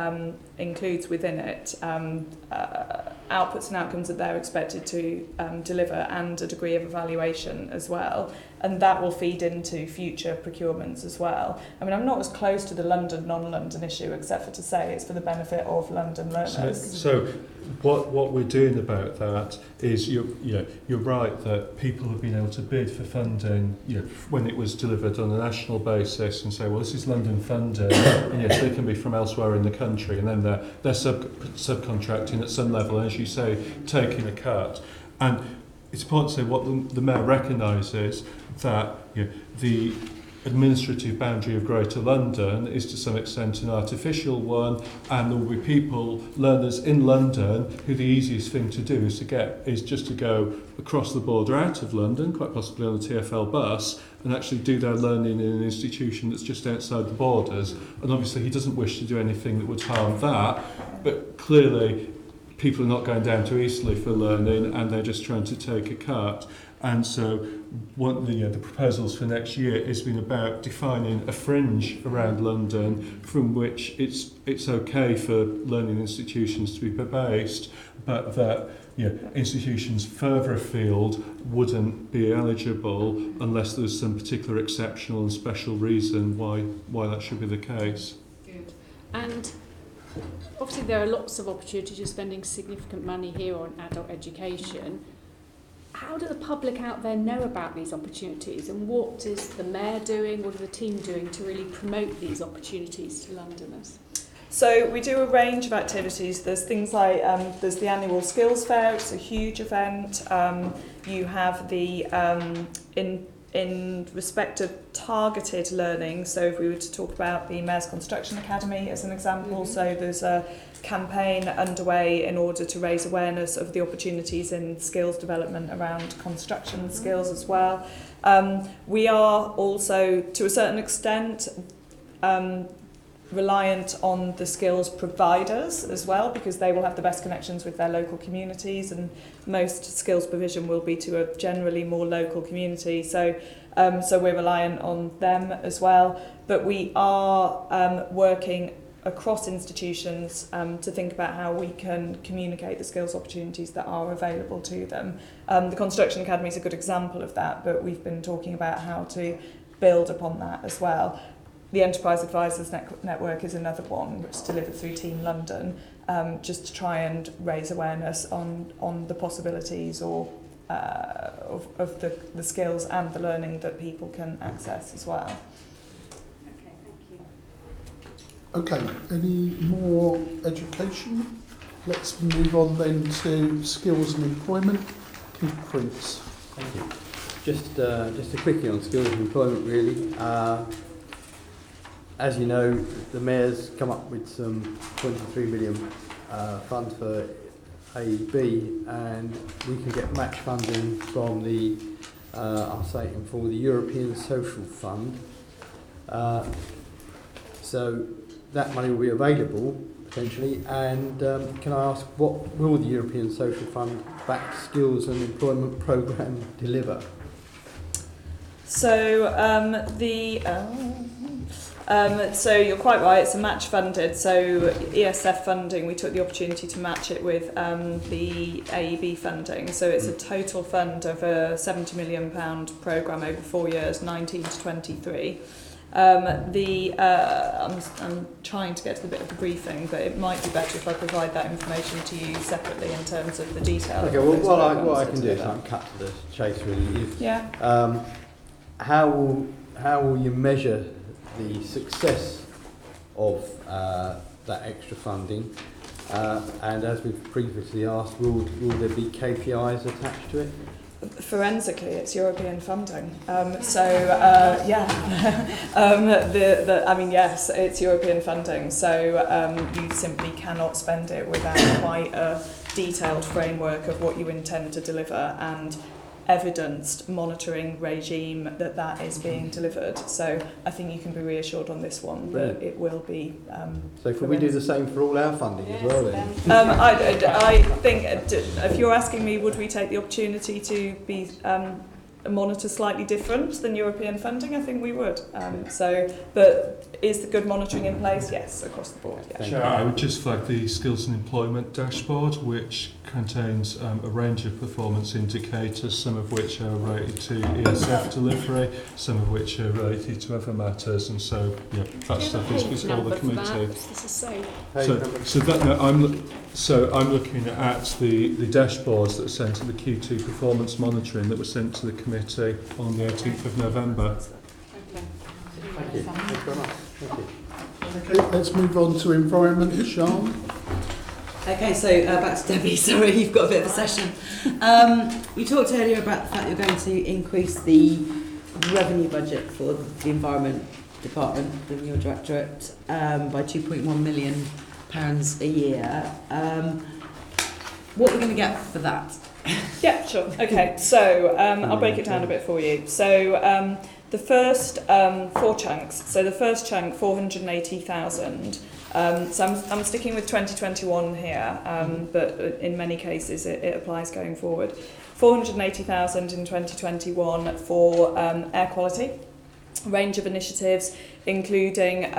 Speaker 5: includes within it outputs and outcomes that they're expected to deliver, and a degree of evaluation as well. And that will feed into future procurements as well. I mean, I'm not as close to the London, non-London issue, except for to say it's for the benefit of London learners.
Speaker 4: So what we're doing about that is you're right that people have been able to bid for funding, when it was delivered on a national basis, and say, well, this is London funding, and yes, they can be from elsewhere in the country, and then they're subcontracting at some level, and as you say, taking a cut. And it's important to say what the Mayor recognises, that the administrative boundary of Greater London is to some extent an artificial one, and there will be people, learners in London, who the easiest thing to do is just to go across the border out of London, quite possibly on a TfL bus, and actually do their learning in an institution that's just outside the borders. And obviously he doesn't wish to do anything that would harm that, but clearly people are not going down to Eastleigh for learning, and they're just trying to take a cut. And so one the proposals for next year has been about defining a fringe around London from which it's okay for learning institutions to be based, but that institutions further afield wouldn't be eligible unless there's some particular exceptional and special reason why that should be the case.
Speaker 10: Good. And obviously there are lots of opportunities. You're spending significant money here on adult education. How do the public out there know about these opportunities, and what is the Mayor doing, what are the team doing to really promote these opportunities to Londoners?
Speaker 5: So we do a range of activities. There's things like there's the annual skills fair. It's a huge event. You have the in respect of targeted learning, so if we were to talk about the Mayor's Construction Academy as an example, so there's a campaign underway in order to raise awareness of the opportunities in skills development around construction skills as well. We are also, to a certain extent, reliant on the skills providers as well, because they will have the best connections with their local communities, and most skills provision will be to a generally more local community, so we're reliant on them as well. But we are working across institutions to think about how we can communicate the skills opportunities that are available to them. The Construction Academy is a good example of that, but we've been talking about how to build upon that as well. The Enterprise Advisors Network is another one, which is delivered through Team London, just to try and raise awareness on the possibilities or of the skills and the learning that people can access as well.
Speaker 10: Okay, thank you.
Speaker 1: Okay, any more education? Let's move on then to skills and employment. Keith Prince.
Speaker 7: Thank you. Just a quickie on skills and employment, really. As you know, the Mayor's come up with some 23 million fund for AEB, and we can get match funding from the, for the European Social Fund. So that money will be available potentially. And can I ask, what will the European Social Fund backed skills and employment programme deliver?
Speaker 5: So so you're quite right, it's a match funded, so ESF funding, we took the opportunity to match it with the AEB funding, so it's a total fund of a £70 million programme over 4 years, 19 to 23. I'm trying to get to the bit of the briefing, but it might be better if I provide that information to you separately in terms of the detail.
Speaker 7: Okay, well, what I can do is I can cut to the chase, really.
Speaker 5: Yeah.
Speaker 7: How will you measure the success of that extra funding? And as we've previously asked, will there be KPIs attached to it?
Speaker 5: Forensically, it's European funding. Yes, it's European funding. So you simply cannot spend it without quite a detailed framework of what you intend to deliver and evidenced monitoring regime that is being delivered. So I think you can be reassured on this one that it will be.
Speaker 7: So can we do the same for all our funding as well then?
Speaker 5: I think if you're asking me, would we take the opportunity to be monitor slightly different than European funding? I think we would. But is the good monitoring in place? Yes, across the board. Yeah.
Speaker 4: Sure. I would just flag the skills and employment dashboard, which contains a range of performance indicators, some of which are related to ESF delivery, some of which are related to other matters, and so that stuff is before the committee.
Speaker 10: This is
Speaker 4: I'm looking at the dashboards that were sent to the Q2 performance monitoring that were sent to the committee on the 18th of November.
Speaker 7: Thank you. Thank you very much. Thank you.
Speaker 1: Okay, let's move on to environment. Sean.
Speaker 6: Okay, so back to Debbie. Sorry, you've got a bit of a session. You talked earlier about the fact you're going to increase the revenue budget for the Environment Department, the your directorate, by £2.1 million a year. What are we going to get for that?
Speaker 5: Yeah, sure. Okay, so I'll break it down a bit for you. So the first 4 chunks. So the first chunk, 480,000. So I'm sticking with 2021 here, but in many cases it applies going forward. 480,000 in 2021 for air quality, a range of initiatives, including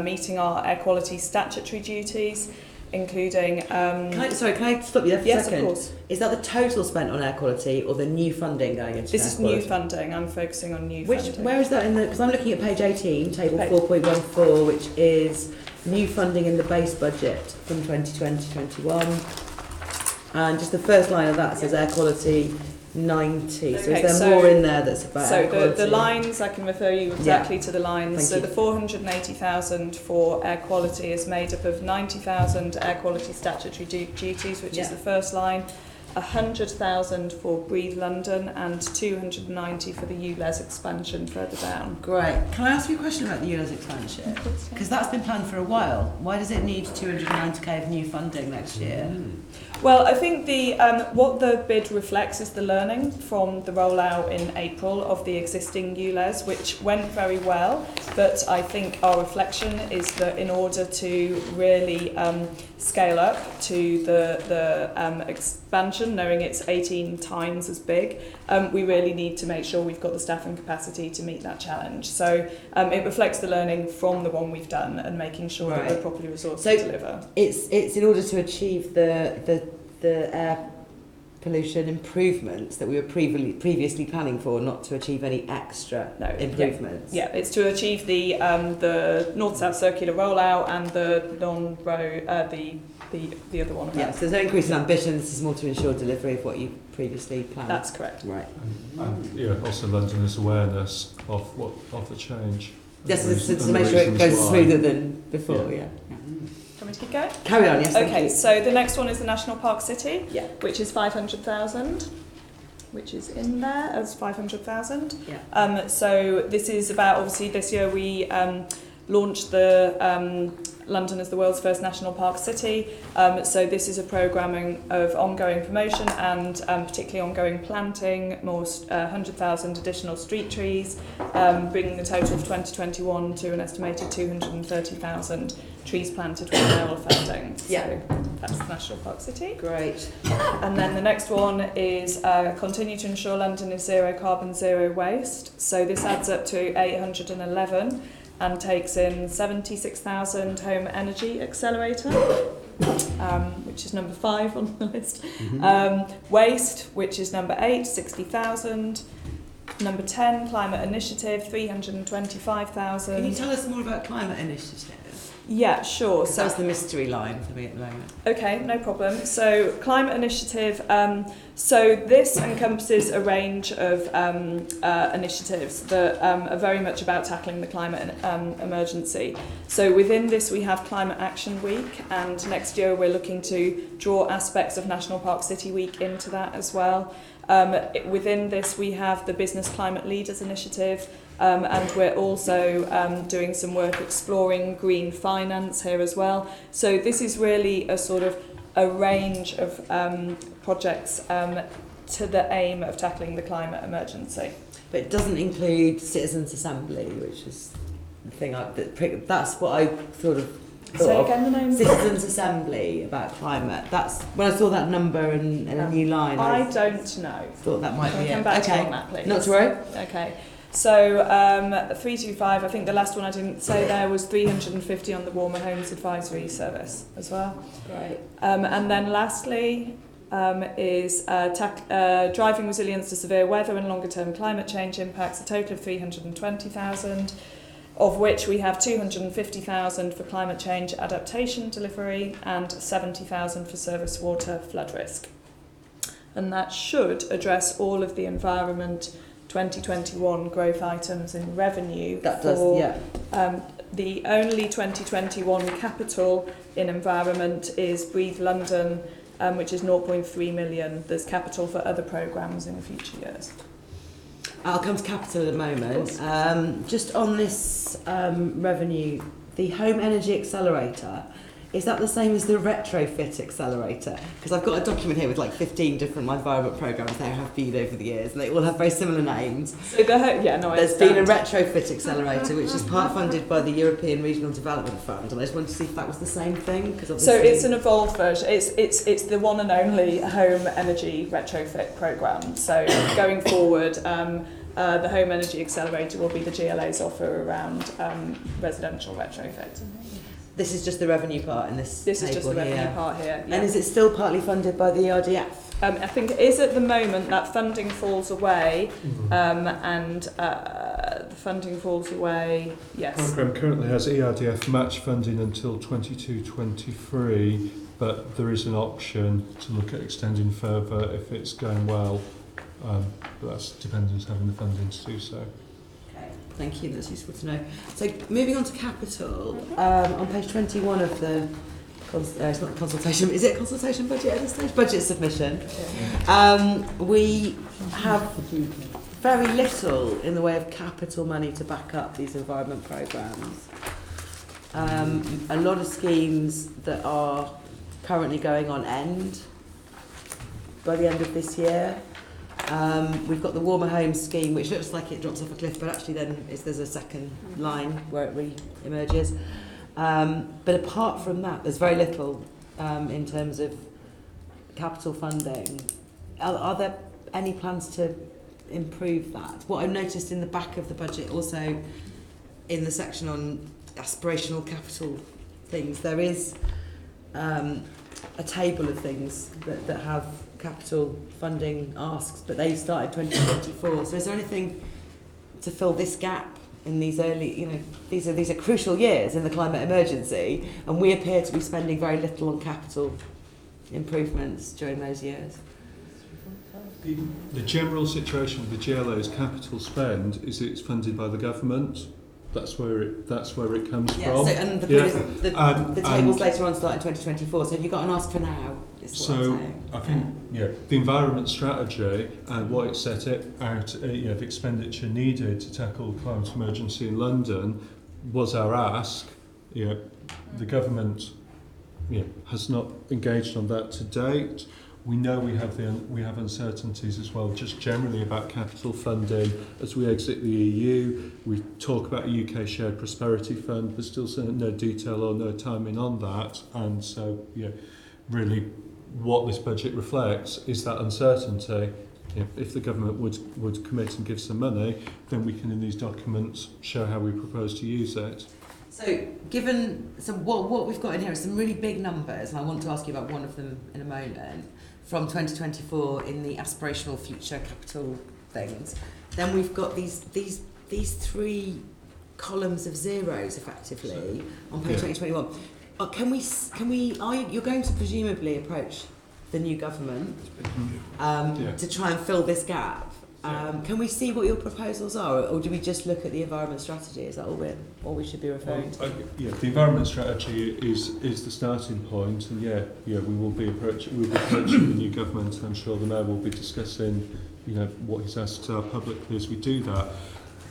Speaker 5: meeting our air quality statutory duties, including...
Speaker 6: Can I stop you there for a second?
Speaker 5: Yes, of course.
Speaker 6: Is that the total spent on air quality or the new funding going into
Speaker 5: This
Speaker 6: air
Speaker 5: is
Speaker 6: quality?
Speaker 5: new funding. I'm focusing on new funding.
Speaker 6: Where is that in the... Because I'm looking at page 18, table 4.14, which is new funding in the base budget from 2020-21. And just the first line of that says air quality 90. So is there more in there that's about air quality?
Speaker 5: So the lines, I can refer you exactly to the lines.
Speaker 6: Thank
Speaker 5: The 480,000 for air quality is made up of 90,000 air quality statutory duties, which is the first line. 100,000 for Breathe London and 290 for the ULEZ expansion further down.
Speaker 6: Great. Can I ask you a question about the ULEZ expansion? Because that's been planned for a while. Why does it need 290k of new funding next year?
Speaker 5: Well, I think the what the bid reflects is the learning from the rollout in April of the existing ULEZ, which went very well. But I think our reflection is that in order to really scale up to the expansion, knowing it's 18 times as big, we really need to make sure we've got the staff and capacity to meet that challenge. So it reflects the learning from the one we've done and making sure that we're properly resourced to deliver.
Speaker 6: It's in order to achieve the air pollution improvements that we were previously planning for, not to achieve any extra improvements.
Speaker 5: Yeah, it's to achieve the north-south circular rollout and the non-road, the other one.
Speaker 6: Yeah, so there's no increase in ambition. This is more to ensure delivery of what you previously planned.
Speaker 5: That's correct.
Speaker 6: Right.
Speaker 4: Also Londoners' awareness of the change.
Speaker 6: Yes, to make sure it goes smoother than before. Yeah.
Speaker 5: Want me to keep going?
Speaker 6: Carry on, yes.
Speaker 5: Okay, so the next one is the National Park City, which is 500,000, which is in there as 500,000.
Speaker 6: Yeah.
Speaker 5: So this is about, obviously this year we launched the London as the world's first national park city. So this is a programming of ongoing promotion and particularly ongoing planting, more 100,000 additional street trees, bringing the total for 2021 to an estimated 230,000 trees planted with mayoral funding.
Speaker 6: Yeah.
Speaker 5: So that's the National Park City.
Speaker 6: Great.
Speaker 5: And then the next one is continue to ensure London is zero carbon, zero waste. So this adds up to 811 and takes in 76,000 Home Energy Accelerator, which is number 5 on the list. Waste, which is number 8, 60,000. Number 10, Climate Initiative, 325,000.
Speaker 6: Can you tell us more about Climate Initiative?
Speaker 5: Yeah, sure.
Speaker 6: So that's the mystery line for me at the moment.
Speaker 5: Okay, no problem. So Climate Initiative, so this encompasses a range of initiatives that are very much about tackling the climate emergency. So within this we have Climate Action Week, and next year we're looking to draw aspects of National Park City Week into that as well. Within this we have the Business Climate Leaders Initiative, and we're also doing some work exploring green finance here as well. So this is really a sort of a range of projects to the aim of tackling the climate emergency.
Speaker 6: But it doesn't include Citizens' Assembly, which is the thing that's what I sort of thought.
Speaker 5: Say again the name?
Speaker 6: Citizens' Assembly about climate. That's when I saw that number and a new line.
Speaker 5: I don't know.
Speaker 6: Thought that might be it.
Speaker 5: Come back to you on that, please.
Speaker 6: Not to worry.
Speaker 5: Okay. So 325, I think the last one I didn't say there was 350 on the Warmer Homes Advisory Service as well.
Speaker 6: Great.
Speaker 5: And then lastly is driving resilience to severe weather and longer term climate change impacts, a total of 320,000, of which we have 250,000 for climate change adaptation delivery and 70,000 for service water flood risk. And that should address all of the environment 2021 growth items in revenue.
Speaker 6: That does, yeah.
Speaker 5: The only 2021 capital in environment is Breathe London, which is 0.3 million. There's capital for other programmes in future years.
Speaker 6: I'll come to capital in a moment. Just on this revenue, the Home Energy Accelerator, is that the same as the Retrofit Accelerator? Because I've got a document here with like 15 different environment programmes there have been over the years, and they all have very similar names.
Speaker 5: So There's
Speaker 6: been a Retrofit Accelerator, which is part funded by the European Regional Development Fund, and I just wanted to see if that was the same thing.
Speaker 5: So it's an evolved version. It's the one and only Home Energy Retrofit programme. So going forward, the Home Energy Accelerator will be the GLA's offer around residential retrofit.
Speaker 6: This is just the revenue part in this
Speaker 5: This is just the revenue part here. Yeah.
Speaker 6: And is it still partly funded by the ERDF?
Speaker 5: I think it is at the moment. That funding falls away, and the funding falls away, yes.
Speaker 4: The programme currently has ERDF match funding until 22-23, but there is an option to look at extending further if it's going well, but that's dependent on having the funding to do so.
Speaker 6: Thank you, that's useful to know. So moving on to capital, on page 21 of the it's not a consultation, is it a consultation budget at this stage? Budget submission. We have very little in the way of capital money to back up these environment programmes. A lot of schemes that are currently going on end by the end of this year. We've got the Warmer Homes scheme, which looks like it drops off a cliff, but actually then there's a second line where it re-emerges. But apart from that, there's very little in terms of capital funding. Are there any plans to improve that? What I've noticed in the back of the budget, also in the section on aspirational capital things, there is a table of things that have capital funding asks, but they started 2024. So is there anything to fill this gap in these early, these are crucial years in the climate emergency, and we appear to be spending very little on capital improvements during those years?
Speaker 4: The general situation with the GLA's capital spend is it's funded by the government. That's where it comes from.
Speaker 6: So, and the tables later on start in 2024. So have you got an ask for now?
Speaker 4: So I think the environment strategy and what it set it out, of expenditure needed to tackle the climate emergency in London was our ask. The government has not engaged on that to date. We know we have uncertainties as well, just generally about capital funding as we exit the EU. We talk about a UK shared prosperity fund, but still no detail or no timing on that. And so, really, what this budget reflects is that uncertainty. If the government would commit and give some money, then we can, in these documents, show how we propose to use it.
Speaker 6: So, what we've got in here is some really big numbers, and I want to ask you about one of them in a moment. From 2024 in the aspirational future capital things, then we've got these three columns of zeros effectively on page 2021. You're going to presumably approach the new government to try and fill this gap. Can we see what your proposals are, or do we just look at the environment strategy? Is that all we should be referring to?
Speaker 4: The environment strategy is the starting point, and we will be approaching the new government. I'm sure the Mayor will be discussing, what he's asked publicly as we do that.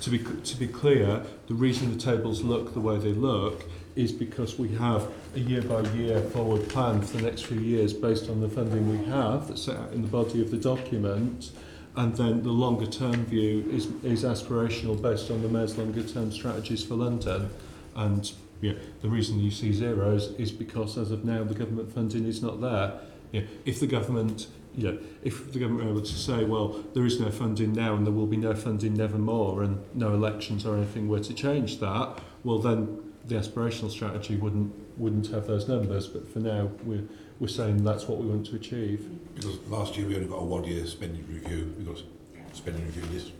Speaker 4: To be clear, the reason the tables look the way they look is because we have a year-by-year forward plan for the next few years based on the funding we have that's set out in the body of the document. And then the longer term view is aspirational based on the Mayor's longer term strategies for London. And the reason you see zeros is because as of now the government funding is not there. If the government were able to say, well, there is no funding now and there will be no funding nevermore and no elections or anything were to change that, well then the aspirational strategy wouldn't have those numbers. But for now we're saying that's what we want to achieve.
Speaker 11: Because last year we only got a 1 year spending review. We got a spending review list.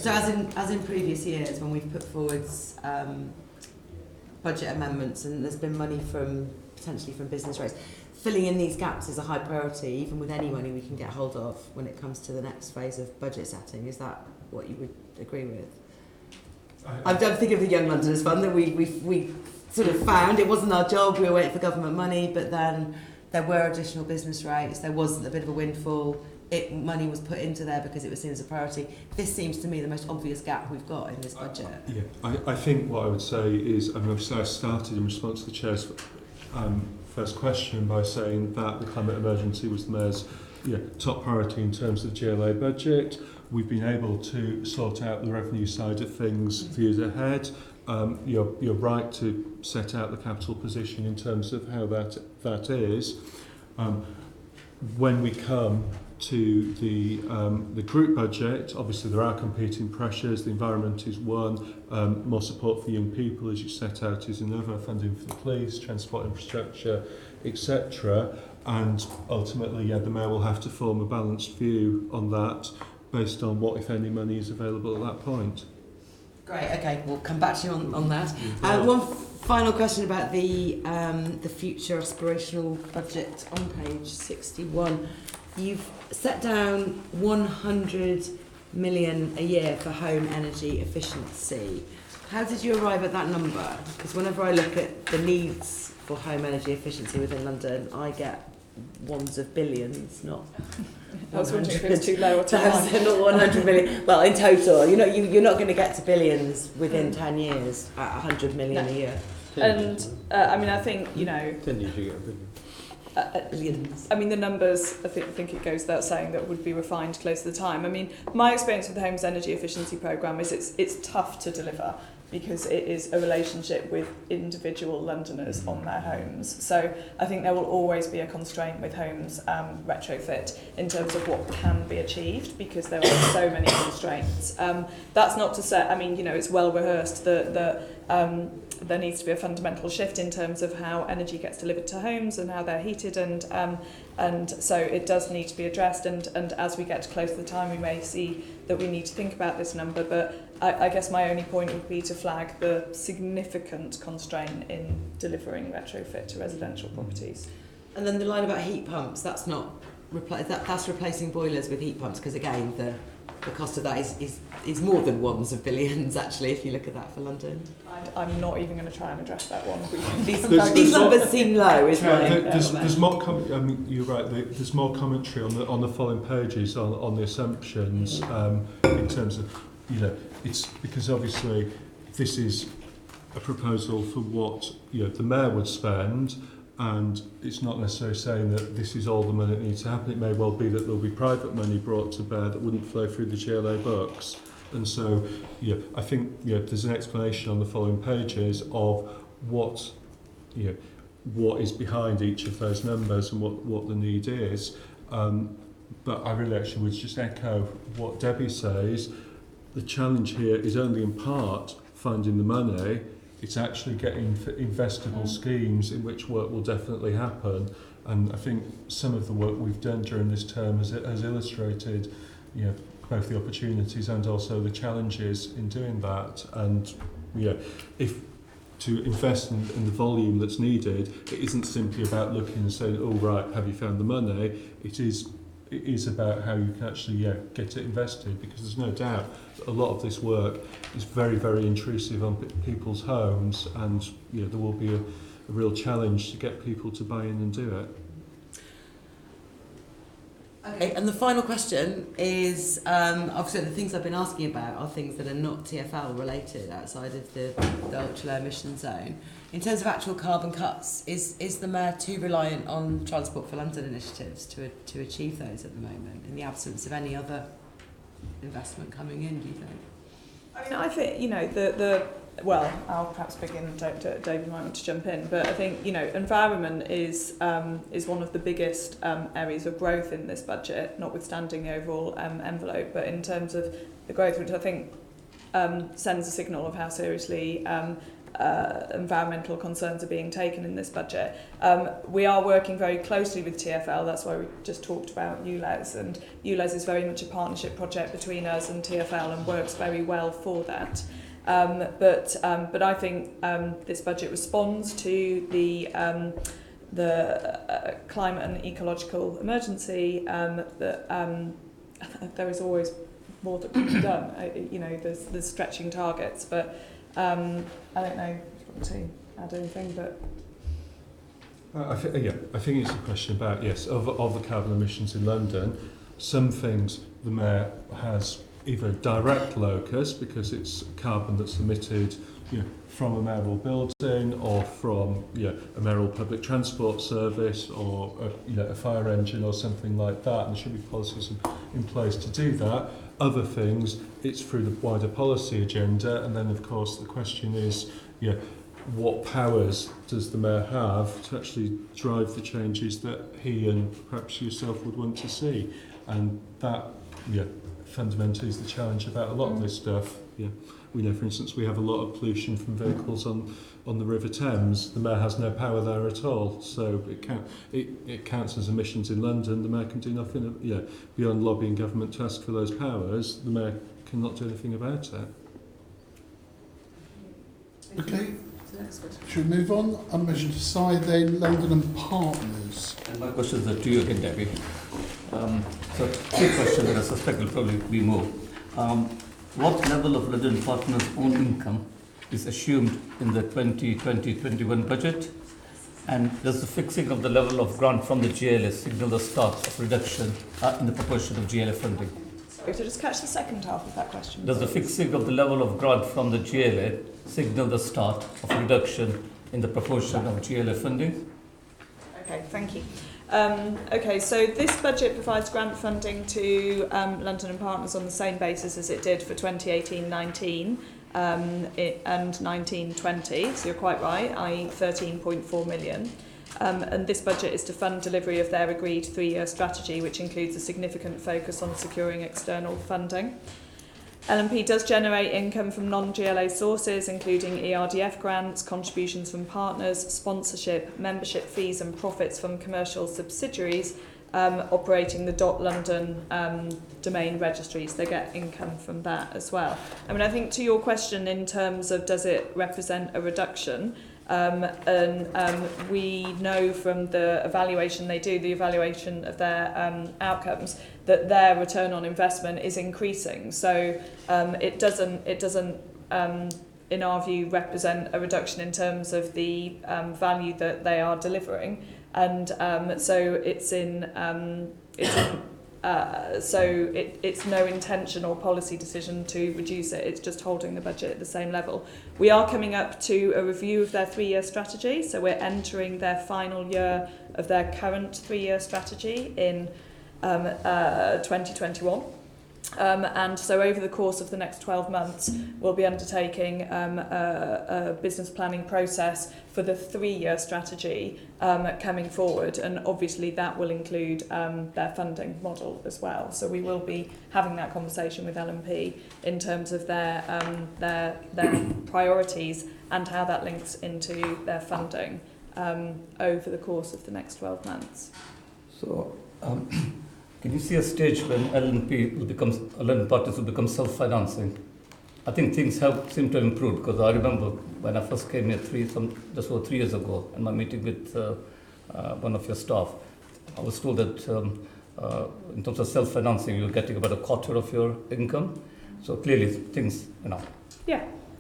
Speaker 6: So as in previous years when we've put forward budget amendments and there's been money potentially from business rates, filling in these gaps is a high priority, even with any money we can get hold of when it comes to the next phase of budget setting. Is that what you would agree with? I'm thinking of the Young Londoners Fund that we sort of found. It wasn't our job, we were waiting for government money, but then there were additional business rates, there was a bit of a windfall, money was put into there because it was seen as a priority. This seems to me the most obvious gap we've got in this budget.
Speaker 4: I think what I would say is, obviously I started in response to the Chair's first question by saying that the climate emergency was the Mayor's top priority in terms of the GLA budget. We've been able to sort out the revenue side of things views ahead. You're right to set out the capital position in terms of how that is. When we come to the group budget, obviously there are competing pressures. The environment is one. More support for young people, as you set out, is another. Funding for the police, transport infrastructure, etc. And ultimately, the Mayor will have to form a balanced view on that based on what, if any, money is available at that point.
Speaker 6: Great, okay, we'll come back to you on that. One final question about the future aspirational budget on page 61. You've set down 100 million a year for home energy efficiency. How did you arrive at that number? Because whenever I look at the needs for home energy efficiency within London, I get ones of billions, not
Speaker 5: I was wondering if it was too low or too high.
Speaker 6: not 100 million. Well, in total, you're not going to get to billions within 10 years at 100 million a year.
Speaker 5: And I mean, I think
Speaker 7: 10 years you get a billion.
Speaker 6: Billions.
Speaker 5: I mean, the numbers, I think it goes without saying that would be refined close to the time. I mean, my experience with the Homes Energy Efficiency Programme is it's tough to deliver because it is a relationship with individual Londoners on their homes. So I think there will always be a constraint with homes retrofit in terms of what can be achieved because there are so many constraints. That's not to say, I mean, it's well rehearsed that there needs to be a fundamental shift in terms of how energy gets delivered to homes and how they're heated, and so it does need to be addressed, and as we get close to the time we may see that we need to think about this number, but I guess my only point would be to flag the significant constraint in delivering retrofit to residential properties.
Speaker 6: And then the line about heat pumps, that's not that's replacing boilers with heat pumps, because again the cost of that is more than ones of billions actually if you look at that for London.
Speaker 5: I'm not even going to try and address that one.
Speaker 6: These numbers seem low, isn't it?
Speaker 4: There's more. I mean, you're right. There's more commentary on the following pages on the assumptions in terms of it's because obviously this is a proposal for what the mayor would spend. And it's not necessarily saying that this is all the money that needs to happen. It may well be that there'll be private money brought to bear that wouldn't flow through the GLA books. And so, I think there's an explanation on the following pages of what is behind each of those numbers and what the need is. But I really actually would just echo what Debbie says. The challenge here is only in part finding the money. It's actually getting investable schemes in which work will definitely happen. And I think some of the work we've done during this term has illustrated, both the opportunities and also the challenges in doing that. And if to invest in the volume that's needed, it isn't simply about looking and saying, "Oh right, have you found the money?" It is about how you can actually get it invested, because there's no doubt that a lot of this work is very, very intrusive on people's homes, and there will be a real challenge to get people to buy in and do it.
Speaker 6: Okay, and the final question is, obviously the things I've been asking about are things that are not TfL related outside of the ultra low emission zone. In terms of actual carbon cuts, is the Mayor too reliant on Transport for London initiatives to achieve those at the moment, in the absence of any other investment coming in, do you think?
Speaker 5: I mean, I think, well, I'll perhaps begin, David might want to jump in, but I think, environment is one of the biggest areas of growth in this budget, notwithstanding the overall envelope, but in terms of the growth, which I think sends a signal of how seriously environmental concerns are being taken in this budget. We are working very closely with TfL, that's why we just talked about ULEZ, and ULEZ is very much a partnership project between us and TfL and works very well for that. But I think this budget responds to the climate and ecological emergency, that there is always more that can be done. There's stretching targets, but I don't know if you want to add anything, but
Speaker 4: I think it's a question about of the carbon emissions in London. Some things the Mayor has either direct locus, because it's carbon that's emitted from a mayoral building or from a mayoral public transport service or a fire engine or something like that, and there should be policies in place to do that. Other things, it's through the wider policy agenda, and then of course the question is what powers does the Mayor have to actually drive the changes that he and perhaps yourself would want to see, and that fundamentally is the challenge about a lot of this stuff. We know, for instance, we have a lot of pollution from vehicles on the River Thames. The Mayor has no power there at all, so it counts as emissions in London. The Mayor can do nothing beyond lobbying government to ask for those powers. The Mayor cannot do anything about it.
Speaker 1: Okay, should we move on? I'm going to decide then London and Partners.
Speaker 13: And my questions are to you again, Debbie. So two questions that I suspect will probably be more. What level of London Partners' own income is assumed in the 2020-21 budget? And does the fixing of the level of grant from the GLA signal the start of reduction in the proportion of GLA funding?
Speaker 5: Sorry, so just catch the second half of that question.
Speaker 13: Does the fixing of the level of grant from the GLA signal the start of reduction in the proportion of GLA funding?
Speaker 5: Okay, thank you. Okay, so this budget provides grant funding to London and Partners on the same basis as it did for 2018-19 and 19-20, so you're quite right, i.e. 13.4 million. And this budget is to fund delivery of their agreed 3-year strategy, which includes a significant focus on securing external funding. LNP does generate income from non-GLA sources, including ERDF grants, contributions from partners, sponsorship, membership fees and profits from commercial subsidiaries operating the .London domain registries. They get income from that as well. I mean, I think to your question in terms of does it represent a reduction, we know from the evaluation they do, the evaluation of their outcomes, that their return on investment is increasing. So it doesn't in our view, represent a reduction in terms of the value that they are delivering. And so it's no intention or policy decision to reduce it. It's just holding the budget at the same level. We are coming up to a review of their 3-year strategy, so we're entering their final year of their current 3-year strategy in 2021. And so over the course of the next 12 months, we'll be undertaking a business planning process for the 3-year strategy coming forward. And obviously that will include their funding model as well. So we will be having that conversation with LNP in terms of their priorities and how that links into their funding over the course of the next 12 months.
Speaker 13: So, can you see a stage when London Partners will become self-financing? I think things seem to have improved, because I remember when I first came here just over 3 years ago, in my meeting with one of your staff, I was told that in terms of self-financing, you're getting about a quarter of your income. So clearly things,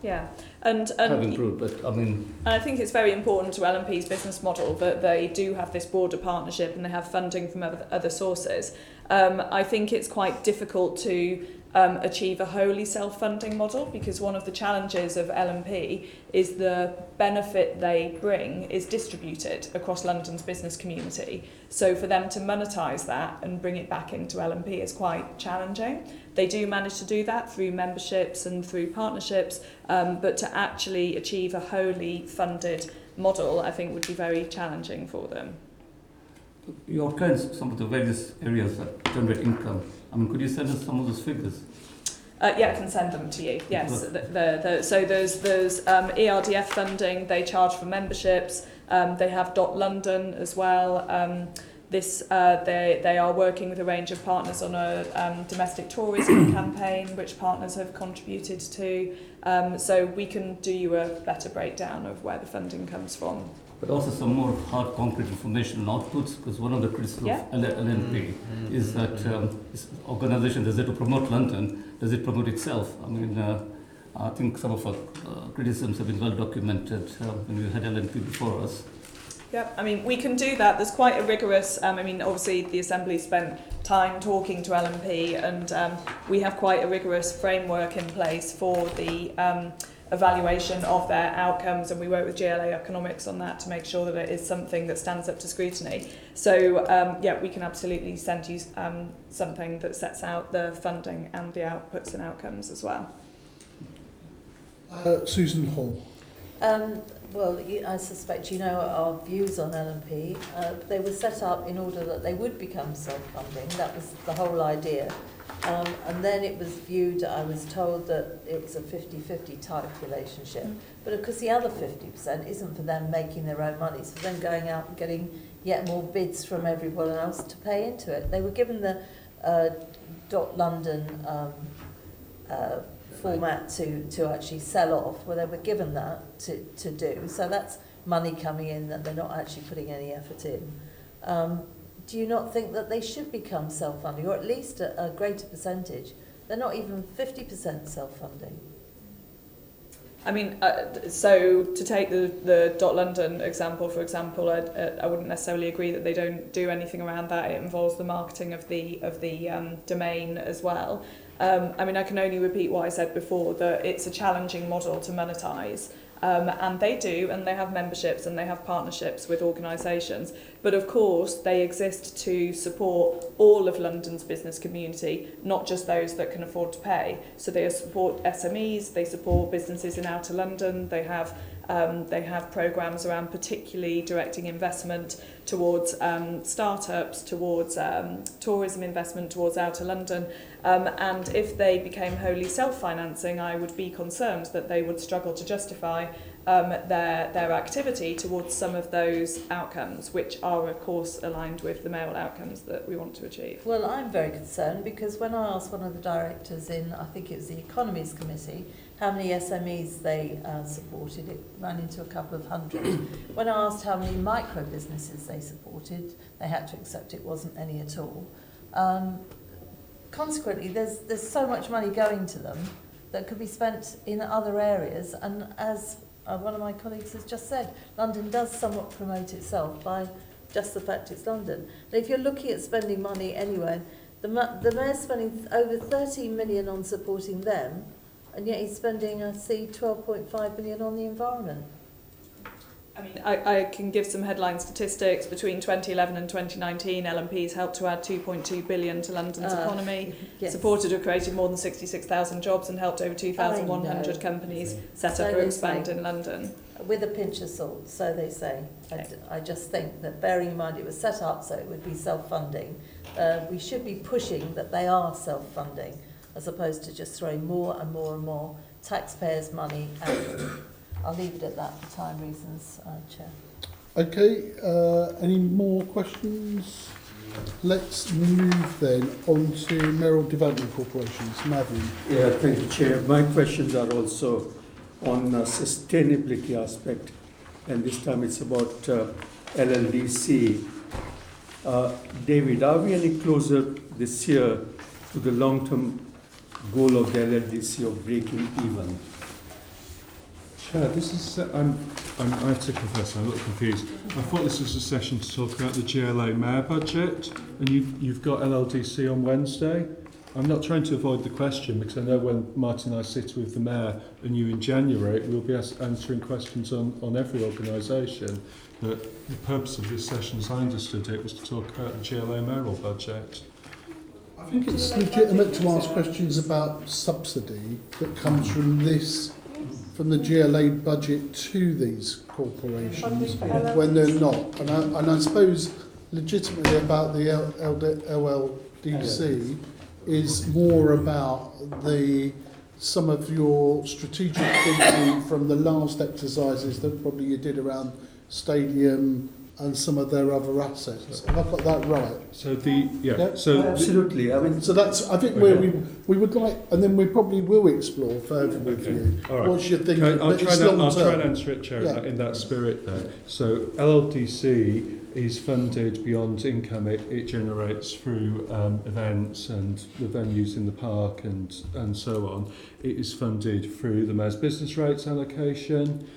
Speaker 5: Yeah, and
Speaker 13: have improved, but I mean...
Speaker 5: And I think it's very important to LNP's business model that they do have this broader partnership and they have funding from other sources. I think it's quite difficult to achieve a wholly self-funding model, because one of the challenges of LNP is the benefit they bring is distributed across London's business community. So for them to monetize that and bring it back into LNP is quite challenging. They do manage to do that through memberships and through partnerships, but to actually achieve a wholly funded model, I think would be very challenging for them.
Speaker 13: You outlined some of the various areas that generate income. I mean, could you send us some of those figures?
Speaker 5: Yeah, I can send them to you. Yes. So there's ERDF funding. They charge for memberships. They have .London as well. They are working with a range of partners on a domestic tourism campaign, which partners have contributed to. So we can do you a better breakdown of where the funding comes from.
Speaker 13: But also some more hard, concrete information and outputs, because one of the criticisms of LNP is that this organisation, does it to promote London, does it promote itself? I mean, I think some of our criticisms have been well documented when we had LNP before us.
Speaker 5: Yeah, I mean, we can do that. There's quite a rigorous, obviously the Assembly spent time talking to LNP, and we have quite a rigorous framework in place for the evaluation of their outcomes, and we work with GLA Economics on that to make sure that it is something that stands up to scrutiny. So, we can absolutely send you something that sets out the funding and the outputs and outcomes as well.
Speaker 1: Susan Hall.
Speaker 8: I suspect you know our views on LNP. They were set up in order that they would become self-funding. That was the whole idea. And then it was viewed, I was told, that it was a 50-50 type relationship. But of course the other 50% isn't for them making their own money. It's for them going out and getting yet more bids from everyone else to pay into it. They were given the .London format to actually sell off, where they were given that to do. So that's money coming in that they're not actually putting any effort in. Do you not think that they should become self-funding, or at least a greater percentage? They're not even 50% self-funding.
Speaker 5: I mean, so to take the Dot London example, for example, I wouldn't necessarily agree that they don't do anything around that. It involves the marketing of the domain as well. I mean, I can only repeat what I said before, that it's a challenging model to monetize. And they do, and they have memberships and they have partnerships with organisations. But of course, they exist to support all of London's business community, not just those that can afford to pay. So they support SMEs, they support businesses in Outer London, they have programmes around particularly directing investment towards startups, towards tourism investment towards Outer London. And if they became wholly self-financing, I would be concerned that they would struggle to justify their activity towards some of those outcomes, which are, of course, aligned with the mayoral outcomes that we want to achieve.
Speaker 8: Well, I'm very concerned because when I asked one of the directors in, I think it was the Economies Committee, how many SMEs they supported, it ran into a couple of hundred. When I asked how many micro businesses they supported, they had to accept it wasn't any at all. Consequently, there's so much money going to them that could be spent in other areas, and as one of my colleagues has just said, London does somewhat promote itself by just the fact it's London. And if you're looking at spending money anywhere, the mayor's spending over 13 million on supporting them, and yet he's spending, I see, 12.5 million on the environment.
Speaker 5: I mean, I can give some headline statistics. Between 2011 and 2019, LNP's helped to add 2.2 billion to London's economy,
Speaker 8: yes.
Speaker 5: Supported or created more than 66,000 jobs and helped over 2,100 companies set up or expand in London.
Speaker 8: With a pinch of salt, so they say. I just think that, bearing in mind it was set up so it would be self-funding, we should be pushing that they are self-funding, as opposed to just throwing more and more and more taxpayers' money at them. I'll leave it at that for time reasons, Chair.
Speaker 1: Okay, any more questions? Let's move then on to Mayoral Development Corporations. Madeline.
Speaker 12: Yeah, thank you, Chair. My questions are also on sustainability aspect, and this time it's about LLDC. David, are we any closer this year to the long-term goal of the LLDC of breaking even?
Speaker 4: Chair, this is. I have to confess, I'm a little confused. I thought this was a session to talk about the GLA Mayor budget, and you've got LLDC on Wednesday. I'm not trying to avoid the question because I know when Martin and I sit with the Mayor and you in January, we'll be answering questions on every organisation. But the purpose of this session, as I understood it, was to talk about the GLA mayoral budget.
Speaker 1: I think it's legitimate to ask questions about subsidy that comes from the GLA budget to these corporations when they're not. And I suppose legitimately about the LLDC is more about some of your strategic thinking from the last exercises that probably you did around Stadium and some of their other assets. Have I got that right?
Speaker 4: So
Speaker 12: absolutely.
Speaker 1: I think where we would like, and then we probably will explore further with you.
Speaker 4: All right.
Speaker 1: What's your thinking?
Speaker 4: I'll try and answer it, Chair, in that spirit then. So LLDC is funded beyond income it generates through events and the venues in the park and so on. It is funded through the Mayor's business rates allocation,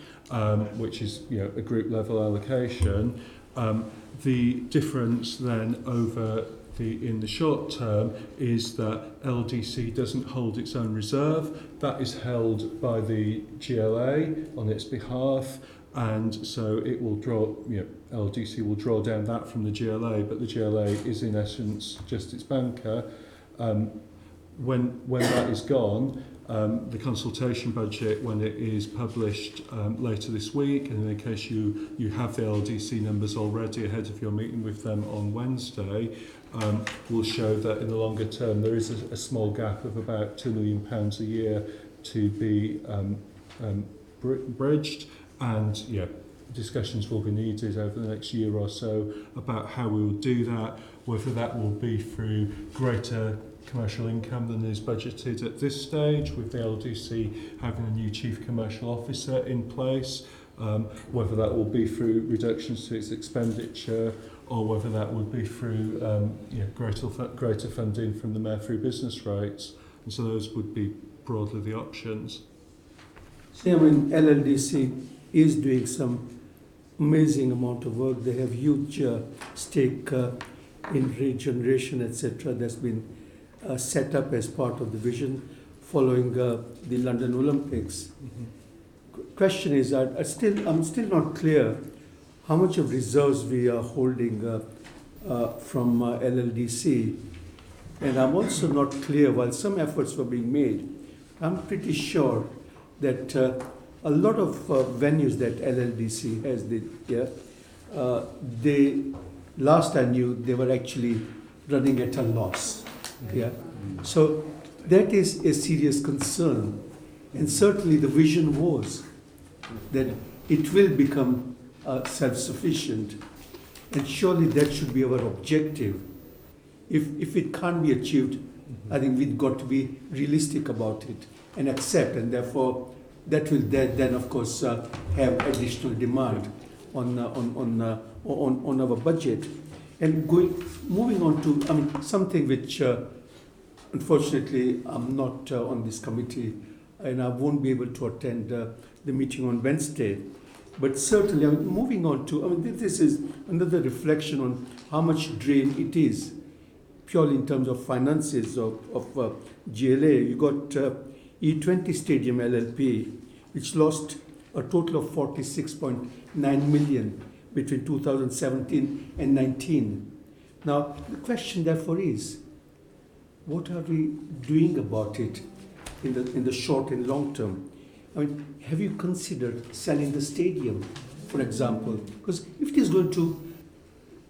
Speaker 4: which is a group level allocation. The difference then in the short term is that LDC doesn't hold its own reserve. That is held by the GLA on its behalf, and so it will draw. LDC will draw down that from the GLA, but the GLA is in essence just its banker. When that is gone, the consultation budget, when it is published later this week, and in case you have the LDC numbers already ahead of your meeting with them on Wednesday, will show that in the longer term there is a small gap of about £2 million a year to be bridged, and discussions will be needed over the next year or so about how we will do that, whether that will be through greater commercial income than is budgeted at this stage, with the LDC having a new chief commercial officer in place, whether that will be through reductions to its expenditure, or whether that would be through greater funding from the Mayor through business rates. And so those would be broadly the options.
Speaker 12: See, I mean, LLDC is doing some amazing amount of work. They have huge stake in regeneration, etc. That's been set up as part of the vision following the London Olympics. Question is, I'm still not clear how much of reserves we are holding from LLDC, and I'm also not clear. While some efforts were being made, I'm pretty sure that a lot of venues that LLDC has, they last I knew they were actually running at a loss. Yeah, so that is a serious concern, and certainly the vision was that it will become self-sufficient, and surely that should be our objective. If it can't be achieved, I think we've got to be realistic about it and accept, and therefore that will then of course have additional demand on our budget. And moving on to something which unfortunately I'm not on this committee, and I won't be able to attend the meeting on Wednesday. But certainly, moving on to, this is another reflection on how much drain it is, purely in terms of finances of GLA. You got E20 Stadium LLP, which lost a total of 46.9 million between 2017 and 19. Now, the question therefore is, what are we doing about it in the short and long term? Have you considered selling the stadium, for example? Because if it is going to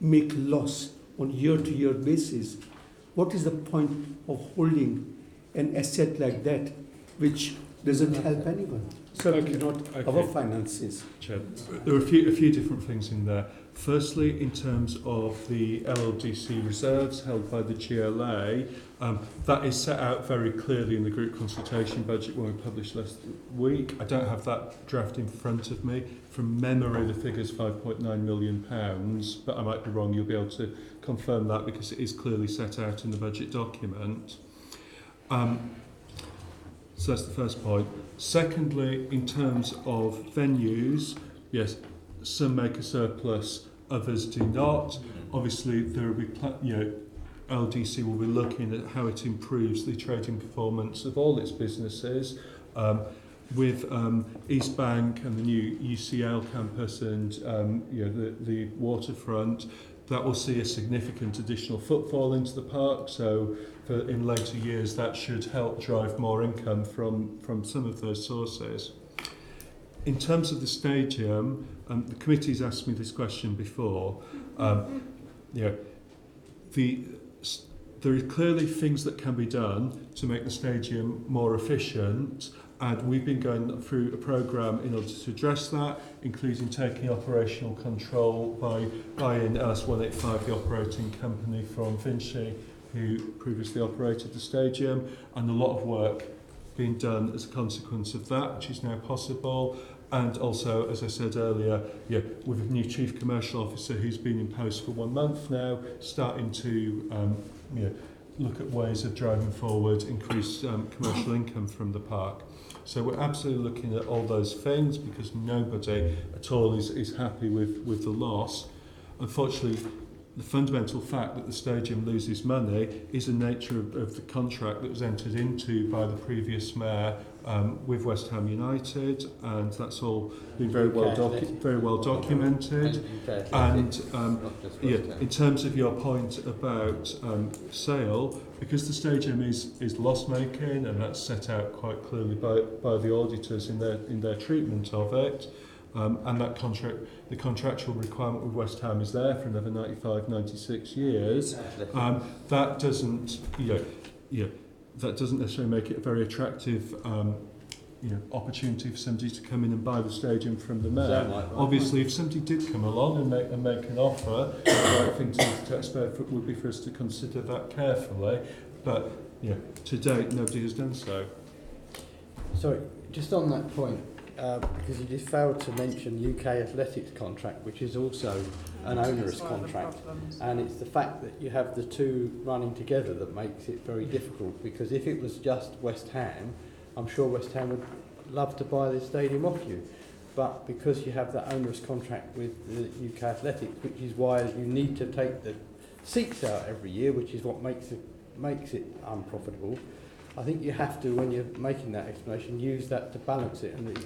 Speaker 12: make loss on year-to-year basis, what is the point of holding an asset like that, which doesn't help anyone? Certainly not our finances.
Speaker 4: Chair, there are a few different things in there. Firstly, in terms of the LLDC reserves held by the GLA, that is set out very clearly in the group consultation budget when we published last week. I don't have that draft in front of me. From memory, the figure's £5.9 million, but I might be wrong. You'll be able to confirm that because it is clearly set out in the budget document. So that's the first point. Secondly, in terms of venues, yes, some make a surplus, others do not. Obviously, there will be, LDC will be looking at how it improves the trading performance of all its businesses. With East Bank and the new UCL campus and the waterfront, that will see a significant additional footfall into the park. So in later years, that should help drive more income from some of those sources. In terms of the stadium, the committee's asked me this question before. There are clearly things that can be done to make the stadium more efficient, and we've been going through a programme in order to address that, including taking operational control by buying LS185, the operating company from Vinci, who previously operated the stadium, and a lot of work being done as a consequence of that, which is now possible. And also, as I said earlier, with a new chief commercial officer who's been in post for 1 month now, starting to look at ways of driving forward increased commercial income from the park. So we're absolutely looking at all those things because nobody at all is happy with the loss. Unfortunately, the fundamental fact that the stadium loses money is the nature of the contract that was entered into by the previous mayor with West Ham United, and that's all been very well documented. And in terms of your point about sale, because the stadium is loss making, and that's set out quite clearly by the auditors in their treatment of it. And that the contractual requirement with West Ham is there for another 96 years. That doesn't, that doesn't necessarily make it a very attractive, opportunity for somebody to come in and buy the stadium from the mayor. Obviously, if somebody did come along and make an offer, the right thing to expect would be for us to consider that carefully. But to date, nobody has done so.
Speaker 7: Sorry, just on that point. Because you just failed to mention UK Athletics contract, which is also an onerous contract, and it's the fact that you have the two running together that makes it very difficult, because if it was just West Ham, I'm sure West Ham would love to buy the stadium off you. But because you have that onerous contract with the UK Athletics, which is why you need to take the seats out every year, which is what makes it unprofitable. I think you have to, when you're making that explanation, use that to balance it. And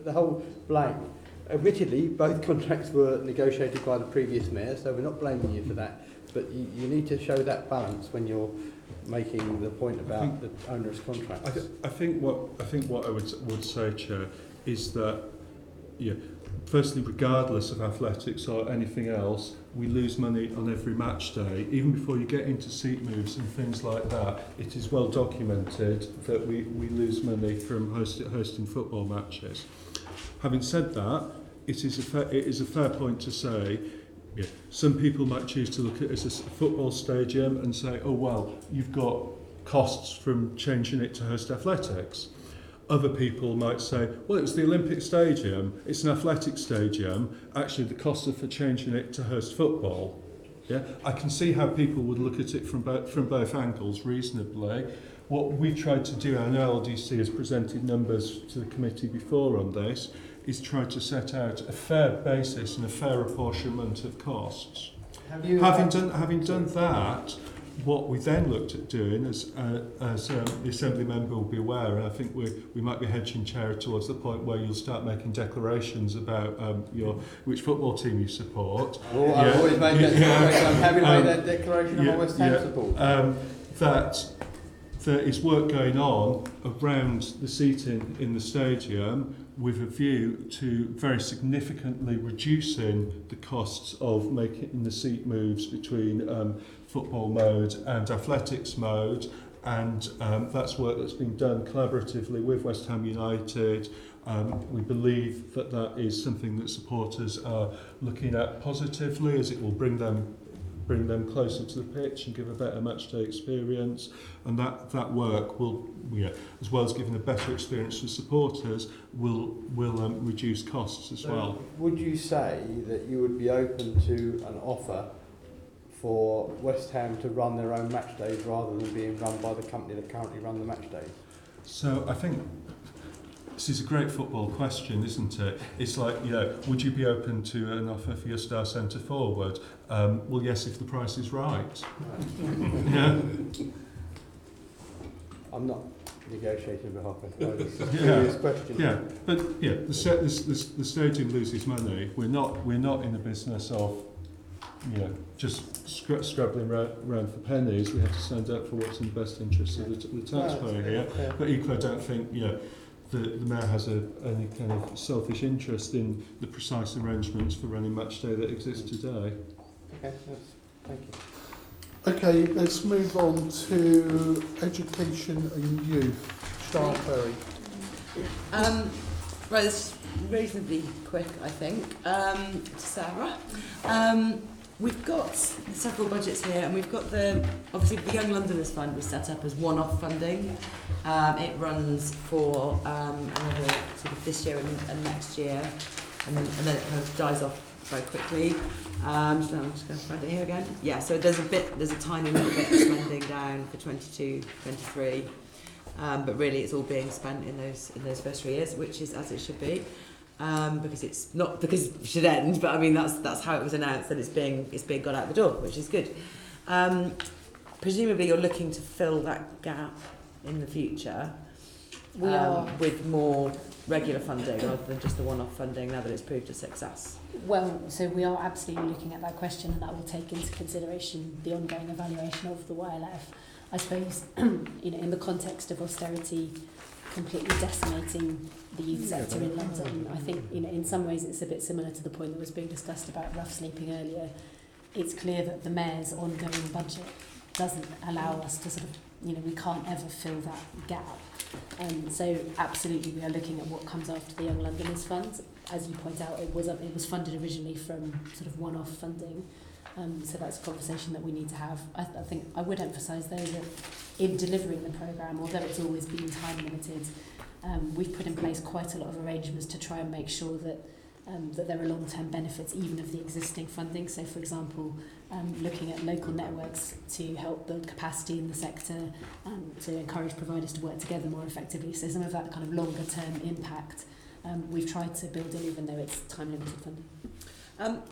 Speaker 7: the whole blame. Admittedly, both contracts were negotiated by the previous mayor, so we're not blaming you for that. But you need to show that balance when you're making the point about the onerous contracts.
Speaker 4: I think what I would say, Chair, is that firstly, regardless of athletics or anything else, we lose money on every match day. Even before you get into seat moves and things like that, it is well documented that we lose money from hosting football matches. Having said that, it is a fair point to say, some people might choose to look at it as a football stadium and say, oh well, you've got costs from changing it to host athletics. Other people might say, well, it was the Olympic Stadium, it's an athletic stadium, actually the costs are for changing it to host football. Yeah, I can see how people would look at it from both angles reasonably. What we've tried to do, I know LDC has presented numbers to the committee before on this, is try to set out a fair basis and a fair apportionment of costs. Having done that, what we then looked at doing, as the Assembly member will be aware, and I think we might be hedging chair towards the point where you'll start making declarations about which football team you support.
Speaker 7: Well, I've always made that declaration. I'm happy to make that declaration on my West Ham support.
Speaker 4: That there is work going on around the seating in the stadium with a view to very significantly reducing the costs of making the seat moves between football mode and athletics mode, and that's work that's been done collaboratively with West Ham United. We believe that that is something that supporters are looking at positively, as it will bring them closer to the pitch and give a better match day experience, and that work will, as well as giving a better experience for supporters, will reduce costs as well.
Speaker 7: Would you say that you would be open to an offer for West Ham to run their own match days rather than being run by the company that currently run the match days?
Speaker 4: So I think this is a great football question, isn't it? It's like, would you be open to an offer for your star centre forward? Well, yes, if the price is right. Yeah.
Speaker 7: I'm not negotiating on behalf of the It's a serious question.
Speaker 4: Yeah, but the stadium loses money. We're not in the business of just scrabbling around for pennies. We have to stand up for what's in the best interest of the taxpayer here. But equally, I don't think the Mayor has any kind of selfish interest in the precise arrangements for running match day that exist today.
Speaker 7: Okay, thank you.
Speaker 1: Okay, let's move on to education and youth. Charles Perry.
Speaker 6: Right, it's reasonably quick, I think, to Sarah. We've got several budgets here, and we've got obviously the Young Londoners Fund was set up as one-off funding. It runs for another sort of this year and next year, and then it kind of dies off very quickly. So I'm just going to find it here again. Yeah, so there's a tiny little bit of spending down for 22, 23, but really it's all being spent in those first 3 years, which is as it should be. Because it's not because it should end, but I mean that's how it was announced, that it's being got out the door, which is good. Presumably you're looking to fill that gap in the future with more regular funding rather than just the one-off funding now that it's proved a success.
Speaker 2: Well, so we are absolutely looking at that question, and that will take into consideration the ongoing evaluation of the YLF. I suppose, in the context of austerity completely decimating the youth sector in London, I think, in some ways it's a bit similar to the point that was being discussed about rough sleeping earlier. It's clear that the Mayor's ongoing budget doesn't allow us to sort of, we can't ever fill that gap. So absolutely we are looking at what comes after the Young Londoners Fund. As you point out, it was funded originally from sort of one-off funding. So that's a conversation that we need to have. I think I would emphasise though that in delivering the programme, although it's always been time limited, we've put in place quite a lot of arrangements to try and make sure that that there are long-term benefits even of the existing funding. So, for example, looking at local networks to help build capacity in the sector, to encourage providers to work together more effectively. So some of that kind of longer-term impact we've tried to build in, even though it's time-limited funding.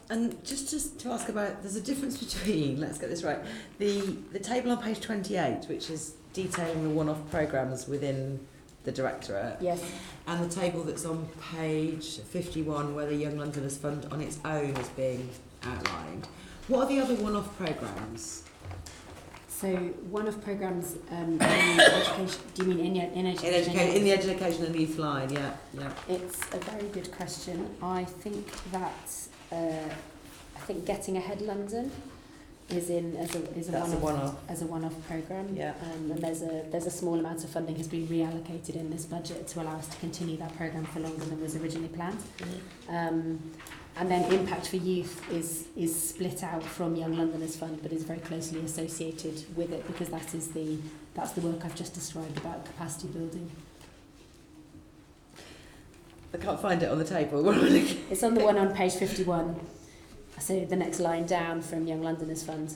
Speaker 6: And just to ask about, there's a difference between, let's get this right, the table on page 28, which is detailing the one-off programmes within the Directorate,
Speaker 2: yes,
Speaker 6: and the table that's on page 51, where the Young Londoners Fund on its own is being outlined. What are the other one-off programmes?
Speaker 2: So one-off programmes in education, do you mean in education?
Speaker 6: In the education and youth line, yeah.
Speaker 2: It's a very good question. I think that Getting Ahead London is in as a one-off programme.
Speaker 6: Yeah.
Speaker 2: And there's a small amount of funding has been reallocated in this budget to allow us to continue that programme for longer than was originally planned. Mm-hmm. And then Impact for Youth is split out from Young Londoners Fund, but is very closely associated with it, because that's the work I've just described about capacity building.
Speaker 6: I can't find it on the table.
Speaker 2: It's on the one on page 51. So the next line down from Young Londoners Fund.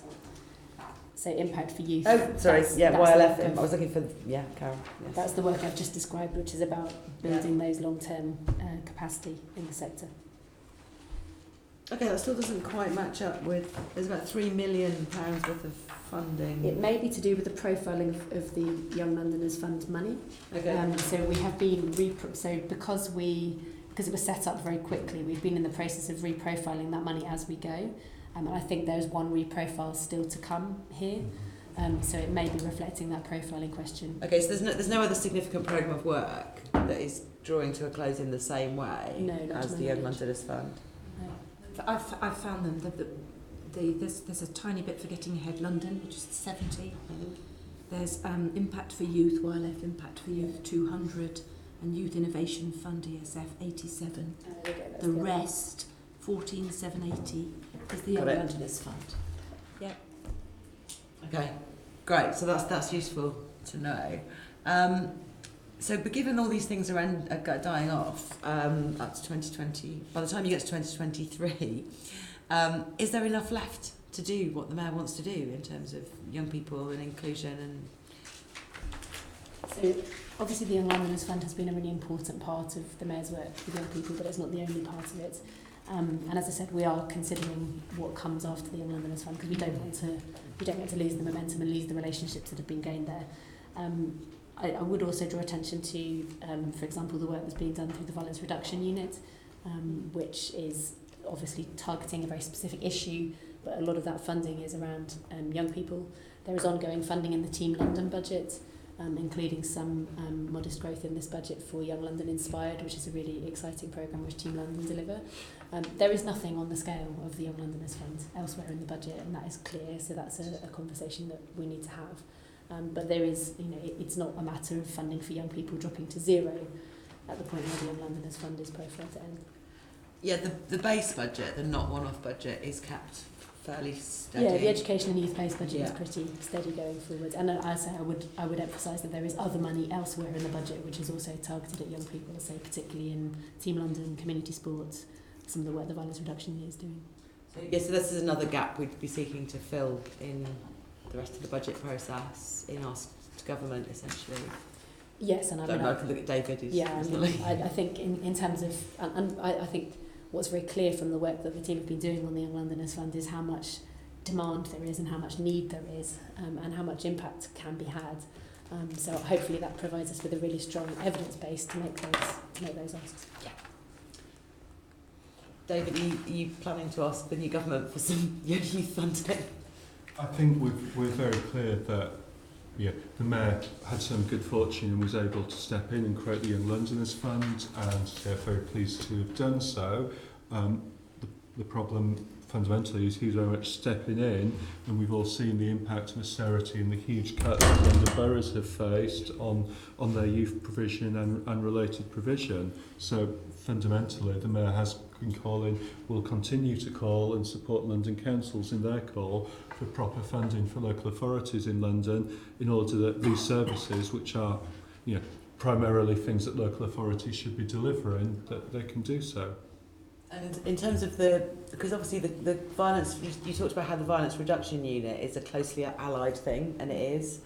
Speaker 2: So Impact for Youth.
Speaker 6: Oh, sorry.
Speaker 2: That's
Speaker 6: YLF. I was looking for, Carol. Yes.
Speaker 2: That's the work I've just described, which is about building those long-term capacity in the sector.
Speaker 6: Okay, that still doesn't quite match up with, there's about £3 million worth of funding.
Speaker 2: It may be to do with the profiling of the Young Londoners Fund money.
Speaker 6: Okay.
Speaker 2: So we have been, because it was set up very quickly, we've been in the process of reprofiling that money as we go. And I think there's one reprofile still to come here. So it may be reflecting that profiling question.
Speaker 6: Okay, so there's no other significant programme of work that is drawing to a close in the same way as the Young Londoners Fund?
Speaker 2: No.
Speaker 3: I've found them. There's a tiny bit for Getting Ahead London, which is 70. There's Impact for Youth, YLF Impact for Youth 200, and Youth Innovation Fund ESF 87. The rest, 14,780, is the Young Londoners Fund.
Speaker 6: Yeah. Okay, great. So that's useful to know. So, but given all these things are dying off up to 2020, by the time you get to 2023, is there enough left to do what the Mayor wants to do in terms of young people and inclusion?
Speaker 2: So, obviously the Young Londoners Fund has been a really important part of the Mayor's work with young people, but it's not the only part of it. And as I said, we are considering what comes after the Young Londoners Fund, because we don't want to lose the momentum and lose the relationships that have been gained there. I would also draw attention to, for example, the work that's being done through the Violence Reduction Unit, which is obviously targeting a very specific issue, but a lot of that funding is around young people. There is ongoing funding in the Team London budget, including some modest growth in this budget for Young London Inspired, which is a really exciting programme which Team London deliver. There is nothing on the scale of the Young Londoners Fund elsewhere in the budget, and that is clear, so that's a conversation that we need to have. But there is, it's not a matter of funding for young people dropping to zero at the point where the Young Londoners Fund is profiled to end.
Speaker 6: Yeah, the base budget, the not one-off budget, is kept fairly steady.
Speaker 2: Yeah, the education and youth-based budget is pretty steady going forward. And as I would emphasise that there is other money elsewhere in the budget which is also targeted at young people, so particularly in Team London, community sports, some of the work the Violence Reduction Unit is doing.
Speaker 6: So this is another gap we'd be seeking to fill in the rest of the budget process in our government, essentially.
Speaker 2: Yes, and
Speaker 6: I can look at David.
Speaker 2: I think in terms of, and I think what's very clear from the work that the team have been doing on the Young Londoners Fund is how much demand there is and how much need there is, and how much impact can be had. So hopefully that provides us with a really strong evidence base to make those asks.
Speaker 6: Yeah. David, are you planning to ask the new government for some youth funding?
Speaker 4: I think we're very clear that the Mayor had some good fortune and was able to step in and create the Young Londoners Fund, and they're very pleased to have done so. The problem fundamentally is he's very much stepping in, and we've all seen the impact of austerity and the huge cuts that London boroughs have faced on their youth provision and related provision. So fundamentally, the Mayor has been calling, will continue to call and support London councils in their call for proper funding for local authorities in London, in order that these services, which are primarily things that local authorities should be delivering, that they can do so.
Speaker 6: And in terms of because obviously the violence, you talked about how the violence reduction unit is a closely allied thing, and it is.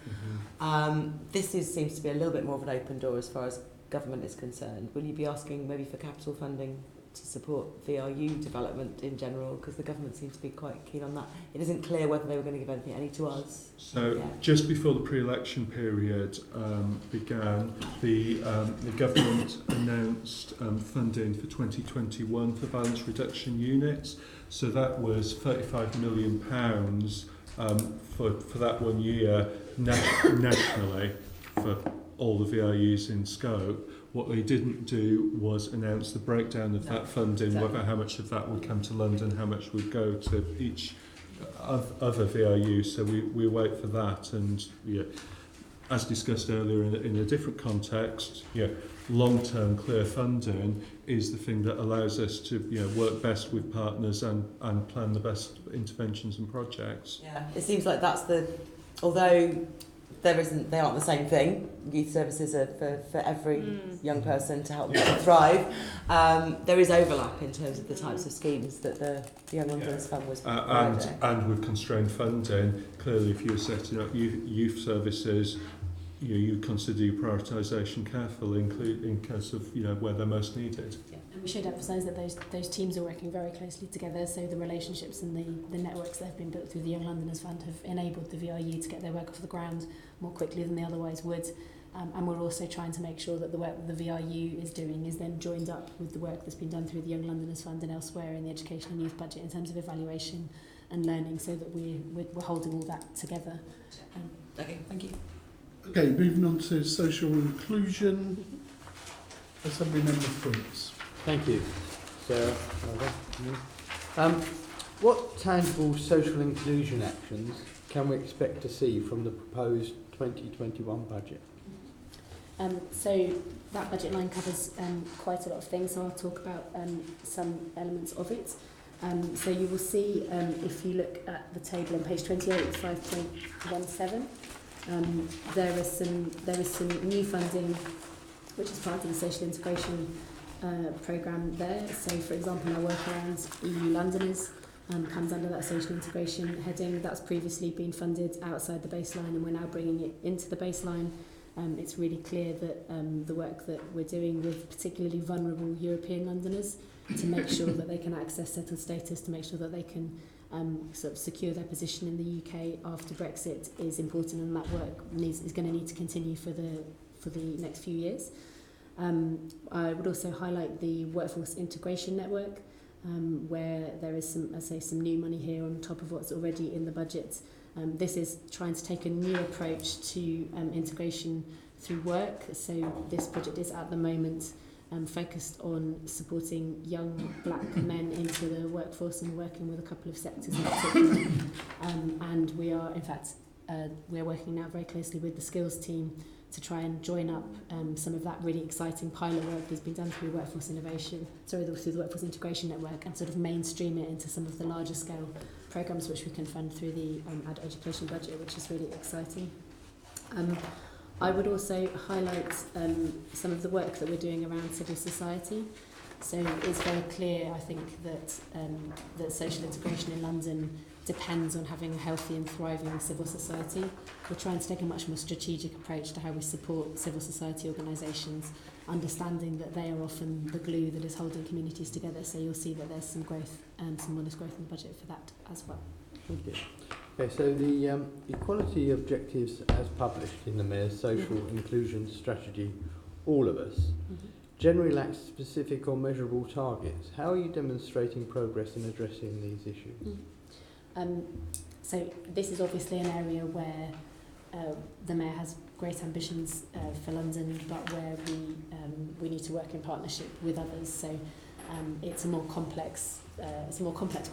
Speaker 6: This seems to be a little bit more of an open door as far as government is concerned. Will you be asking maybe for capital funding to support VRU development in general? Because the government seems to be quite keen on that. It isn't clear whether they were going to give any to us.
Speaker 4: So just before the pre-election period began, the government announced funding for 2021 for violence reduction units. So that was £35 million for that 1 year nationally for all the VRUs in scope. What they didn't do was announce the breakdown of that funding, whether how much of that would come to London, how much would go to each other VRU. So we wait for that, and as discussed earlier in a different context, long-term clear funding is the thing that allows us to work best with partners and plan the best interventions and projects.
Speaker 6: Yeah, it seems like that's although they aren't the same thing. Youth services are for every young person to help them thrive. There is overlap in terms of the types of schemes that the Young Londoners Fund was providing.
Speaker 4: And with constrained funding, clearly if you're setting up youth services, you consider your prioritisation carefully, in case of where they're most needed.
Speaker 2: Yeah. And we should emphasise that those teams are working very closely together, so the relationships and the networks that have been built through the Young Londoners Fund have enabled the VRU to get their work off the ground more quickly than they otherwise would. And we're also trying to make sure that the work that the VRU is doing is then joined up with the work that's been done through the Young Londoners Fund and elsewhere in the education and youth budget in terms of evaluation and learning, so that we're holding all that together.
Speaker 6: Okay, thank you.
Speaker 1: Okay, moving on to social inclusion. Assembly Member Prince.
Speaker 7: Thank you, Sarah. What tangible social inclusion actions can we expect to see from the proposed 2021 budget?
Speaker 2: So that budget line covers quite a lot of things, so I'll talk about some elements of it. So you will see, if you look at the table on page 28, 5.17, there is some new funding which is part of the social integration programme there. So for example, our work around EU Londoners comes under that social integration heading. That's previously been funded outside the baseline, and we're now bringing it into the baseline. It's really clear that the work that we're doing with particularly vulnerable European Londoners to make sure that they can access settled status, to make sure that they can sort of secure their position in the UK after Brexit is important, and that work is going to need to continue for the next few years. I would also highlight the workforce integration network, where there is some new money here on top of what's already in the budget. This is trying to take a new approach to integration through work. So this project is at the moment focused on supporting young black men into the workforce and working with a couple of sectors in particular. And we are, in fact, we're working now very closely with the skills team to try and join up some of that really exciting pilot work that's been done through through the Workforce Integration Network, and sort of mainstream it into some of the larger scale programmes which we can fund through the adult education budget, which is really exciting. I would also highlight some of the work that we're doing around civil society. So it's very clear, I think, that social integration in London depends on having a healthy and thriving civil society. We're trying to take a much more strategic approach to how we support civil society organisations, understanding that they are often the glue that is holding communities together. So you'll see that there's some growth, some modest growth in the budget for that as well.
Speaker 7: Thank you. Okay, so the equality objectives as published in the Mayor's Social Inclusion Strategy, All of Us, generally lacks specific or measurable targets. How are you demonstrating progress in addressing these issues?
Speaker 2: So this is obviously an area where the Mayor has great ambitions for London, but where we need to work in partnership with others. So it's a more complex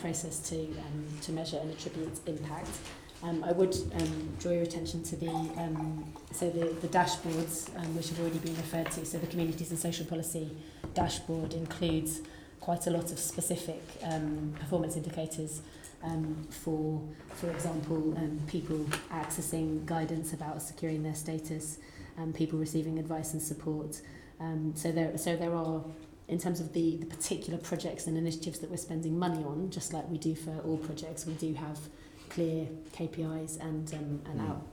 Speaker 2: process to measure and attribute impact. I would draw your attention to the dashboards which have already been referred to. So the Communities and Social Policy dashboard includes quite a lot of specific performance indicators for example, people accessing guidance about securing their status, people receiving advice and support. So there are in terms of the particular projects and initiatives that we're spending money on, just like we do for all projects, we do have clear KPIs and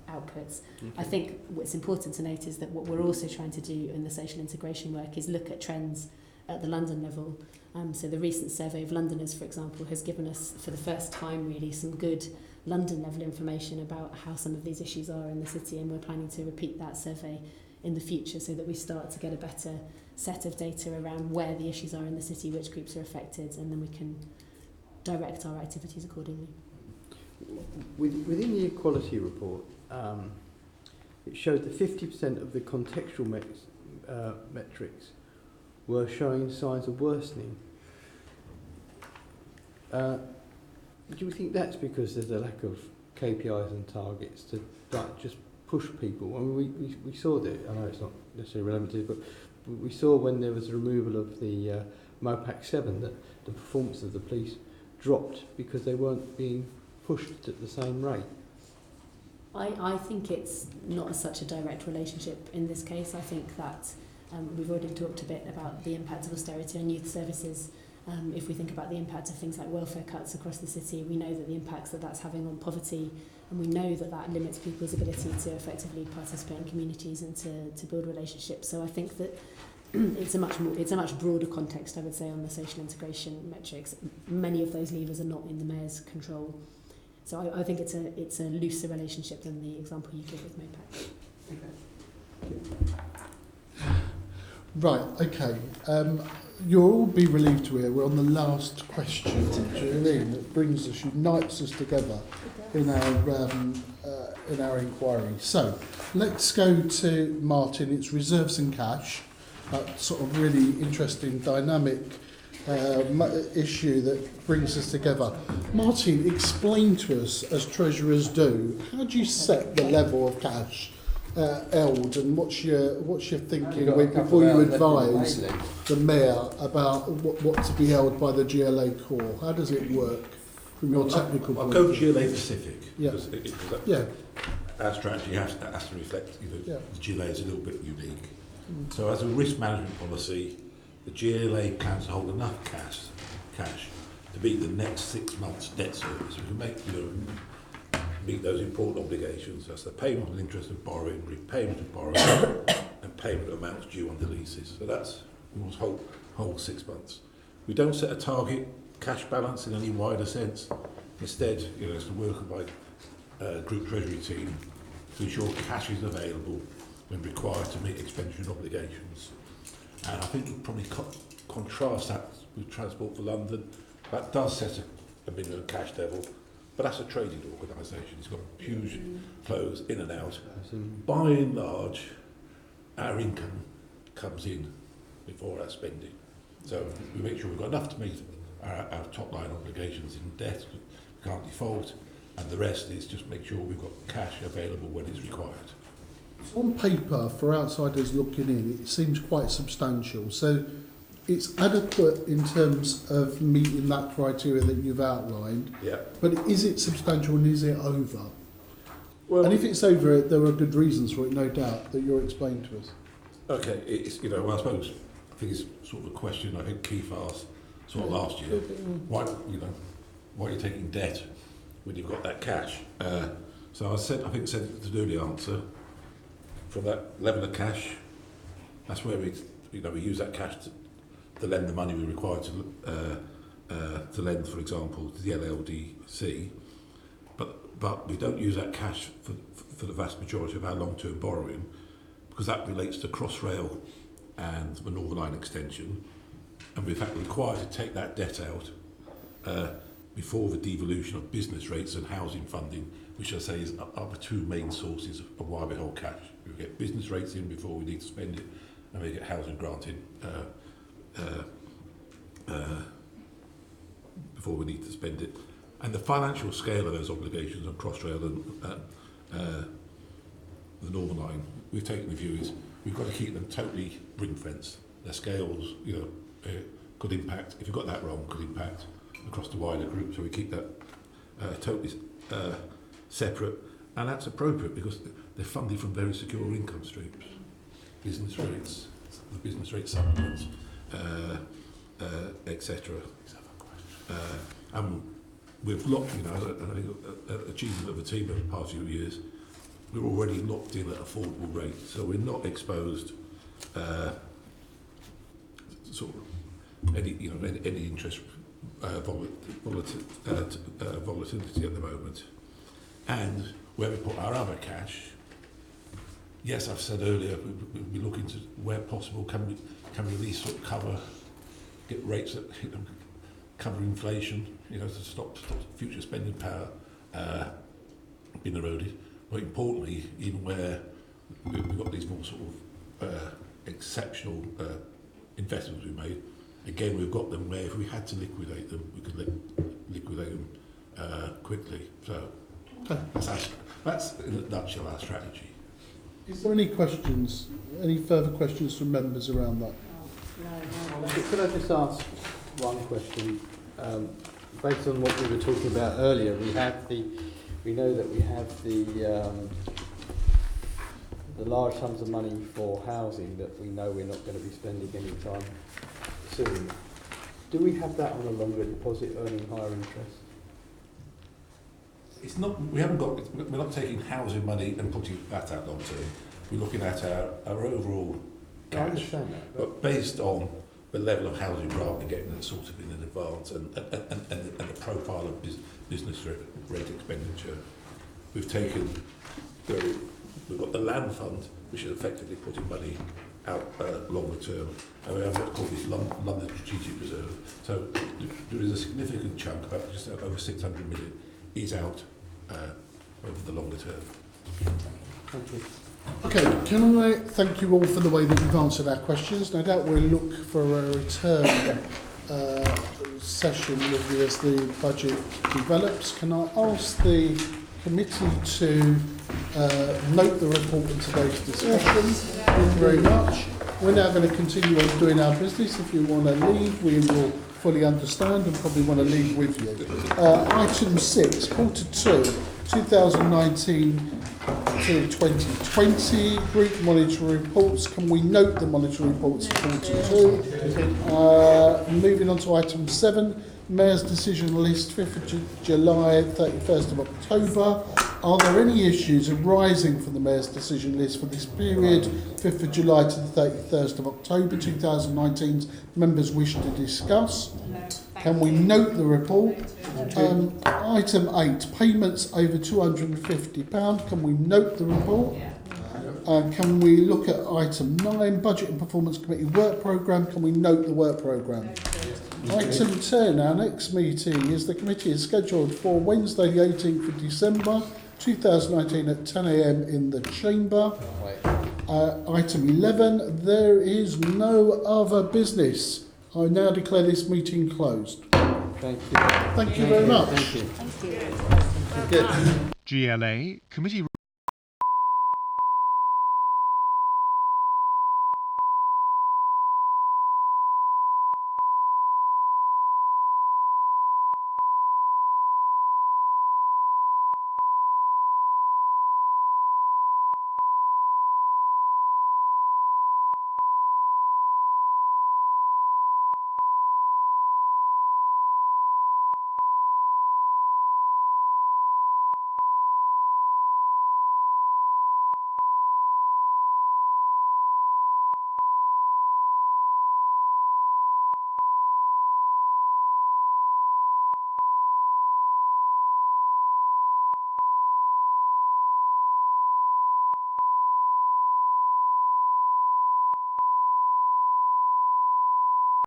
Speaker 2: outputs.
Speaker 7: Okay.
Speaker 2: I think what's important to note is that what we're also trying to do in the social integration work is look at trends at the London level. So the recent survey of Londoners, for example, has given us, for the first time really, some good London level information about how some of these issues are in the city, and we're planning to repeat that survey in the future so that we start to get a better set of data around where the issues are in the city, which groups are affected, and then we can direct our activities accordingly.
Speaker 7: Within the equality report, it showed that 50% of the contextual metrics were showing signs of worsening. Do you think that's because there's a lack of KPIs and targets to just push people? I mean, we saw that, I know it's not necessarily relevant to it, but we saw when there was a removal of the MOPAC 7 that the performance of the police dropped because they weren't being pushed at the same rate.
Speaker 2: I think it's not such a direct relationship in this case. I think that we've already talked a bit about the impact of austerity on youth services. If we think about the impact of things like welfare cuts across the city, we know that the impacts that that's having on poverty, and we know that that limits people's ability to effectively participate in communities and to build relationships. So I think that it's a much broader context, I would say, on the social integration metrics. Many of those levers are not in the mayor's control. So I think it's a looser relationship than the example you give with MOPAC.
Speaker 1: Right, okay. You'll all be relieved to hear we're on the last question. Do you know what I mean? It brings us, unites us together in our inquiry. So let's go to Martin. It's reserves and cash. That sort of really interesting dynamic issue that brings us together. Martin, explain to us, as treasurers do, how do you set the level of cash held, and what's your thinking before you advise the mayor about what to be held by the GLA core? How does it work from your technical
Speaker 11: I'll
Speaker 1: point
Speaker 11: go
Speaker 1: of view?
Speaker 11: GLA specific.
Speaker 1: Yeah.
Speaker 11: Because our strategy has to reflect, the GLA is a little bit unique. So as a risk management policy, the GLA plans to hold enough cash to meet the next 6 months debt service. We can meet those important obligations. That's the payment of interest and borrowing, repayment of borrowing, and payment of amounts due under leases. So that's almost whole 6 months. We don't set a target cash balance in any wider sense. Instead, it's the work of my group treasury team to ensure cash is available when required to meet expenditure obligations. And I think we'll probably contrast that with Transport for London. That does set a minimum cash level, but that's a trading organisation. It's got huge flows in and out. By and large, our income comes in before our spending. So we make sure we've got enough to meet our top line obligations in debt, we can't default, and the rest is just make sure we've got cash available when it's required.
Speaker 1: On paper, for outsiders looking in, it seems quite substantial. So it's adequate in terms of meeting that criteria that you've outlined.
Speaker 11: Yeah.
Speaker 1: But is it substantial and is it over?
Speaker 11: Well,
Speaker 1: and if it's over, there are good reasons for it, no doubt, that you'll explain to us.
Speaker 11: Okay, it's I suppose I think it's sort of a question I think Keith asked sort of last year. Why are you taking debt when you've got that cash? So I said to do the answer. From that level of cash, that's where we use that cash to lend the money we require to lend, for example, to the LLDC. But we don't use that cash for the vast majority of our long-term borrowing, because that relates to Crossrail and the Northern Line extension, and we're in fact required to take that debt out before the devolution of business rates and housing funding, which I say are the two main sources of why we hold cash. We get business rates in before we need to spend it, and we get housing grant in before we need to spend it. And the financial scale of those obligations on Crossrail and the Northern Line, we've taken the view is we've got to keep them totally ring-fenced. Their scales, could impact, if you've got that wrong, could impact across the wider group, so we keep that totally separate, and that's appropriate because they're funded from very secure income streams. Business rates, the business rate supplements, etc. And we've locked, and I think an achievement of the team over the past few years, we're already locked in at affordable rate, so we're not exposed sort of any interest volatility at the moment. And where we put our other cash, yes, I've said earlier, we'll be looking to, where possible, can we at least sort of get rates that cover inflation, to stop future spending power being eroded. But importantly, even where we've got these more sort of exceptional investments we've made, again, we've got them where if we had to liquidate them, we could liquidate them quickly. So that's in a nutshell our strategy.
Speaker 1: Is there any questions, any further questions from members around that?
Speaker 7: Could I just ask one question? Based on what we were talking about earlier, we know that we have the large sums of money for housing that we know we're not going to be spending any time soon. Do we have that on a longer deposit earning higher interest?
Speaker 11: It's not. We're not taking housing money and putting that out long term. We're looking at our overall cash.
Speaker 7: I understand that,
Speaker 11: but based on the level of housing rather than getting it sorted in advance and the profile of business rate expenditure, we've got the land fund, which is effectively putting money out longer term, and we have what's called this London Strategic Reserve. So there is a significant chunk, about just over 600 million, is out over the longer term.
Speaker 7: Thank you.
Speaker 1: Okay, can I thank you all for the way that you've answered our questions. No doubt we'll look for a return session with you as the budget develops. Can I ask the committee to note the report in today's discussion? Thank you very much. We're now going to continue on doing our business. If you want to leave, we will fully understand and probably want to leave with you. Item 6, quarter 2, 2019 to 2020, group monetary reports. Can we note the monetary reports for quarter 2? Moving on to item 7, Mayor's decision list, 5th of July, 31st of October. Are there any issues arising from the Mayor's decision list for this period, 5th of July to the 31st of October 2019, members wish to discuss? Can we note the report? Item 8, payments over £250. Can we note the report? Can we look at item 9, Budget and Performance Committee work programme? Can we note the work programme? Item 10, our next meeting is the committee is scheduled for Wednesday the 18th of December 2019 at 10 a.m. in the chamber. Item 11, there is no other business. I now declare this meeting closed.
Speaker 7: Thank you.
Speaker 1: Thank you very much.
Speaker 7: Thank you.
Speaker 3: Thank you.
Speaker 14: GLA Committee